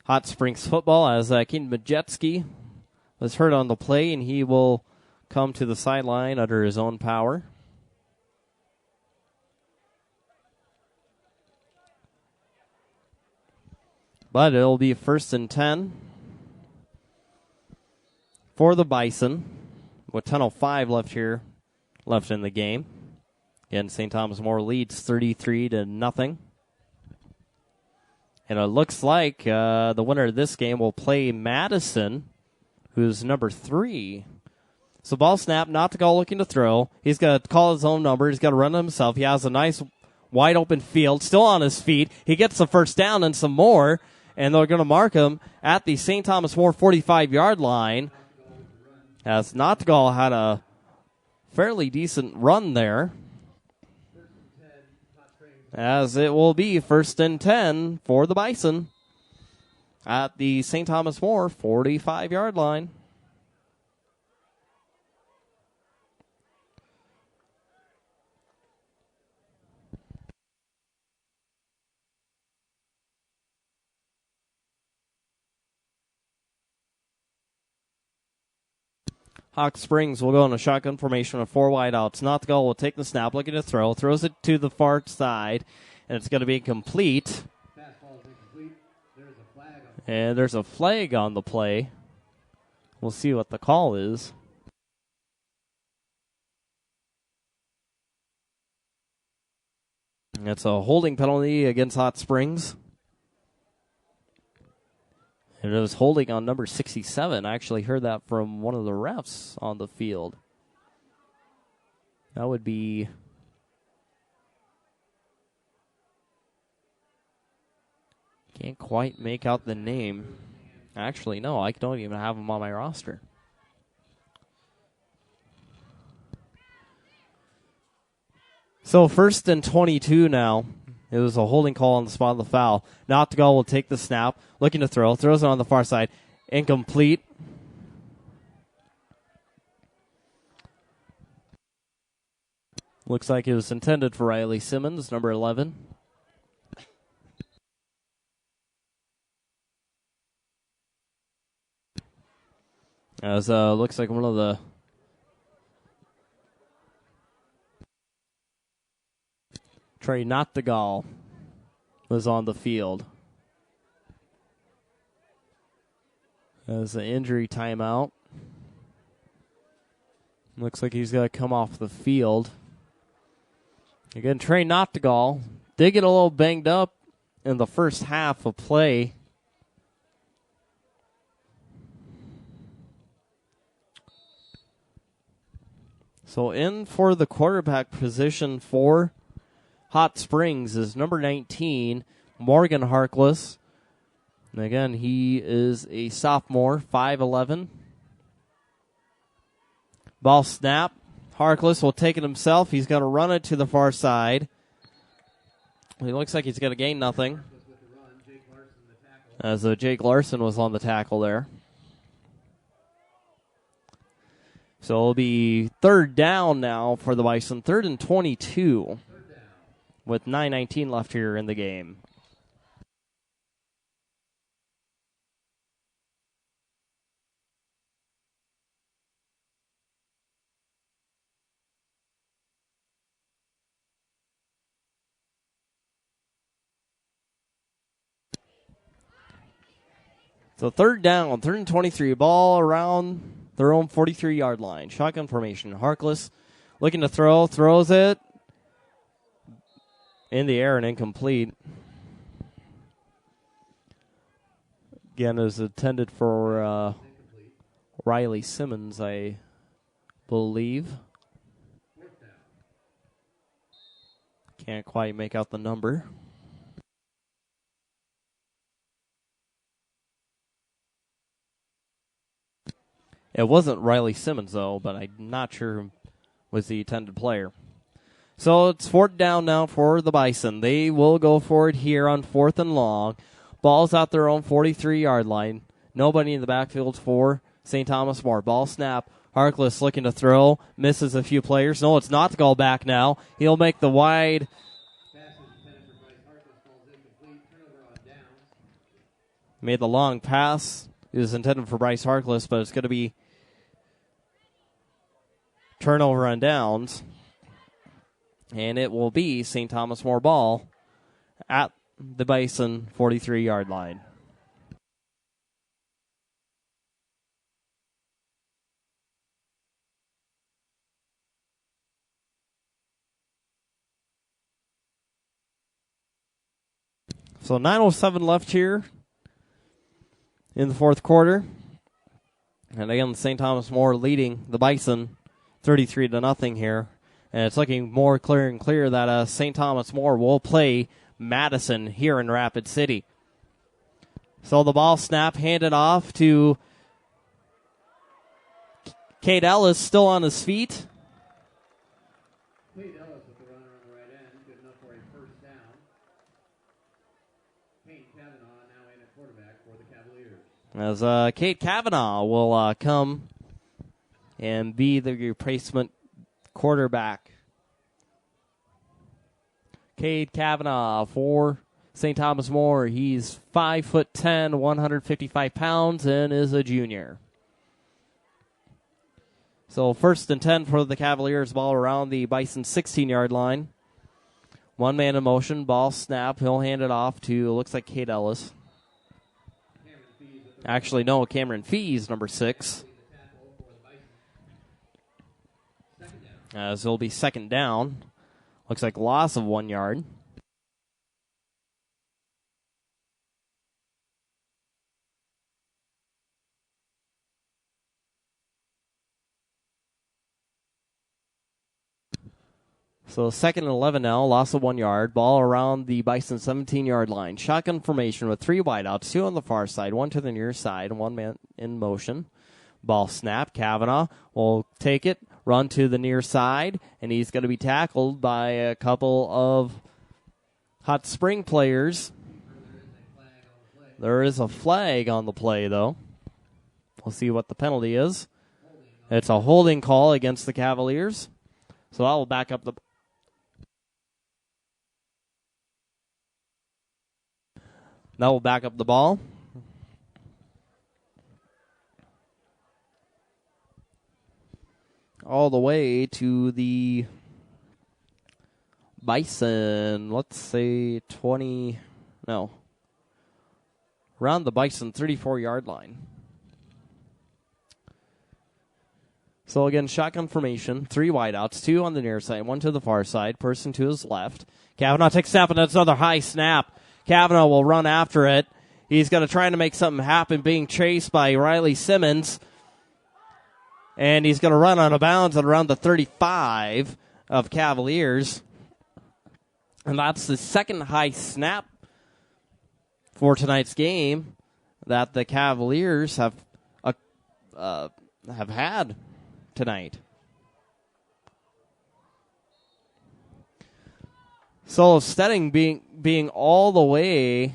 Hot Springs football as Keaton Majetsky was hurt on the play, and he will come to the sideline under his own power. But it'll be 1st and 10 for the Bison with 10:05 left in the game. Again, St. Thomas More leads 33-0. And it looks like the winner of this game will play Madison, who's number 3. So ball snap, not to go looking to throw. He's got to call his own number. He's got to run it himself. He has a nice wide open field, still on his feet. He gets the first down and some more, and they're going to mark him at the St. Thomas More 45-yard line. As Notgal had a fairly decent run there. As it will be 1st and 10 for the Bison at the St. Thomas More 45-yard line. Hot Springs will go in a shotgun formation with 4 wideouts. Nottingham will take the snap, looking to throw, throws it to the far side, and it's going to be complete. And there's a flag on the play. We'll see what the call is. It's a holding penalty against Hot Springs. And it was holding on number 67. I actually heard that from one of the refs on the field. That would be... Can't quite make out the name. Actually, no, I don't even have him on my roster. So 1st and 22 now. It was a holding call on the spot of the foul. Nottingham will take the snap, looking to throw. Throws it on the far side. Incomplete. Looks like it was intended for Riley Simmons, number 11. As looks like one of the Trey Nottingham was on the field. As an injury timeout. Looks like he's going to come off the field. Again, Trey Nottingham did get a little banged up in the first half of play. So in for the quarterback position for Hot Springs is number 19, Morgan Harkless. And again, he is a sophomore, 5'11". Ball snap. Harkless will take it himself. He's going to run it to the far side. He looks like he's going to gain nothing. As Jake Larson was on the tackle there. So it'll be 3rd down now for the Bison. 3rd and 22 with 9:19 left here in the game. So 3rd down, 3rd and 23. Ball around their own 43-yard line. Shotgun formation. Harkless looking to throw. Throws it in the air and incomplete. Again, it was intended for Riley Simmons, I believe. Can't quite make out the number. It wasn't Riley Simmons, though, but I'm not sure who was the intended player. So it's 4th down now for the Bison. They will go for it here on 4th and long. Ball's out their own 43-yard line. Nobody in the backfield for St. Thomas More. Ball snap. Harkless looking to throw. Misses a few players. No, it's not to go back now. He'll make the wide. Made the long pass. It was intended for Bryce Harkless, but it's going to be turnover on downs. And it will be St. Thomas More ball at the Bison 43-yard line. So 9:07 left here in the 4th quarter. And again, St. Thomas More leading the Bison 33-0 here. And it's looking more clear and clear that St. Thomas More will play Madison here in Rapid City. So the ball snap handed off to Cade Ellis, still on his feet. Cade Ellis with the runner on the right end, good enough for a 1st down. Payne Kavanaugh now in at quarterback for the Cavaliers. As Cade Kavanaugh will come and be the replacement quarterback. Cade Kavanaugh for St. Thomas More. He's 5'10", 155 pounds, and is a junior. So 1st and 10 for the Cavaliers. Ball around the Bison 16-yard line. One man in motion. Ball snap. He'll hand it off to, looks like Cade Ellis. Actually, no, Cameron Fees, number 6. As it'll be 2nd down. Looks like loss of 1 yard. So 2nd and 11 now, loss of 1 yard. Ball around the Bison 17-yard line. Shotgun formation with 3 wideouts, 2 on the far side, 1 to the near side, 1 man in motion. Ball snap. Kavanaugh will take it, run to the near side, and he's going to be tackled by a couple of Hot Spring players. There is a flag on the play, though. We'll see what the penalty is. It's a holding call against the Cavaliers. So I will back up the... That will back up the ball. All the way to the Bison, let's say 20, no. Around the Bison 34-yard line. So again, shotgun formation, 3 wideouts, 2 on the near side, 1 to the far side, person to his left. Kavanaugh takes snap, and that's another high snap. Kavanaugh will run after it. He's going to try to make something happen, being chased by Riley Simmons. And he's going to run out of bounds at around the 35 of Cavaliers. And that's the second high snap for tonight's game that the Cavaliers have had tonight. So Stedding being all the way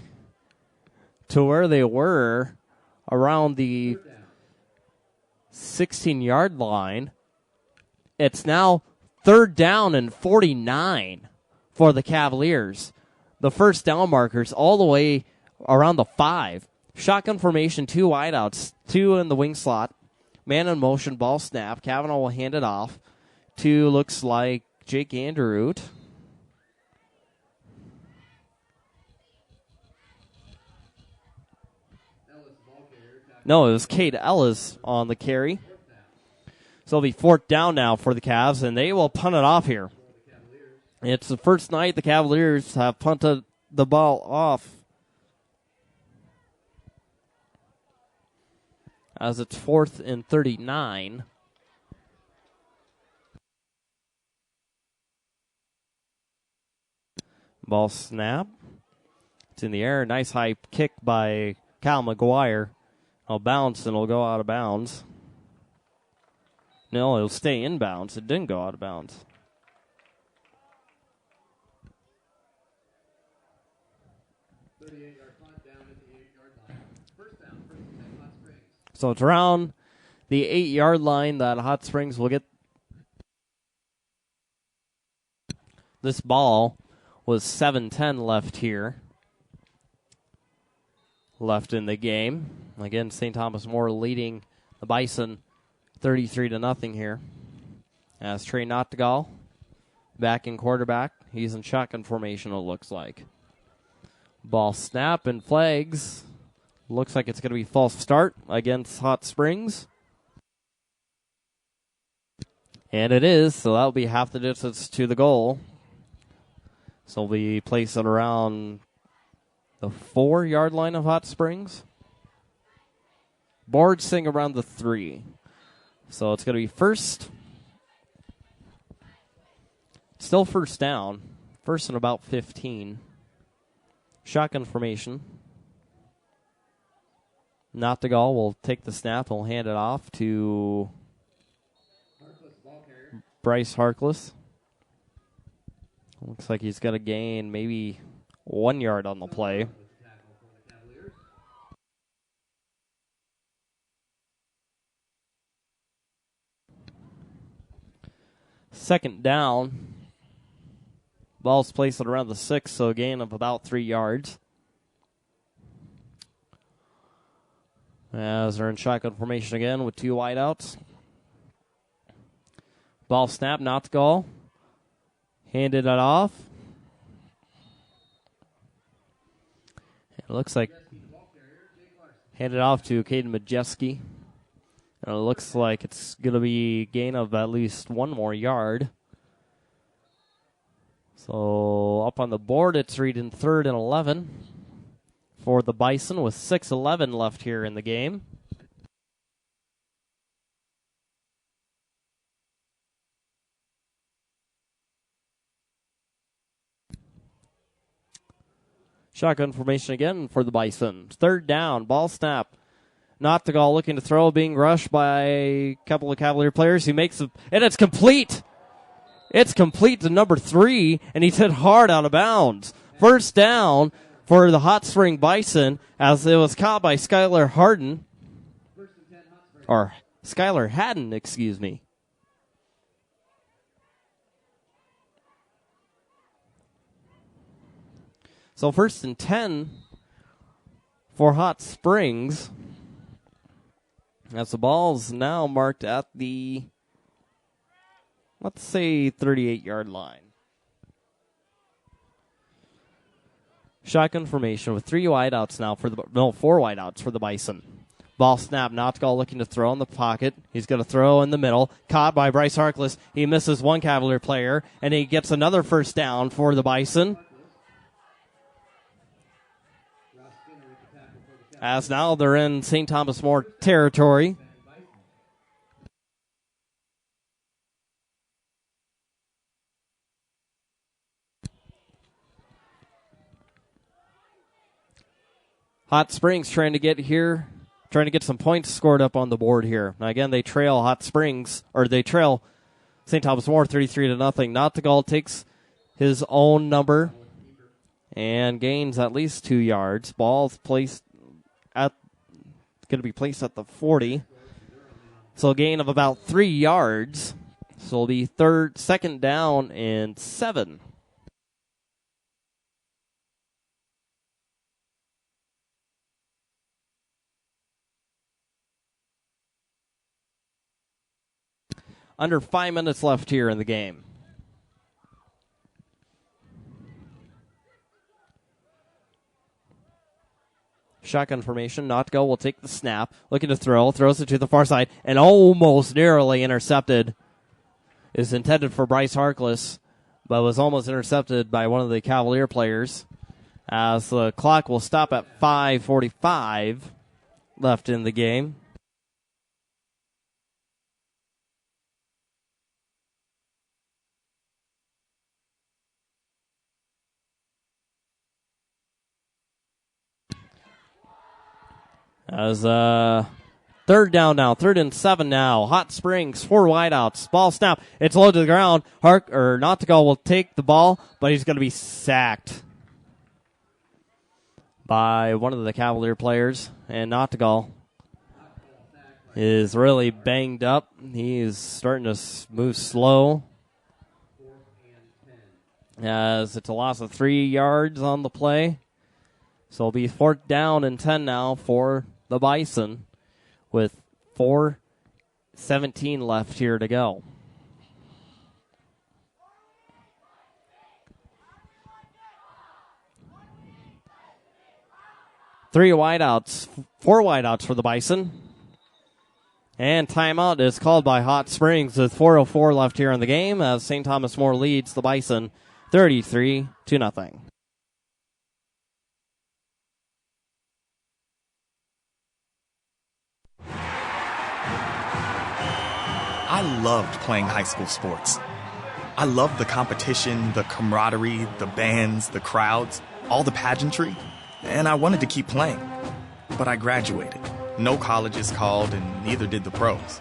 to where they were around the 16-yard line. It's now 3rd down and 49 for the Cavaliers. The first down markers all the way around the 5. Shotgun formation, 2 wideouts, 2 in the wing slot. Man in motion, ball snap. Kavanaugh will hand it off to, looks like, Jake Anderoot. No, it was Cade Ellis on the carry. So it'll be 4th down now for the Cavs, and they will punt it off here. It's the first night the Cavaliers have punted the ball off, as it's 4th and 39. Ball snap. It's in the air. Nice high kick by Kyle McGuire. It'll bounce and it'll go out of bounds. No, it'll stay in bounds. It didn't go out of bounds. So it's around the 8-yard line that Hot Springs will get. This ball was 7:10 left here. Left in the game. Again, St. Thomas More leading the Bison 33-0 here. As Trey Nottegal back in quarterback. He's in shotgun formation, it looks like. Ball snap and flags. Looks like it's going to be false start against Hot Springs. And it is, so that'll be half the distance to the goal. So we place it around the 4-yard line of Hot Springs. Board sing around the 3. So it's going to be first. Still first down. First and about 15. Shotgun formation. Nottegal will take the snap. He'll hand it off to Bryce Harkless. Looks like he's got to gain maybe 1 yard on the play. Second down. Ball's placed at around the 6, so a gain of about 3 yards. As they're in shotgun formation again with 2 wideouts. Ball snap, not to goal. Handed it off. It looks like handed off to Caden Majeski. And it looks like it's going to be a gain of at least one more yard. So up on the board, it's reading 3rd and 11 for the Bison with 6:11 left here in the game. Shotgun formation again for the Bison. 3rd down, ball snap. Not the goal, looking to throw, being rushed by a couple of Cavalier players. He makes and it's complete. It's complete to number 3, and he's hit hard out of bounds. 1st down for the Hot Spring Bison as it was caught by Skylar Haddon, excuse me. So 1st and 10 for Hot Springs. As the ball's now marked at the, let's say, 38-yard line. Shotgun formation with 4 wideouts for the Bison. Ball snap, Notgal looking to throw in the pocket. He's going to throw in the middle. Caught by Bryce Harkless. He misses one Cavalier player, and he gets another 1st down for the Bison. As now they're in St. Thomas More territory. Hot Springs trying to get some points scored up on the board here. Now again, they trail St. Thomas More 33-0. Nottingham takes his own number and gains at least 2 yards. Ball's going to be placed at the 40. So a gain of about 3 yards. So it'll be 2nd down and 7. Under 5 minutes left here in the game. Shotgun formation, Notgo will take the snap, looking to throws it to the far side, and almost narrowly intercepted. Is intended for Bryce Harkless, but was almost intercepted by one of the Cavalier players. As the clock will stop at 5:45 left in the game. As 3rd down now, 3rd and 7 now. Hot Springs, 4 wideouts. Ball snap. It's low to the ground. Nottingham will take the ball, but he's going to be sacked by one of the Cavalier players. And Nottingham is really banged up. He's starting to move slow. As it's a loss of 3 yards on the play. So it'll be 4th down and 10 now for the Bison with 4:17 left here to go. Four wideouts for the Bison. And timeout is called by Hot Springs with 4:04 left here in the game as St. Thomas More leads the Bison 33-0. I loved playing high school sports. I loved the competition, the camaraderie, the bands, the crowds, all the pageantry, and I wanted to keep playing. But I graduated. No colleges called, and neither did the pros.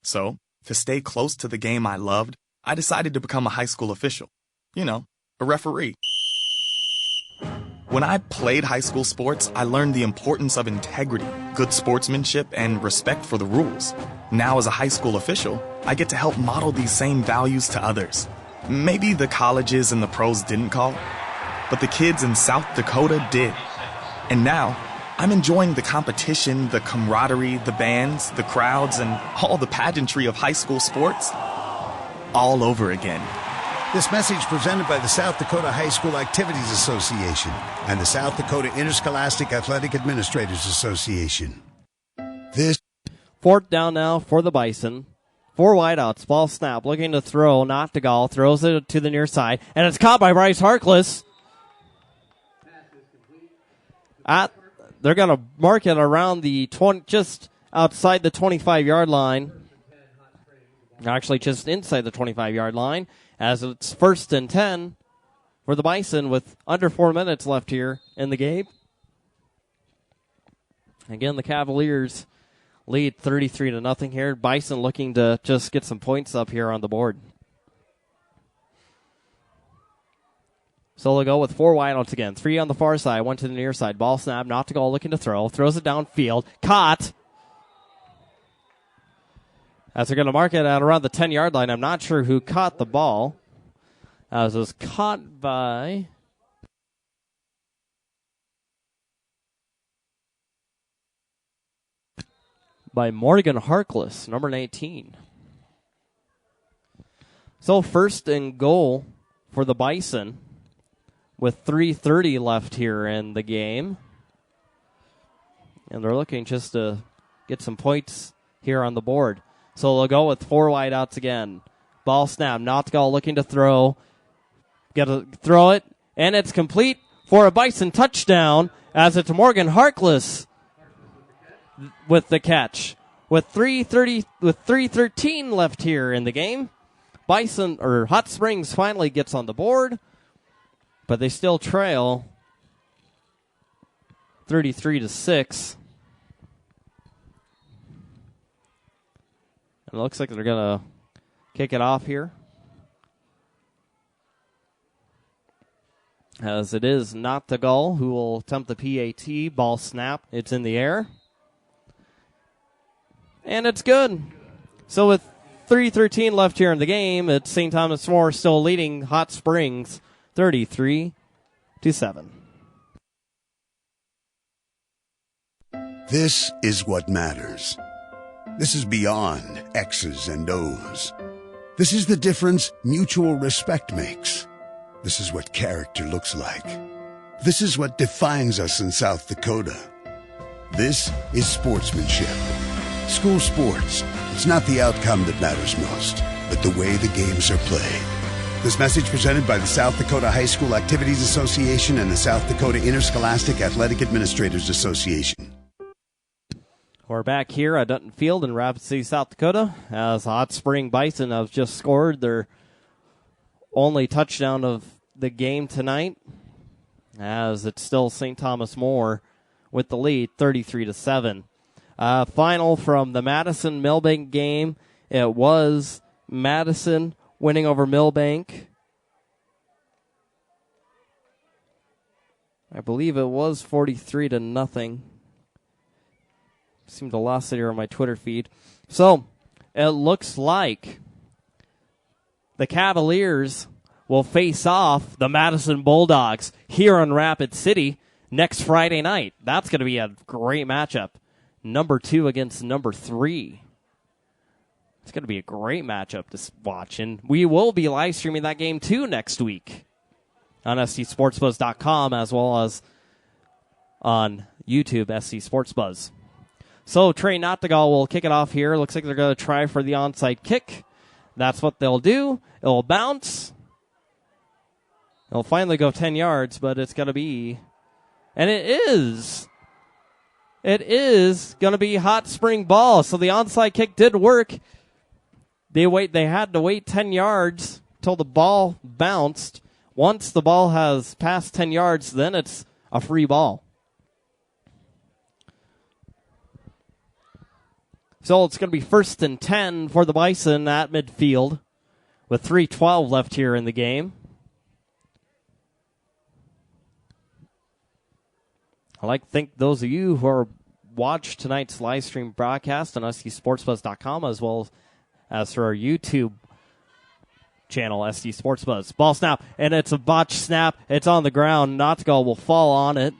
So, to stay close to the game I loved, I decided to become a high school official. A referee. When I played high school sports, I learned the importance of integrity, good sportsmanship, and respect for the rules. Now, as a high school official, I get to help model these same values to others. Maybe the colleges and the pros didn't call, but the kids in South Dakota did. And now, I'm enjoying the competition, the camaraderie, the bands, the crowds, and all the pageantry of high school sports all over again. This message presented by the South Dakota High School Activities Association and the South Dakota Interscholastic Athletic Administrators Association. This 4th down now for the Bison. 4 wideouts, ball snap, looking to throw, not Gall, throws it to the near side, and it's caught by Bryce Harkless. They're going to mark it around the 20, just outside the 25-yard line. Actually, just inside the 25-yard line, as it's 1st and 10 for the Bison with under 4 minutes left here in the game. Again, the Cavaliers lead 33-0 here. Bison looking to just get some points up here on the board. So they'll go with 4 wideouts again. 3 on the far side, 1 to the near side. Ball snap, not to go, looking to throw. Throws it downfield. Caught. As they're going to mark it at around the 10-yard line. I'm not sure who caught the ball. As it was caught by Morgan Harkless, number 19. So 1st and goal for the Bison with 3:30 left here in the game. And they're looking just to get some points here on the board. So they'll go with 4 wideouts again. Ball snap, Notgal looking to throw. Got to throw it, and it's complete for a Bison touchdown as it's Morgan Harkless with the catch. With 3:13 left here in the game, Hot Springs finally gets on the board, but they still trail 33-6. And it looks like they're going to kick it off here. As it is not the goal who will attempt the PAT. Ball snap. It's in the air. And it's good. So with 3:13 left here in the game, it's St. Thomas More still leading Hot Springs 33-7. This is what matters. This is beyond X's and O's. This is the difference mutual respect makes. This is what character looks like. This is what defines us in South Dakota. This is sportsmanship. School sports, it's not the outcome that matters most, but the way the games are played. This message presented by the South Dakota High School Activities Association and the South Dakota Interscholastic Athletic Administrators Association. We're back here at Dutton Field in Rapid City, South Dakota, as Hot Spring Bison have just scored their only touchdown of the game tonight, as it's still St. Thomas More with the lead, 33-7. Final from the Madison-Milbank game, it was Madison winning over Milbank. I believe it was 43-0. Seemed to lost it here on my Twitter feed. So, it looks like the Cavaliers will face off the Madison Bulldogs here in Rapid City next Friday night. That's going to be a great matchup. Number 2 against number 3. It's going to be a great matchup to watch. And we will be live streaming that game too next week on SCSportsBuzz.com as well as on YouTube, SC Sports Buzz. So Trey Nottegal will kick it off here. Looks like they're going to try for the onside kick. That's what they'll do. It'll bounce. It'll finally go 10 yards, but it's going to be... And it is going to be Hot Spring ball. So the onside kick did work. They had to wait 10 yards till the ball bounced. Once the ball has passed 10 yards, then it's a free ball. So it's going to be 1st and 10 for the Bison at midfield with 3:12 left here in the game. I'd like to thank those of you who watched tonight's live stream broadcast on SCSportsBuzz.com as well as through our YouTube channel, SD Sports Buzz. Ball snap, and it's a botched snap. It's on the ground. Nottegal will fall on it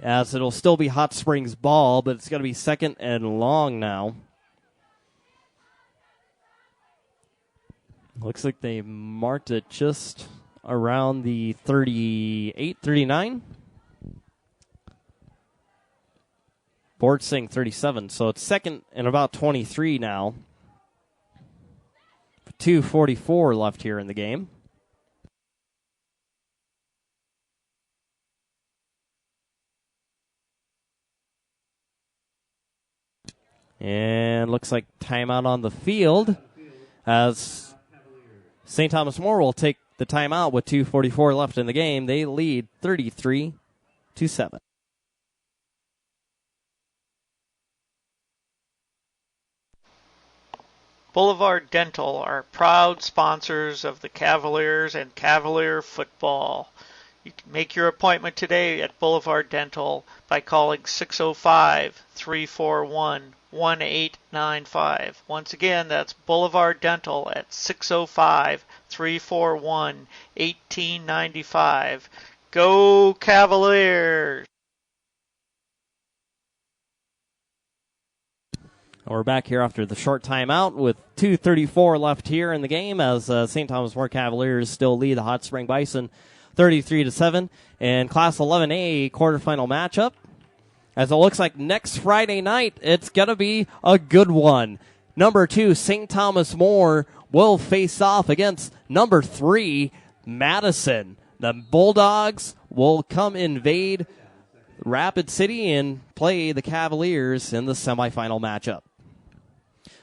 as it'll still be Hot Springs ball, but it's going to be second and long now. Looks like they marked it just around the 38, 39. Board saying 37, so it's second and about 23 now. 2:44 left here in the game. And looks like timeout on the field as St. Thomas More will take the timeout with 2:44 left in the game. They lead 33-7. Boulevard Dental are proud sponsors of the Cavaliers and Cavalier football. You can make your appointment today at Boulevard Dental by calling 605-341-1895. Once again, that's Boulevard Dental at 605-341-1895. Go Cavaliers! We're back here after the short timeout with 2:34 left here in the game as St. Thomas More Cavaliers still lead the Hot Spring Bison 33-7. And Class 11A quarterfinal matchup. As it looks like next Friday night, it's going to be a good one. Number 2, St. Thomas More will face off against number 3, Madison. The Bulldogs will come invade Rapid City and play the Cavaliers in the semifinal matchup.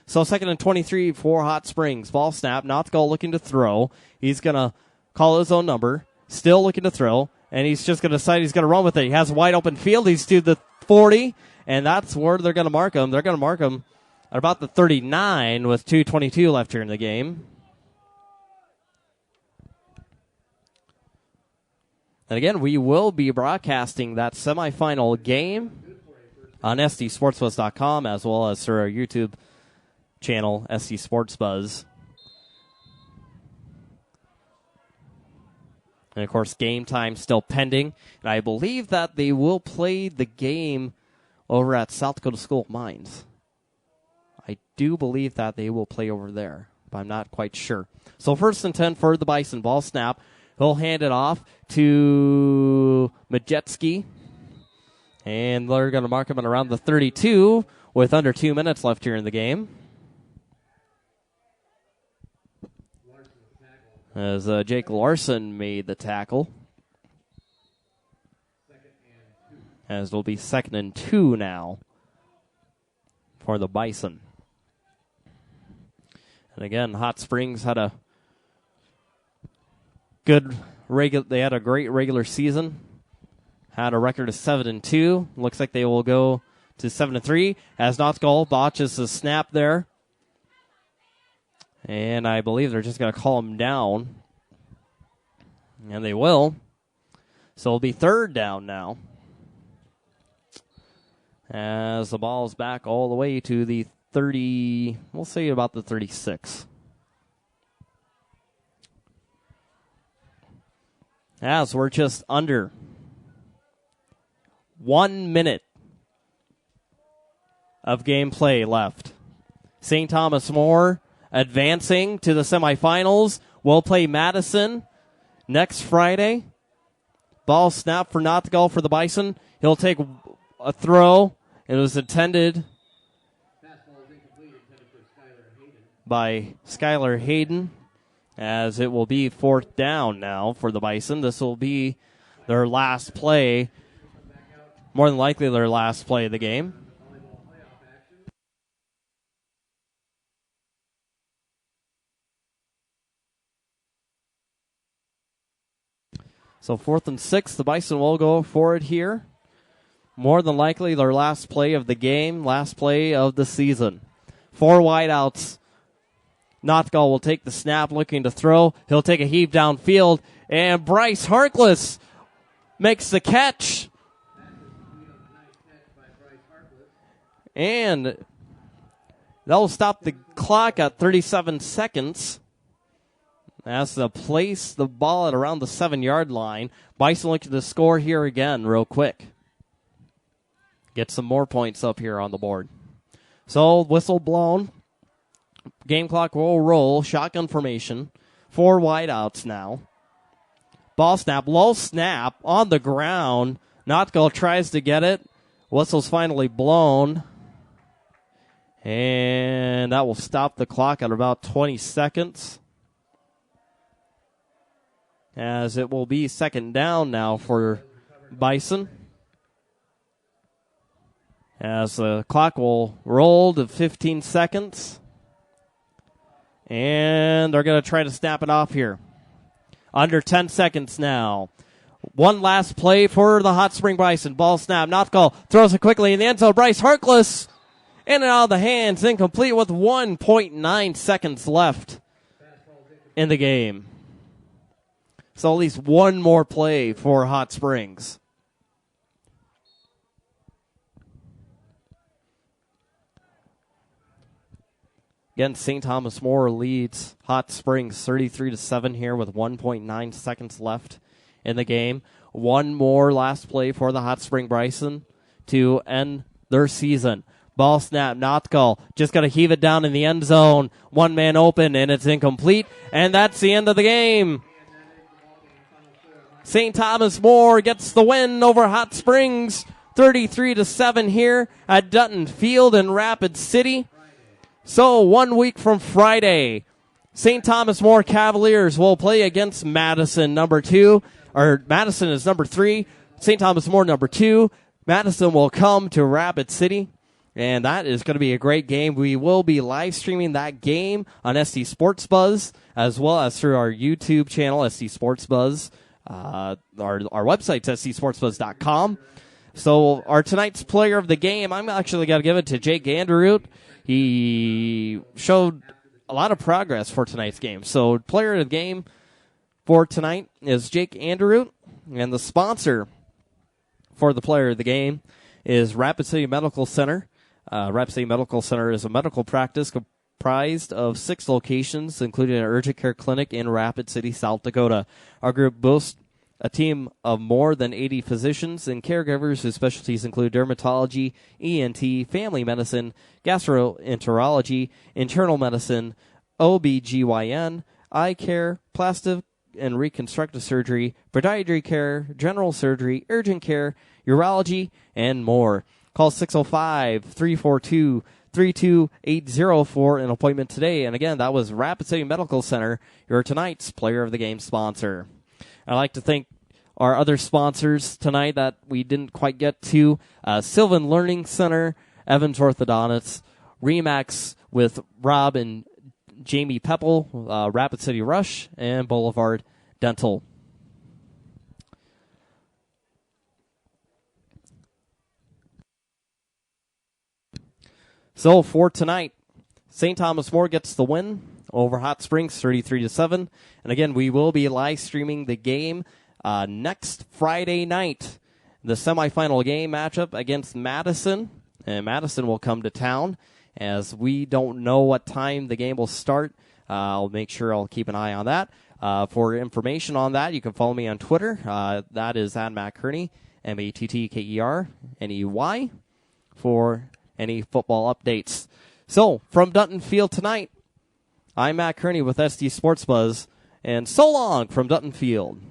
So second and 23 for Hot Springs. Ball snap. Nothgall looking to throw. He's going to call his own number. Still looking to throw. And he's just going to decide he's going to run with it. He has a wide open field. He's to the 40. And that's where they're going to mark him. They're going to mark him at about the 39 with 2:22 left here in the game. And again, we will be broadcasting that semifinal game on SDSportsBuzz.com as well as through our YouTube channel, SD Sports Buzz. And, of course, game time still pending. And I believe that they will play the game over at South Dakota School of Mines. I do believe that they will play over there, but I'm not quite sure. So first and 10 for the Bison. Ball snap. He'll hand it off to Majetsky. And they're going to mark him at around the 32 with under 2 minutes left here in the game. As Jake Larson made the tackle. As it'll be second and 2 now for the Bison. And again, Hot Springs had a they had a great regular season. Had a record of 7-2. Looks like they will go to 7-3 as Nothgall botches the snap there. And I believe they're just going to call him down. And they will. So it'll be third down now. As the ball's back all the way to the 30, we'll say about the 36. As we're just under 1 minute of gameplay left. St. Thomas More advancing to the semifinals. We'll play Madison next Friday. Ball snap for Nothgall for the Bison. He'll take a throw. It was intended by Skylar Hayden, as it will be fourth down now for the Bison. This will be their last play, more than likely their last play of the game. So 4th and 6, the Bison will go for it here. More than likely their last play of the game, last play of the season. 4 wideouts. Nothgall will take the snap, looking to throw. He'll take a heave downfield, and Bryce Harkless makes the catch. And that will stop the clock at 37 seconds. As to place the ball at around the 7-yard line. Bison looking to score here again real quick. get some more points up here on the board. So, whistle blown. Game clock will roll. Shotgun formation. 4 wideouts now. Ball snap. Low snap on the ground. Notko tries to get it. Whistle's finally blown. And that will stop the clock at about 20 seconds. As it will be second down now for Bison. As the clock will roll to 15 seconds. And they're going to try to snap it off here. Under 10 seconds now. One last play for the Hot Spring Bison. Ball snap. Notko throws it quickly in the end zone. Bryce Harkless in and out of the hands. Incomplete with 1.9 seconds left in the game. So at least one more play for Hot Springs. Again, St. Thomas More leads Hot Springs 33-7 here with 1.9 seconds left in the game. One more last play for the Hot Spring Bison to end their season. Ball snap, Notko just got to heave it down in the end zone. One man open, and it's incomplete. And that's the end of the game. St. Thomas More gets the win over Hot Springs 33-7 here at Dutton Field in Rapid City. So 1 week from Friday, St. Thomas More Cavaliers will play against Madison, number 2. Or Madison is number 3. St. Thomas More, number 2. Madison will come to Rapid City, and that is going to be a great game. We will be live streaming that game on SD Sports Buzz, as well as through our YouTube channel, SD Sports Buzz. Our website's sdsportsbuzz.com. So our tonight's player of the game, I'm actually going to give it to Jake Anderoot. He showed a lot of progress for tonight's game. So player of the game for tonight is Jake Anderoot, and the sponsor for the player of the game is Rapid City Medical Center. Rapid City Medical Center is a medical practice comprised of 6 locations, including an urgent care clinic in Rapid City, South Dakota. Our group boasts a team of more than 80 physicians and caregivers whose specialties include dermatology, ENT, family medicine, gastroenterology, internal medicine, OBGYN, eye care, plastic and reconstructive surgery, podiatry care, general surgery, urgent care, urology, and more. Call 605-342-3280 for an appointment today. And again, that was Rapid City Medical Center, your tonight's player of the game sponsor. I'd like to thank our other sponsors tonight that we didn't quite get to. Sylvan Learning Center, Evans Orthodontics, Remax with Rob and Jamie Pepple, Rapid City Rush, and Boulevard Dental. So for tonight, St. Thomas More gets the win over Hot Springs 33-7. And again, we will be live streaming the game next Friday night. The semifinal game matchup against Madison. And Madison will come to town, as we don't know what time the game will start. I'll make sure I'll keep an eye on that. For information on that, you can follow me on Twitter. That is at Matt Kearney, Mattkerney, for any football updates. So, from Dutton Field tonight, I'm Matt Kearney with SD Sports Buzz, and so long from Dutton Field.